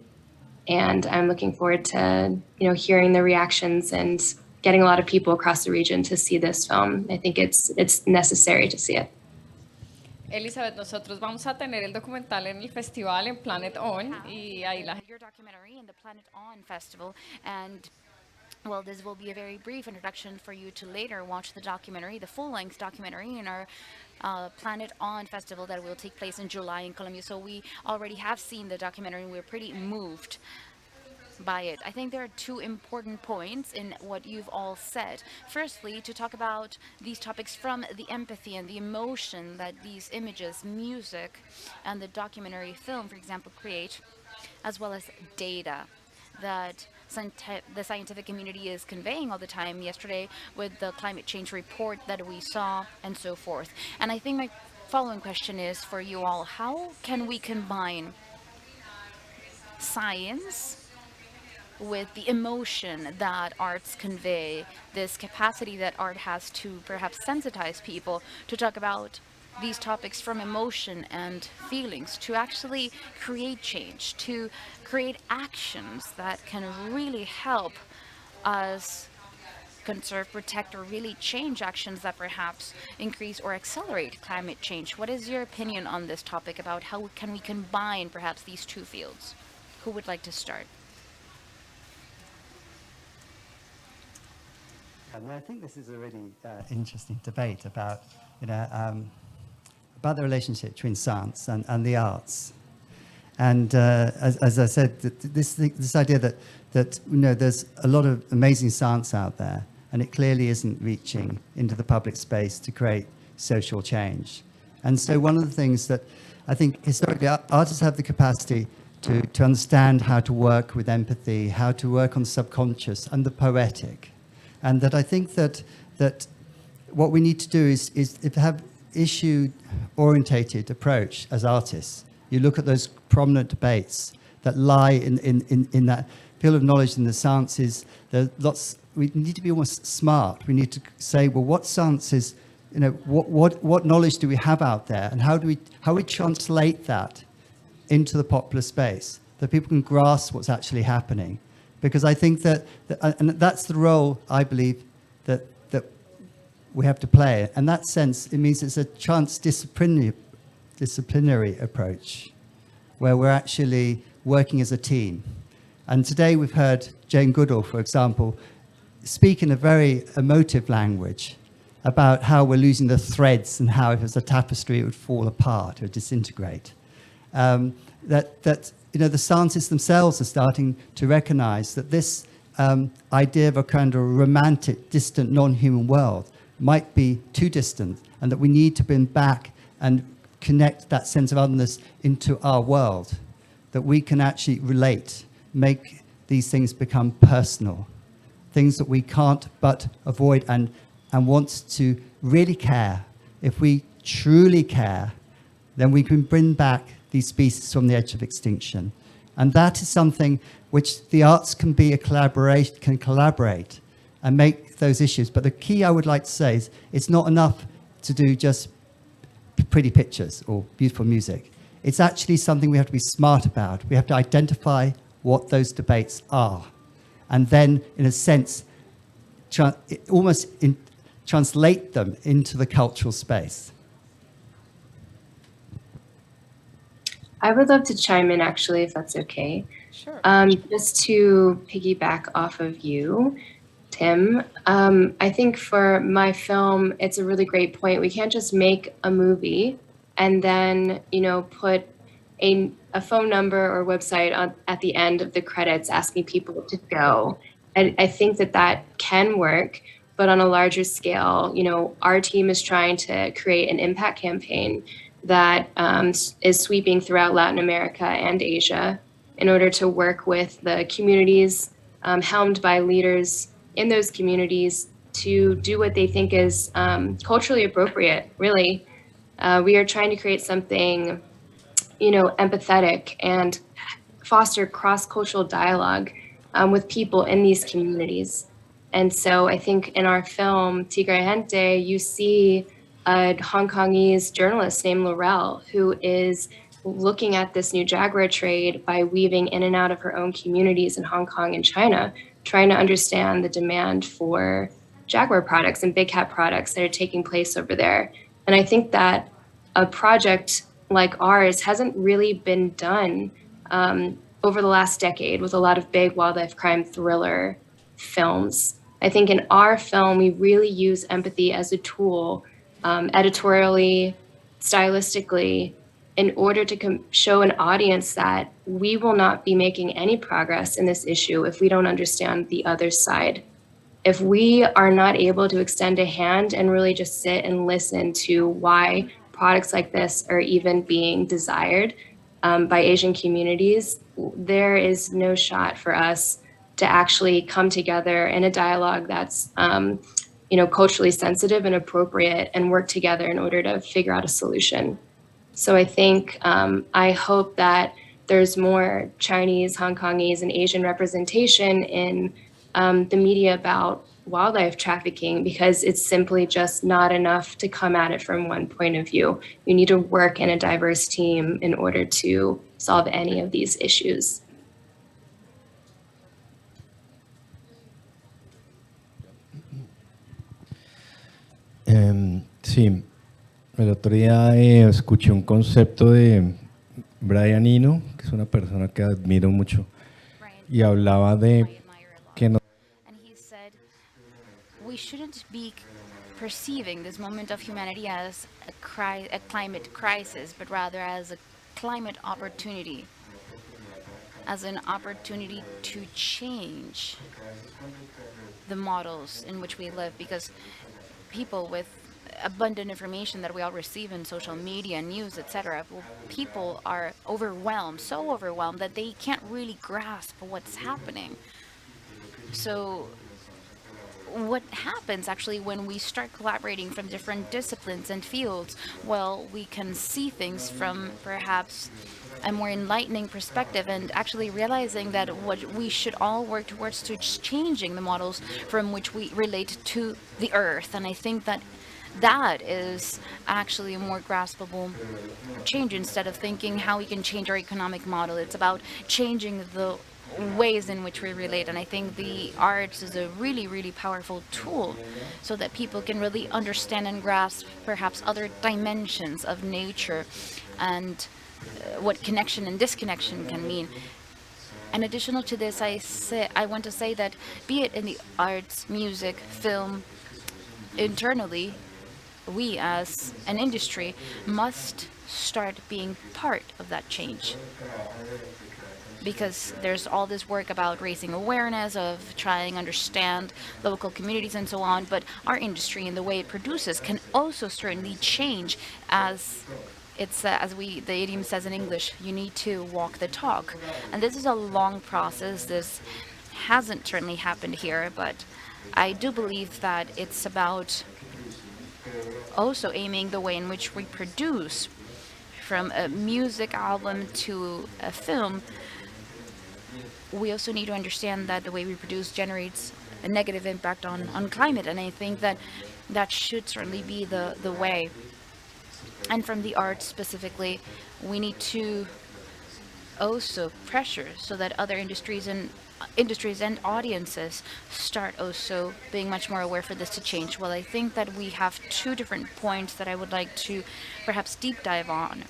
And I'm looking forward to, hearing the reactions and getting a lot of people across the region to see this film. I think it's necessary to see it. Elizabeth, nosotros vamos a tener el documental en el festival en Planet On, y ahí la your documentary in the Planet On Festival, and Well, this will be a very brief introduction for you to later watch the documentary, the full-length documentary in our Planet On festival that will take place in July in Colombia. So we already have seen the documentary and we're pretty moved by it. I think there are two important points in what you've all said. Firstly, to talk about these topics from the empathy and the emotion that these images, music, and the documentary film, for example, create, as well as data that the scientific community is conveying all the time, yesterday with the climate change report that we saw, and so forth. And I think my following question is for you all: how can we combine science with the emotion that arts convey, this capacity that art has to perhaps sensitize people to talk about these topics from emotion and feelings, to actually create change, to create actions that can really help us conserve, protect, or really change actions that perhaps increase or accelerate climate change? What is your opinion on this topic about how can we combine perhaps these two fields? Who would like to start? And I think this is a really interesting debate about, about the relationship between science and the arts. And as I said, this idea that there's a lot of amazing science out there, and it clearly isn't reaching into the public space to create social change. And so one of the things that I think historically artists have the capacity to understand how to work with empathy, how to work on subconscious and the poetic. And that I think that what we need to do is have issue-orientated approach as artists. You look at those prominent debates that lie in that field of knowledge in the sciences. There are lots. We need to be almost smart. We need to say, well, what sciences, what knowledge do we have out there, and how we translate that into the popular space, that people can grasp what's actually happening. Because I think that and that's the role, I believe, that we have to play. In that sense, it means it's a transdisciplinary approach, where we're actually working as a team. And today we've heard Jane Goodall, for example, speak in a very emotive language about how we're losing the threads and how if it was a tapestry it would fall apart or disintegrate. The scientists themselves are starting to recognize that this idea of a kind of romantic, distant, non-human world might be too distant, and that we need to bring back and connect that sense of otherness into our world, that we can actually relate, make these things become personal, things that we can't but avoid and want to really care. If we truly care, then we can bring back these species from the edge of extinction. And that is something which the arts can collaborate and make those issues. But the key I would like to say is it's not enough to do just pretty pictures or beautiful music. It's actually something we have to be smart about. We have to identify what those debates are, and then, in a sense, translate them into the cultural space. I would love to chime in, actually, if that's okay. Sure. Just to piggyback off of you, Tim, I think for my film, it's a really great point. We can't just make a movie and then, put a phone number or website at the end of the credits asking people to go. And I think that can work, but on a larger scale, our team is trying to create an impact campaign that is sweeping throughout Latin America and Asia in order to work with the communities helmed by leaders in those communities to do what they think is culturally appropriate, really. We are trying to create something, empathetic and foster cross-cultural dialogue with people in these communities. And so I think in our film, Tigre Gente, you see a Hong Kongese journalist named Laurel, who is looking at this new Jaguar trade by weaving in and out of her own communities in Hong Kong and China, trying to understand the demand for Jaguar products and big cat products that are taking place over there. And I think that a project like ours hasn't really been done over the last decade with a lot of big wildlife crime thriller films. I think in our film, we really use empathy as a tool, editorially, stylistically, in order to show an audience that we will not be making any progress in this issue if we don't understand the other side. If we are not able to extend a hand and really just sit and listen to why products like this are even being desired by Asian communities, there is no shot for us to actually come together in a dialogue that's culturally sensitive and appropriate and work together in order to figure out a solution. So I think, I hope that there's more Chinese, Hong Kongese, and Asian representation in the media about wildlife trafficking, because it's simply just not enough to come at it from one point of view. You need to work in a diverse team in order to solve any of these issues. Sí, el otro día escuché un concepto de Brian Eno, que es una persona que admiro mucho, y hablaba de que no. And he said, we shouldn't be perceiving this moment of humanity as a climate crisis, but rather as a climate opportunity, as an opportunity to change the models in which we live, because people with abundant information that we all receive in social media, news, etc., people are overwhelmed, so overwhelmed that they can't really grasp what's happening. So what happens actually when we start collaborating from different disciplines and fields? Well, we can see things from perhaps a more enlightening perspective, and actually realizing that what we should all work towards to changing the models from which we relate to the earth. And I think that that is actually a more graspable change. Instead of thinking how we can change our economic model, it's about changing the ways in which we relate. And I think the arts is a really, really powerful tool so that people can really understand and grasp perhaps other dimensions of nature and what connection and disconnection can mean. And additional to this, I want to say that be it in the arts, music, film, internally, we as an industry must start being part of that change. Because there's all this work about raising awareness, of trying to understand local communities and so on, but our industry and the way it produces can also certainly change, as the idiom says in English, you need to walk the talk. And this is a long process. This hasn't certainly happened here, but I do believe that it's about also aiming the way in which we produce, from a music album to a film. We also need to understand that the way we produce generates a negative impact on climate, and I think that that should certainly be the way. And from the arts specifically, we need to also pressure so that other industries and audiences start also being much more aware for this to change. Well, I think that we have two different points that I would like to perhaps deep dive on.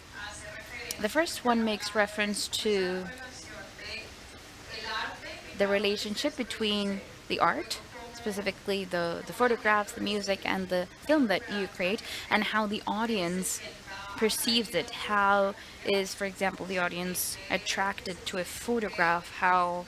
The first one makes reference to the relationship between the art, specifically the photographs, the music, and the film that you create, and how the audience perceives it. How is, for example, the audience attracted to a photograph? How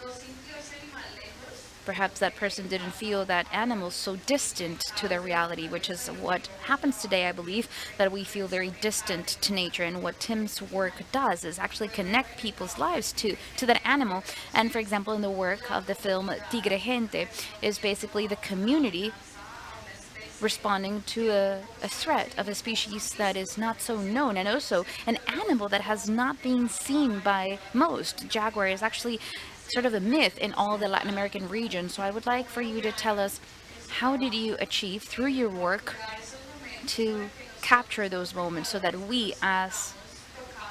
perhaps that person didn't feel that animal so distant to their reality, which is what happens today, I believe, that we feel very distant to nature. And what Tim's work does is actually connect people's lives to that animal. And for example, in the work of the film Tigre Gente, is basically the community responding to a threat of a species that is not so known, and also an animal that has not been seen by most. Jaguar is actually sort of a myth in all the Latin American region. So I would like for you to tell us, how did you achieve through your work to capture those moments so that we as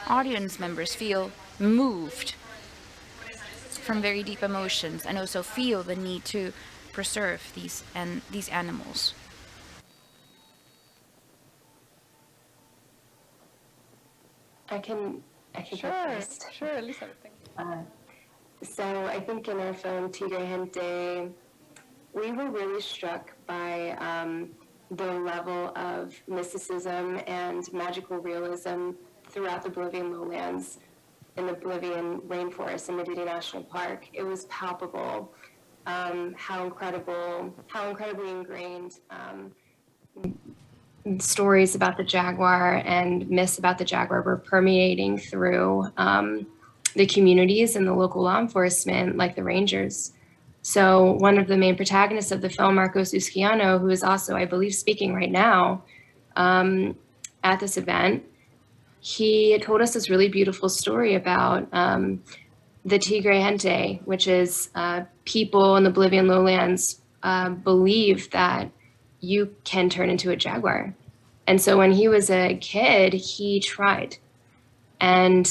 audience members feel moved from very deep emotions, and also feel the need to preserve these animals? I can Sure, go first. Elizabeth. So I think in our film Tigre Gente, we were really struck by the level of mysticism and magical realism throughout the Bolivian lowlands in the Bolivian rainforest in Madidi National Park. It was palpable how incredibly ingrained stories about the jaguar and myths about the jaguar were permeating through the communities and the local law enforcement, like the rangers. So one of the main protagonists of the film, Marco Susquiano, who is also, I believe, speaking right now at this event, he told us this really beautiful story about the Tigre Gente, which is people in the Bolivian lowlands believe that you can turn into a jaguar. And so when he was a kid, he tried. And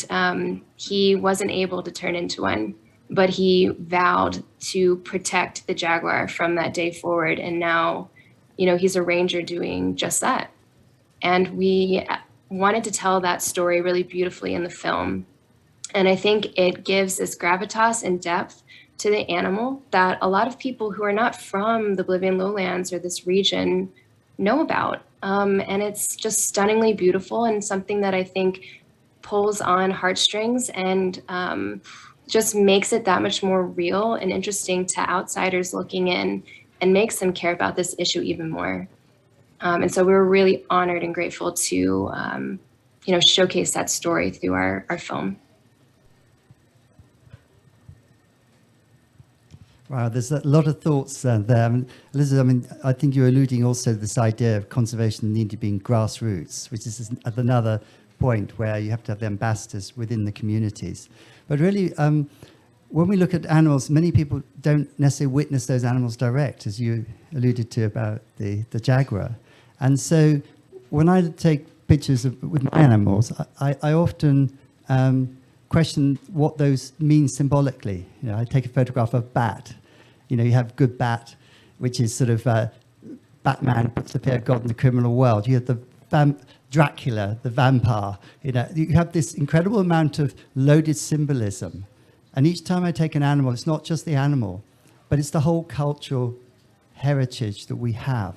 he wasn't able to turn into one, but he vowed to protect the jaguar from that day forward. And now, you know, he's a ranger doing just that. And we wanted to tell that story really beautifully in the film. And I think it gives this gravitas and depth to the animal that a lot of people who are not from the Bolivian lowlands or this region know about. And it's just stunningly beautiful and something that I think pulls on heartstrings and just makes it that much more real and interesting to outsiders looking in and makes them care about this issue even more. And so we were really honored and grateful to, you know, showcase that story through our film. Wow, there's a lot of thoughts there. Elizabeth, I think you're alluding also to this idea of conservation needing being grassroots, which is another point where you have to have the ambassadors within the communities. But really, when we look at animals, many people don't necessarily witness those animals direct, as you alluded to about the jaguar. And so when I take pictures with my animals, I often question what those mean symbolically. You know, I take a photograph of a bat. You know, you have good bat, which is sort of Batman puts the fear of God in the criminal world. You have the Dracula, the vampire. You know, you have this incredible amount of loaded symbolism. And each time I take an animal, it's not just the animal, but it's the whole cultural heritage that we have.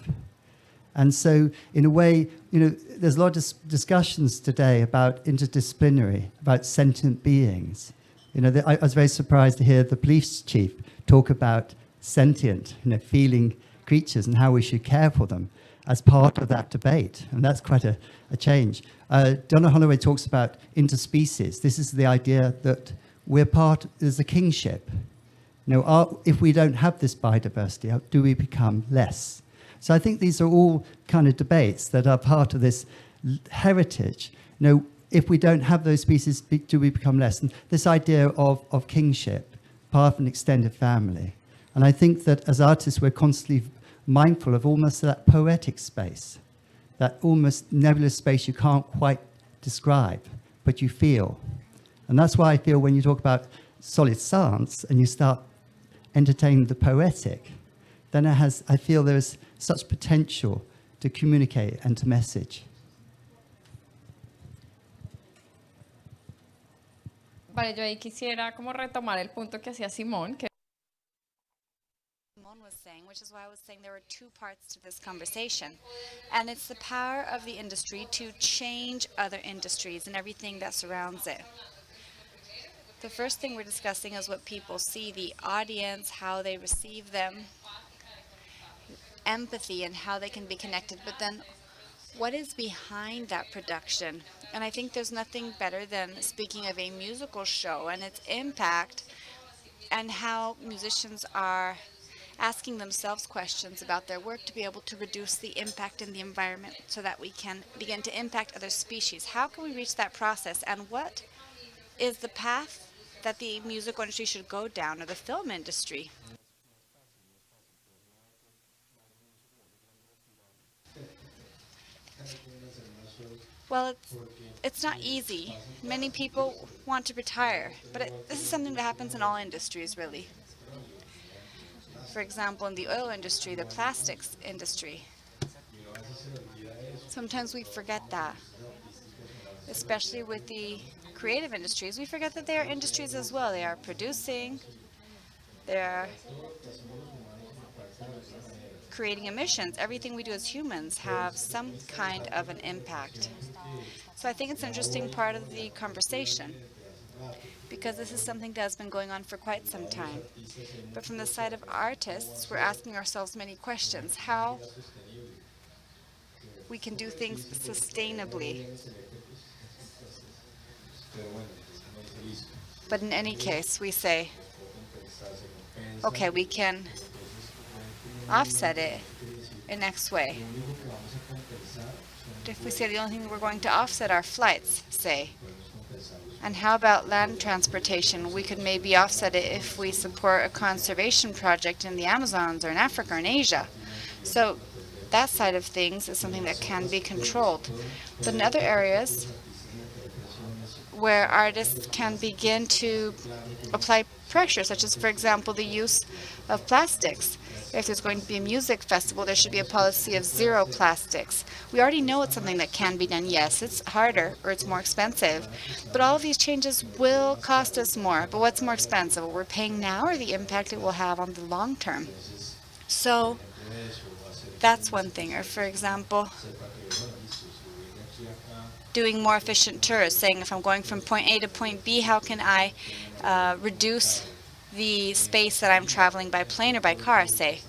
And so, in a way, you know, there's a lot of discussions today about interdisciplinary, about sentient beings. You know, I was very surprised to hear the police chief talk about sentient, you know, feeling creatures and how we should care for them as part of that debate. And that's quite a change. Donna Holloway talks about interspecies. This is the idea that there's a kingship. You know, if we don't have this biodiversity, do we become less? So I think these are all kind of debates that are part of this heritage. You know, if we don't have those species, do we become less? And this idea of kingship, part of an extended family. And I think that as artists, we're constantly mindful of almost that poetic space, that almost nebulous space you can't quite describe, but you feel. And that's why I feel when you talk about solid science and you start entertaining the poetic, then I feel there's such potential to communicate and to message. Vale, yo ahí quisiera como retomar el punto que hacía Simón, que Simone was saying, which is why I was saying there were two parts to this conversation. And it's the power of the industry to change other industries and everything that surrounds it. The first thing we're discussing is what people see, the audience, how they receive them, empathy and how they can be connected, but then what is behind that production? And I think there's nothing better than speaking of a musical show and its impact and how musicians are asking themselves questions about their work to be able to reduce the impact in the environment so that we can begin to impact other species. How can we reach that process, and what is the path that the musical industry should go down, or the film industry? Well, it's not easy. Many people want to retire, but this is something that happens in all industries, really. For example, in the oil industry, the plastics industry. Sometimes we forget that, especially with the creative industries. We forget that they are industries as well. They are producing, they're creating emissions. Everything we do as humans have some kind of an impact. So I think it's an interesting part of the conversation, because this is something that has been going on for quite some time. But from the side of artists, we're asking ourselves many questions. How we can do things sustainably. But in any case, we say, okay, we can offset it in X way. If we say the only thing we're going to offset are flights, say, and how about land transportation? We could maybe offset it if we support a conservation project in the Amazons or in Africa or in Asia. So that side of things is something that can be controlled. But in other areas where artists can begin to apply pressure, such as, for example, the use of plastics. If there's going to be a music festival, there should be a policy of zero plastics. We already know it's something that can be done. Yes, it's harder or it's more expensive, but all of these changes will cost us more. But what's more expensive, what we're paying now or the impact it will have on the long term? So that's one thing. Or for example, doing more efficient tours, saying if I'm going from point A to point B, how can I reduce the space that I'm traveling by plane or by car, say,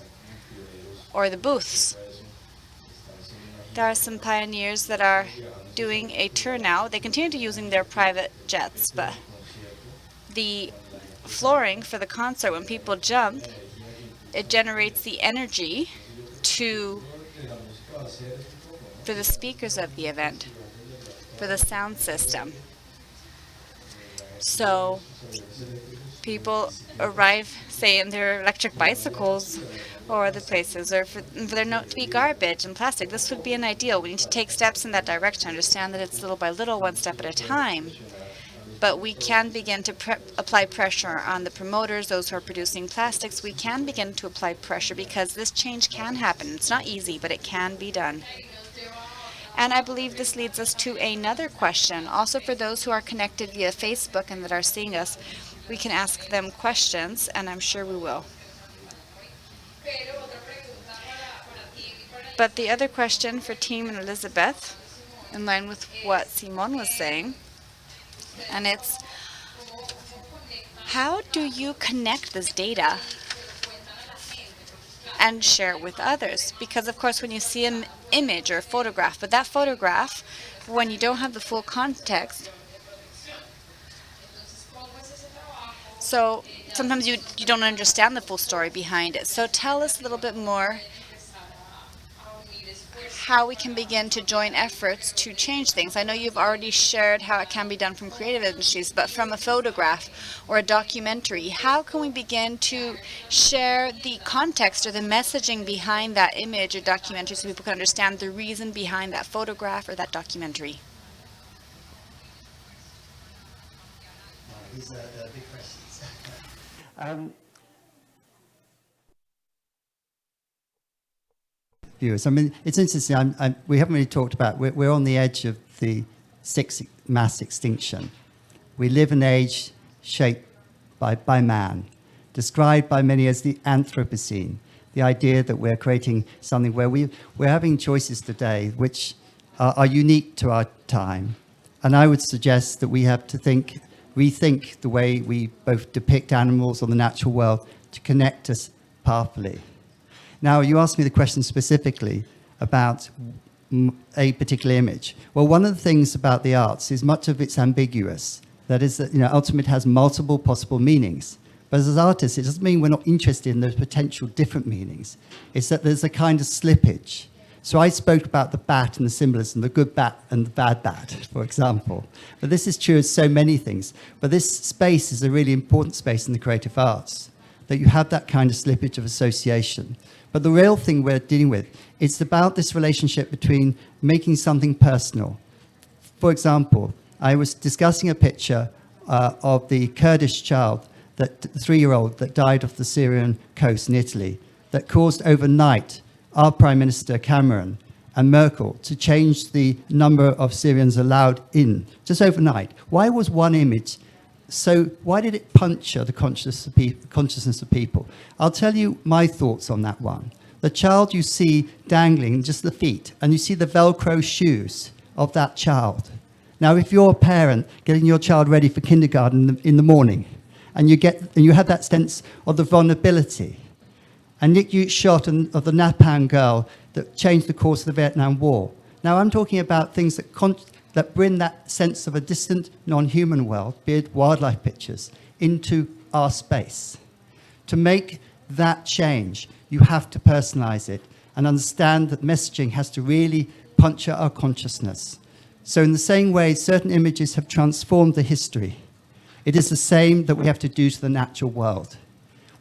or the booths. There are some pioneers that are doing a tour now. They continue to using their private jets, but the flooring for the concert, when people jump, it generates the energy for the speakers of the event, for the sound system. So people arrive, say, in their electric bicycles or other places, or for there not to be garbage and plastic. This would be an ideal. We need to take steps in that direction, understand that it's little by little, one step at a time. But we can begin to apply pressure on the promoters, those who are producing plastics. We can begin to apply pressure because this change can happen. It's not easy, but it can be done. And I believe this leads us to another question. Also, for those who are connected via Facebook and that are seeing us, we can ask them questions, and I'm sure we will. But the other question for Team and Elizabeth, in line with what Simon was saying, and it's, how do you connect this data and share it with others? Because, of course, when you see an image or a photograph, but that photograph, when you don't have the full context, so sometimes you don't understand the full story behind it. So tell us a little bit more how we can begin to join efforts to change things. I know you've already shared how it can be done from creative industries, but from a photograph or a documentary, how can we begin to share the context or the messaging behind that image or documentary so people can understand the reason behind that photograph or that documentary? These are big questions. Viewers, I mean, it's interesting. We haven't really talked about. We're on the edge of the sixth mass extinction. We live in an age shaped by man, described by many as the Anthropocene. The idea that we're creating something where we're having choices today which are unique to our time, and I would suggest that we have to rethink the way we both depict animals or the natural world to connect us powerfully. Now, you asked me the question specifically about a particular image. Well, one of the things about the arts is much of it's ambiguous. That is that, ultimately it has multiple possible meanings. But as artists, it doesn't mean we're not interested in those potential different meanings. It's that there's a kind of slippage. So I spoke about the bat and the symbolism, the good bat and the bad bat, for example. But this is true of so many things. But this space is a really important space in the creative arts, that you have that kind of slippage of association. But the real thing we're dealing with, it's about this relationship between making something personal. For example, I was discussing a picture of the Kurdish child, the 3-year-old that died off the Syrian coast in Italy, that caused overnight our Prime Minister Cameron and Merkel to change the number of Syrians allowed in, just overnight. Why was one image so, why did it puncture the consciousness of people? I'll tell you my thoughts on that one. The child you see dangling, just the feet, and you see the Velcro shoes of that child. Now, if you're a parent getting your child ready for kindergarten in the morning, and you have that sense of the vulnerability, and Nick Yu's shot of the Napan girl that changed the course of the Vietnam War. Now, I'm talking about things that bring that sense of a distant, non-human world, be it wildlife pictures, into our space. To make that change, you have to personalize it and understand that messaging has to really puncture our consciousness. So in the same way certain images have transformed the history, it is the same that we have to do to the natural world.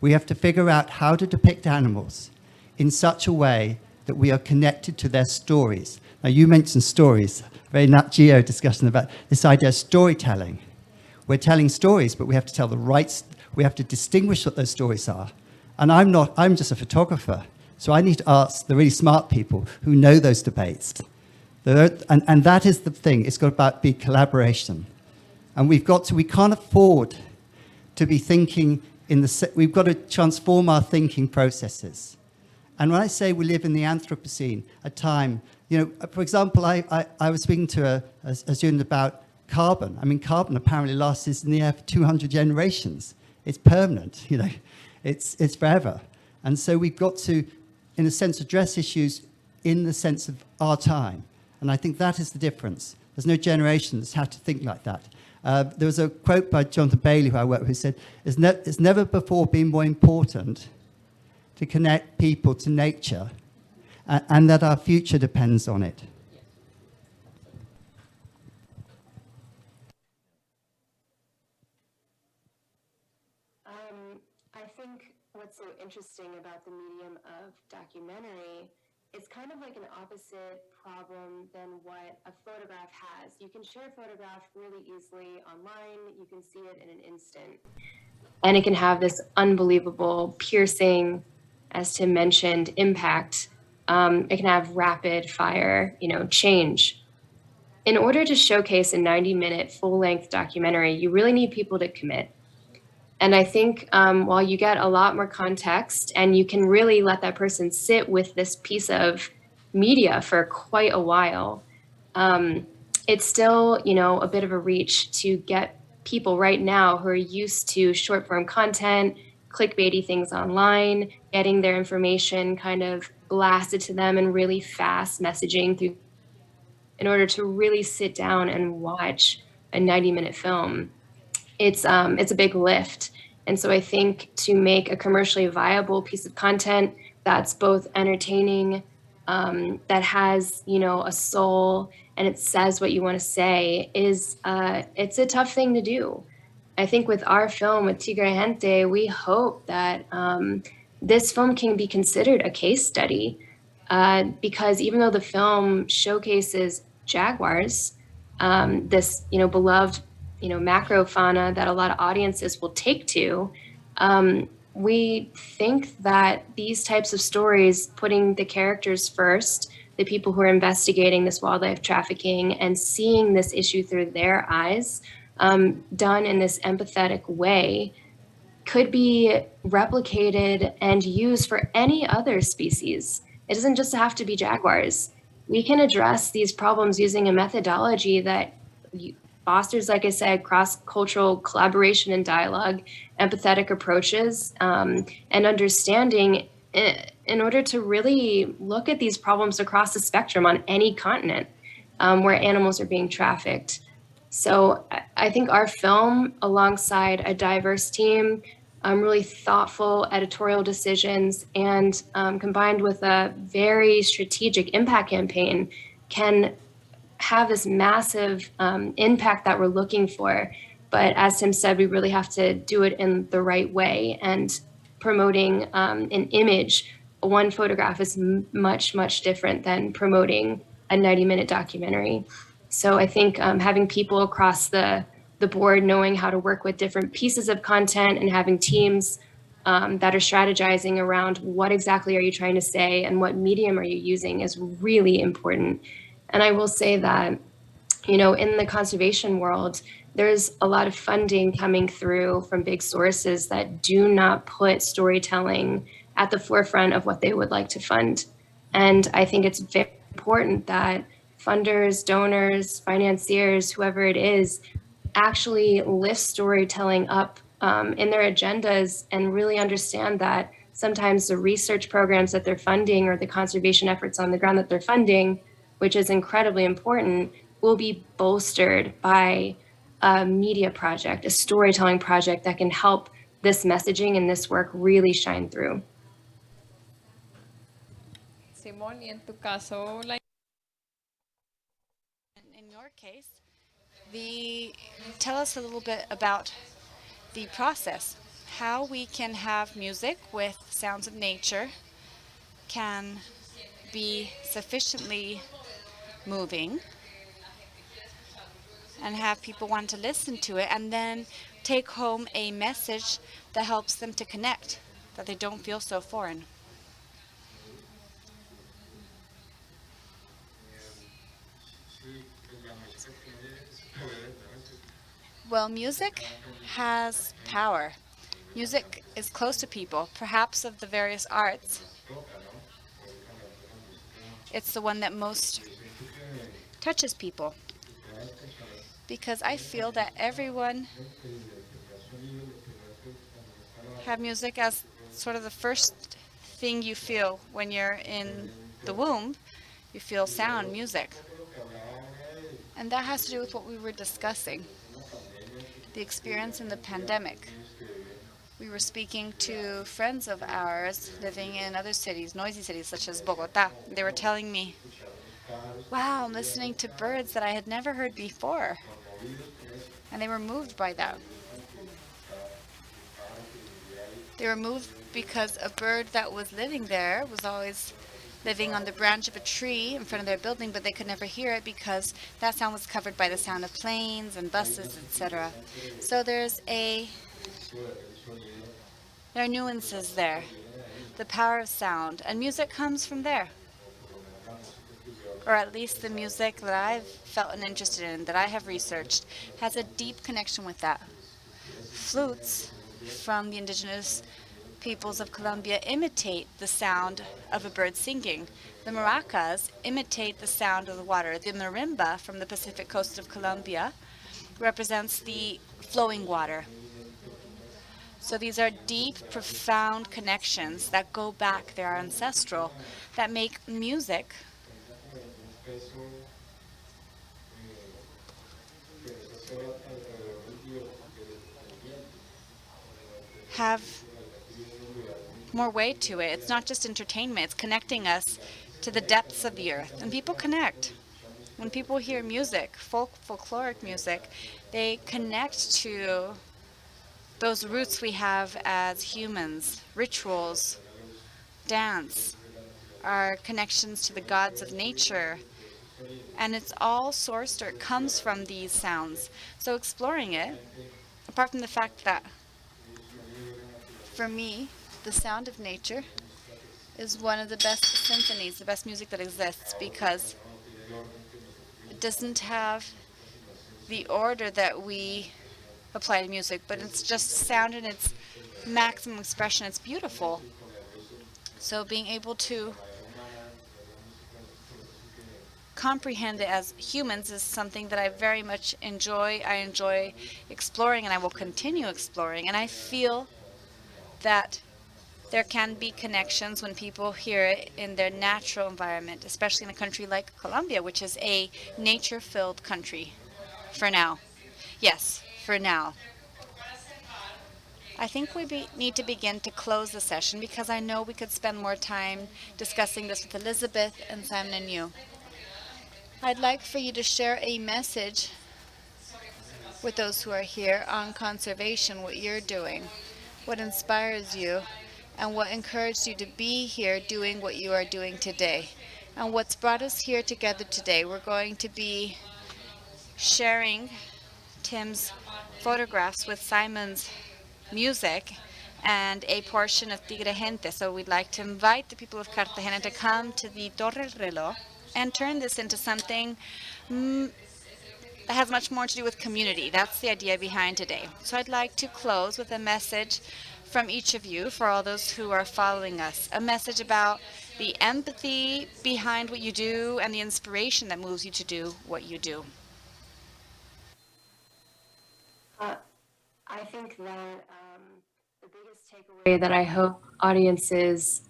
We have to figure out how to depict animals in such a way that we are connected to their stories. Now, you mentioned stories, a very Nat Geo discussion about this idea of storytelling. We're telling stories, but we have to tell the right, we have to distinguish what those stories are. And I'm just a photographer, so I need to ask the really smart people who know those debates. And that is the thing, it's got to be collaboration. And we can't afford to be thinking we've got to transform our thinking processes. And when I say we live in the Anthropocene, a time, for example, I was speaking to a student about carbon. I mean, carbon apparently lasts in the air for 200 generations. It's permanent, it's forever. And so we've got to, in a sense, address issues in the sense of our time. And I think that is the difference. There's no generation that's had to think like that. There was a quote by Jonathan Bailey, who I work with, who said, it's never before been more important to connect people to nature, and that our future depends on it. I think what's so interesting about the medium of documentary, it's kind of like an opposite problem than what a photograph has. You can share a photograph really easily online, you can see it in an instant. And it can have this unbelievable, piercing, as Tim mentioned, impact. It can have rapid fire, change. In order to showcase a 90-minute full-length documentary, you really need people to commit. And I think while you get a lot more context and you can really let that person sit with this piece of media for quite a while, it's still, a bit of a reach to get people right now who are used to short form content, clickbaity things online, getting their information kind of blasted to them in really fast messaging through, in order to really sit down and watch a 90-minute film. It's a big lift. And so I think to make a commercially viable piece of content that's both entertaining, that has, a soul, and it says what you want to say is, it's a tough thing to do. I think with our film, with Tigre Gente, we hope that this film can be considered a case study, because even though the film showcases jaguars, this, beloved, macro fauna that a lot of audiences will take to, we think that these types of stories, putting the characters first, the people who are investigating this wildlife trafficking and seeing this issue through their eyes, done in this empathetic way, could be replicated and used for any other species. It doesn't just have to be jaguars. We can address these problems using a methodology that fosters, like I said, cross-cultural collaboration and dialogue, empathetic approaches, and understanding in order to really look at these problems across the spectrum on any continent where animals are being trafficked. So I think our film, alongside a diverse team, really thoughtful editorial decisions, and combined with a very strategic impact campaign, can have this massive impact that we're looking for. But as Tim said, we really have to do it in the right way. And promoting an image, one photograph, is much, much different than promoting a 90-minute documentary. So I think having people across the board knowing how to work with different pieces of content and having teams that are strategizing around what exactly are you trying to say and what medium are you using is really important. And I will say that, in the conservation world, there's a lot of funding coming through from big sources that do not put storytelling at the forefront of what they would like to fund. And I think it's very important that funders, donors, financiers, whoever it is, actually lift storytelling up in their agendas and really understand that sometimes the research programs that they're funding or the conservation efforts on the ground that they're funding, which is incredibly important, will be bolstered by a media project, a storytelling project that can help this messaging and this work really shine through. Simón, y en tu caso, in your case, tell us a little bit about the process, how we can have music with sounds of nature can be sufficiently moving and have people want to listen to it and then take home a message that helps them to connect, that they don't feel so foreign. Well, music has power. Music is close to people, perhaps of the various arts. It's the one that most touches people. Because I feel that everyone have music as sort of the first thing you feel when you're in the womb. You feel sound, music. And that has to do with what we were discussing, the experience in the pandemic. We were speaking to friends of ours living in other cities, noisy cities such as Bogota. They were telling me, wow, I'm listening to birds that I had never heard before. And they were moved by that. They were moved because a bird that was living there was always living on the branch of a tree in front of their building, but they could never hear it because that sound was covered by the sound of planes and buses, etc. So there are nuances there. The power of sound. And music comes from there. Or at least the music that I've felt and interested in, that I have researched, has a deep connection with that. Flutes from the indigenous peoples of Colombia imitate the sound of a bird singing. The maracas imitate the sound of the water. The marimba from the Pacific coast of Colombia represents the flowing water. So these are deep, profound connections that go back, they are ancestral, that make music have more weight to it. It's not just entertainment, it's connecting us to the depths of the earth. And people connect. When people hear music, folkloric music, they connect to those roots we have as humans, rituals, dance, our connections to the gods of nature. And it's all sourced, or it comes from these sounds. So exploring it, apart from the fact that, for me, the sound of nature is one of the best symphonies, the best music that exists, because it doesn't have the order that we apply to music, but it's just sound in its maximum expression. It's beautiful. So being able to comprehend it as humans is something that I very much enjoy. I enjoy exploring, and I will continue exploring. And I feel that there can be connections when people hear it in their natural environment, especially in a country like Colombia, which is a nature-filled country for now. Yes, for now. I think we need to begin to close the session because I know we could spend more time discussing this with Elizabeth and Simon and you. I'd like for you to share a message with those who are here on conservation, what you're doing, what inspires you, and what encouraged you to be here doing what you are doing today. And what's brought us here together today, we're going to be sharing Tim's photographs with Simon's music and a portion of Tigre Gente. So we'd like to invite the people of Cartagena to come to the Torre del Reloj and turn this into something that has much more to do with community. That's the idea behind today. So I'd like to close with a message from each of you, for all those who are following us, a message about the empathy behind what you do and the inspiration that moves you to do what you do. I think that the biggest takeaway that I hope audiences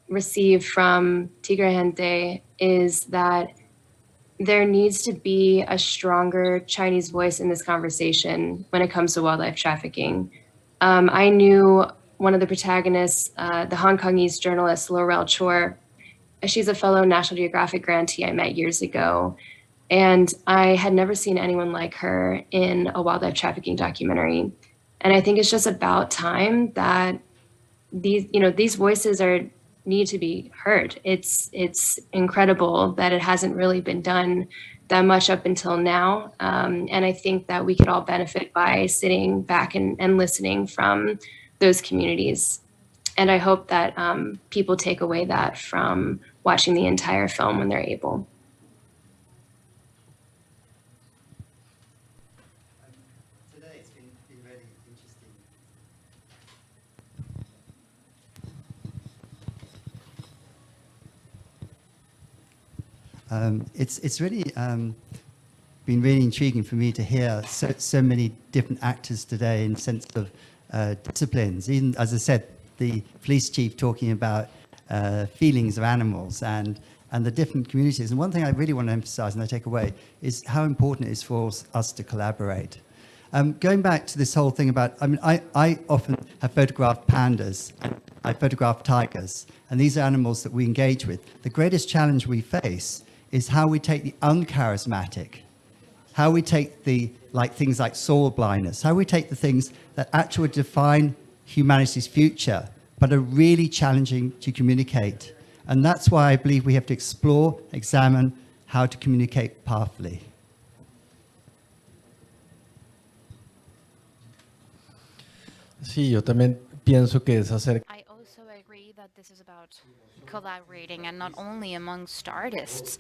receive from Tigre Gente is that there needs to be a stronger Chinese voice in this conversation when it comes to wildlife trafficking. I knew one of the protagonists, the Hong Kongese journalist Laurel Chor. She's a fellow National Geographic grantee I met years ago. And I had never seen anyone like her in a wildlife trafficking documentary. And I think it's just about time that these voices need to be heard. It's incredible that it hasn't really been done that much up until now. And I think that we could all benefit by sitting back and listening from those communities. And I hope that people take away that from watching the entire film when they're able. Today it's been really interesting. It's really been really intriguing for me to hear so many different actors today in the sense of disciplines. Even, as I said, the police chief talking about feelings of animals and the different communities. And one thing I really want to emphasize and I take away is how important it is for us to collaborate. Going back to this whole thing about, I often have photographed pandas, and I photograph tigers, and these are animals that we engage with. The greatest challenge we face is how we take the uncharismatic, how we take the things like soil blindness, how we take the things that actually define humanity's future, but are really challenging to communicate. And that's why I believe we have to explore, examine how to communicate powerfully. Sí, yo también pienso que es acerca. I also agree that this is about collaborating and not only amongst artists.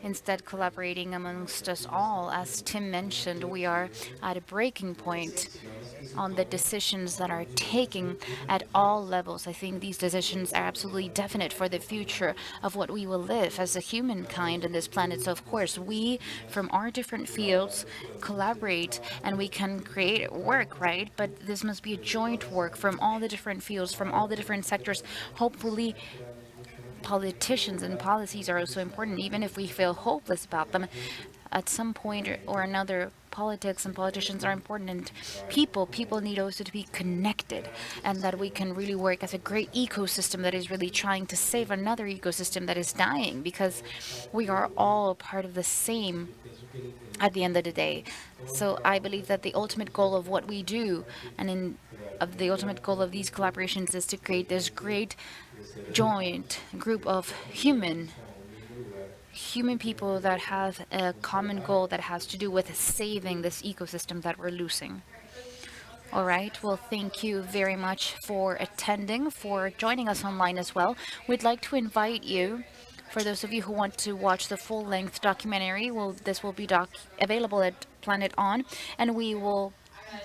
Instead, collaborating amongst us all. As Tim mentioned, we are at a breaking point on the decisions that are taken at all levels. I think these decisions are absolutely definite for the future of what we will live as a humankind on this planet. So, of course, we, from our different fields, collaborate and we can create work, right? But this must be a joint work from all the different fields, from all the different sectors. Hopefully, politicians and policies are also important, even if we feel hopeless about them. At some point or another, politics and politicians are important, and people need also to be connected, and that we can really work as a great ecosystem that is really trying to save another ecosystem that is dying, because we are all part of the same at the end of the day. So I believe that the ultimate goal of what we do, and the ultimate goal of these collaborations, is to create this great joint group of human people that have a common goal that has to do with saving this ecosystem that we're losing. All right, well, thank you very much for attending, for joining us online as well. We'd like to invite you, for those of you who want to watch the full-length documentary, this will be available at Planet On, and we'll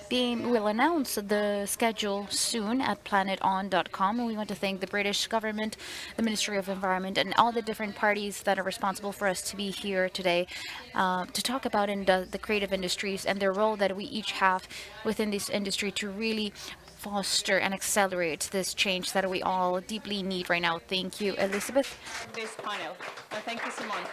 announce the schedule soon at planeton.com. And we want to thank the British government, the Ministry of Environment, and all the different parties that are responsible for us to be here today to talk about the creative industries and the role that we each have within this industry to really foster and accelerate this change that we all deeply need right now. Thank you, Elizabeth. This panel. Thank you, Simone.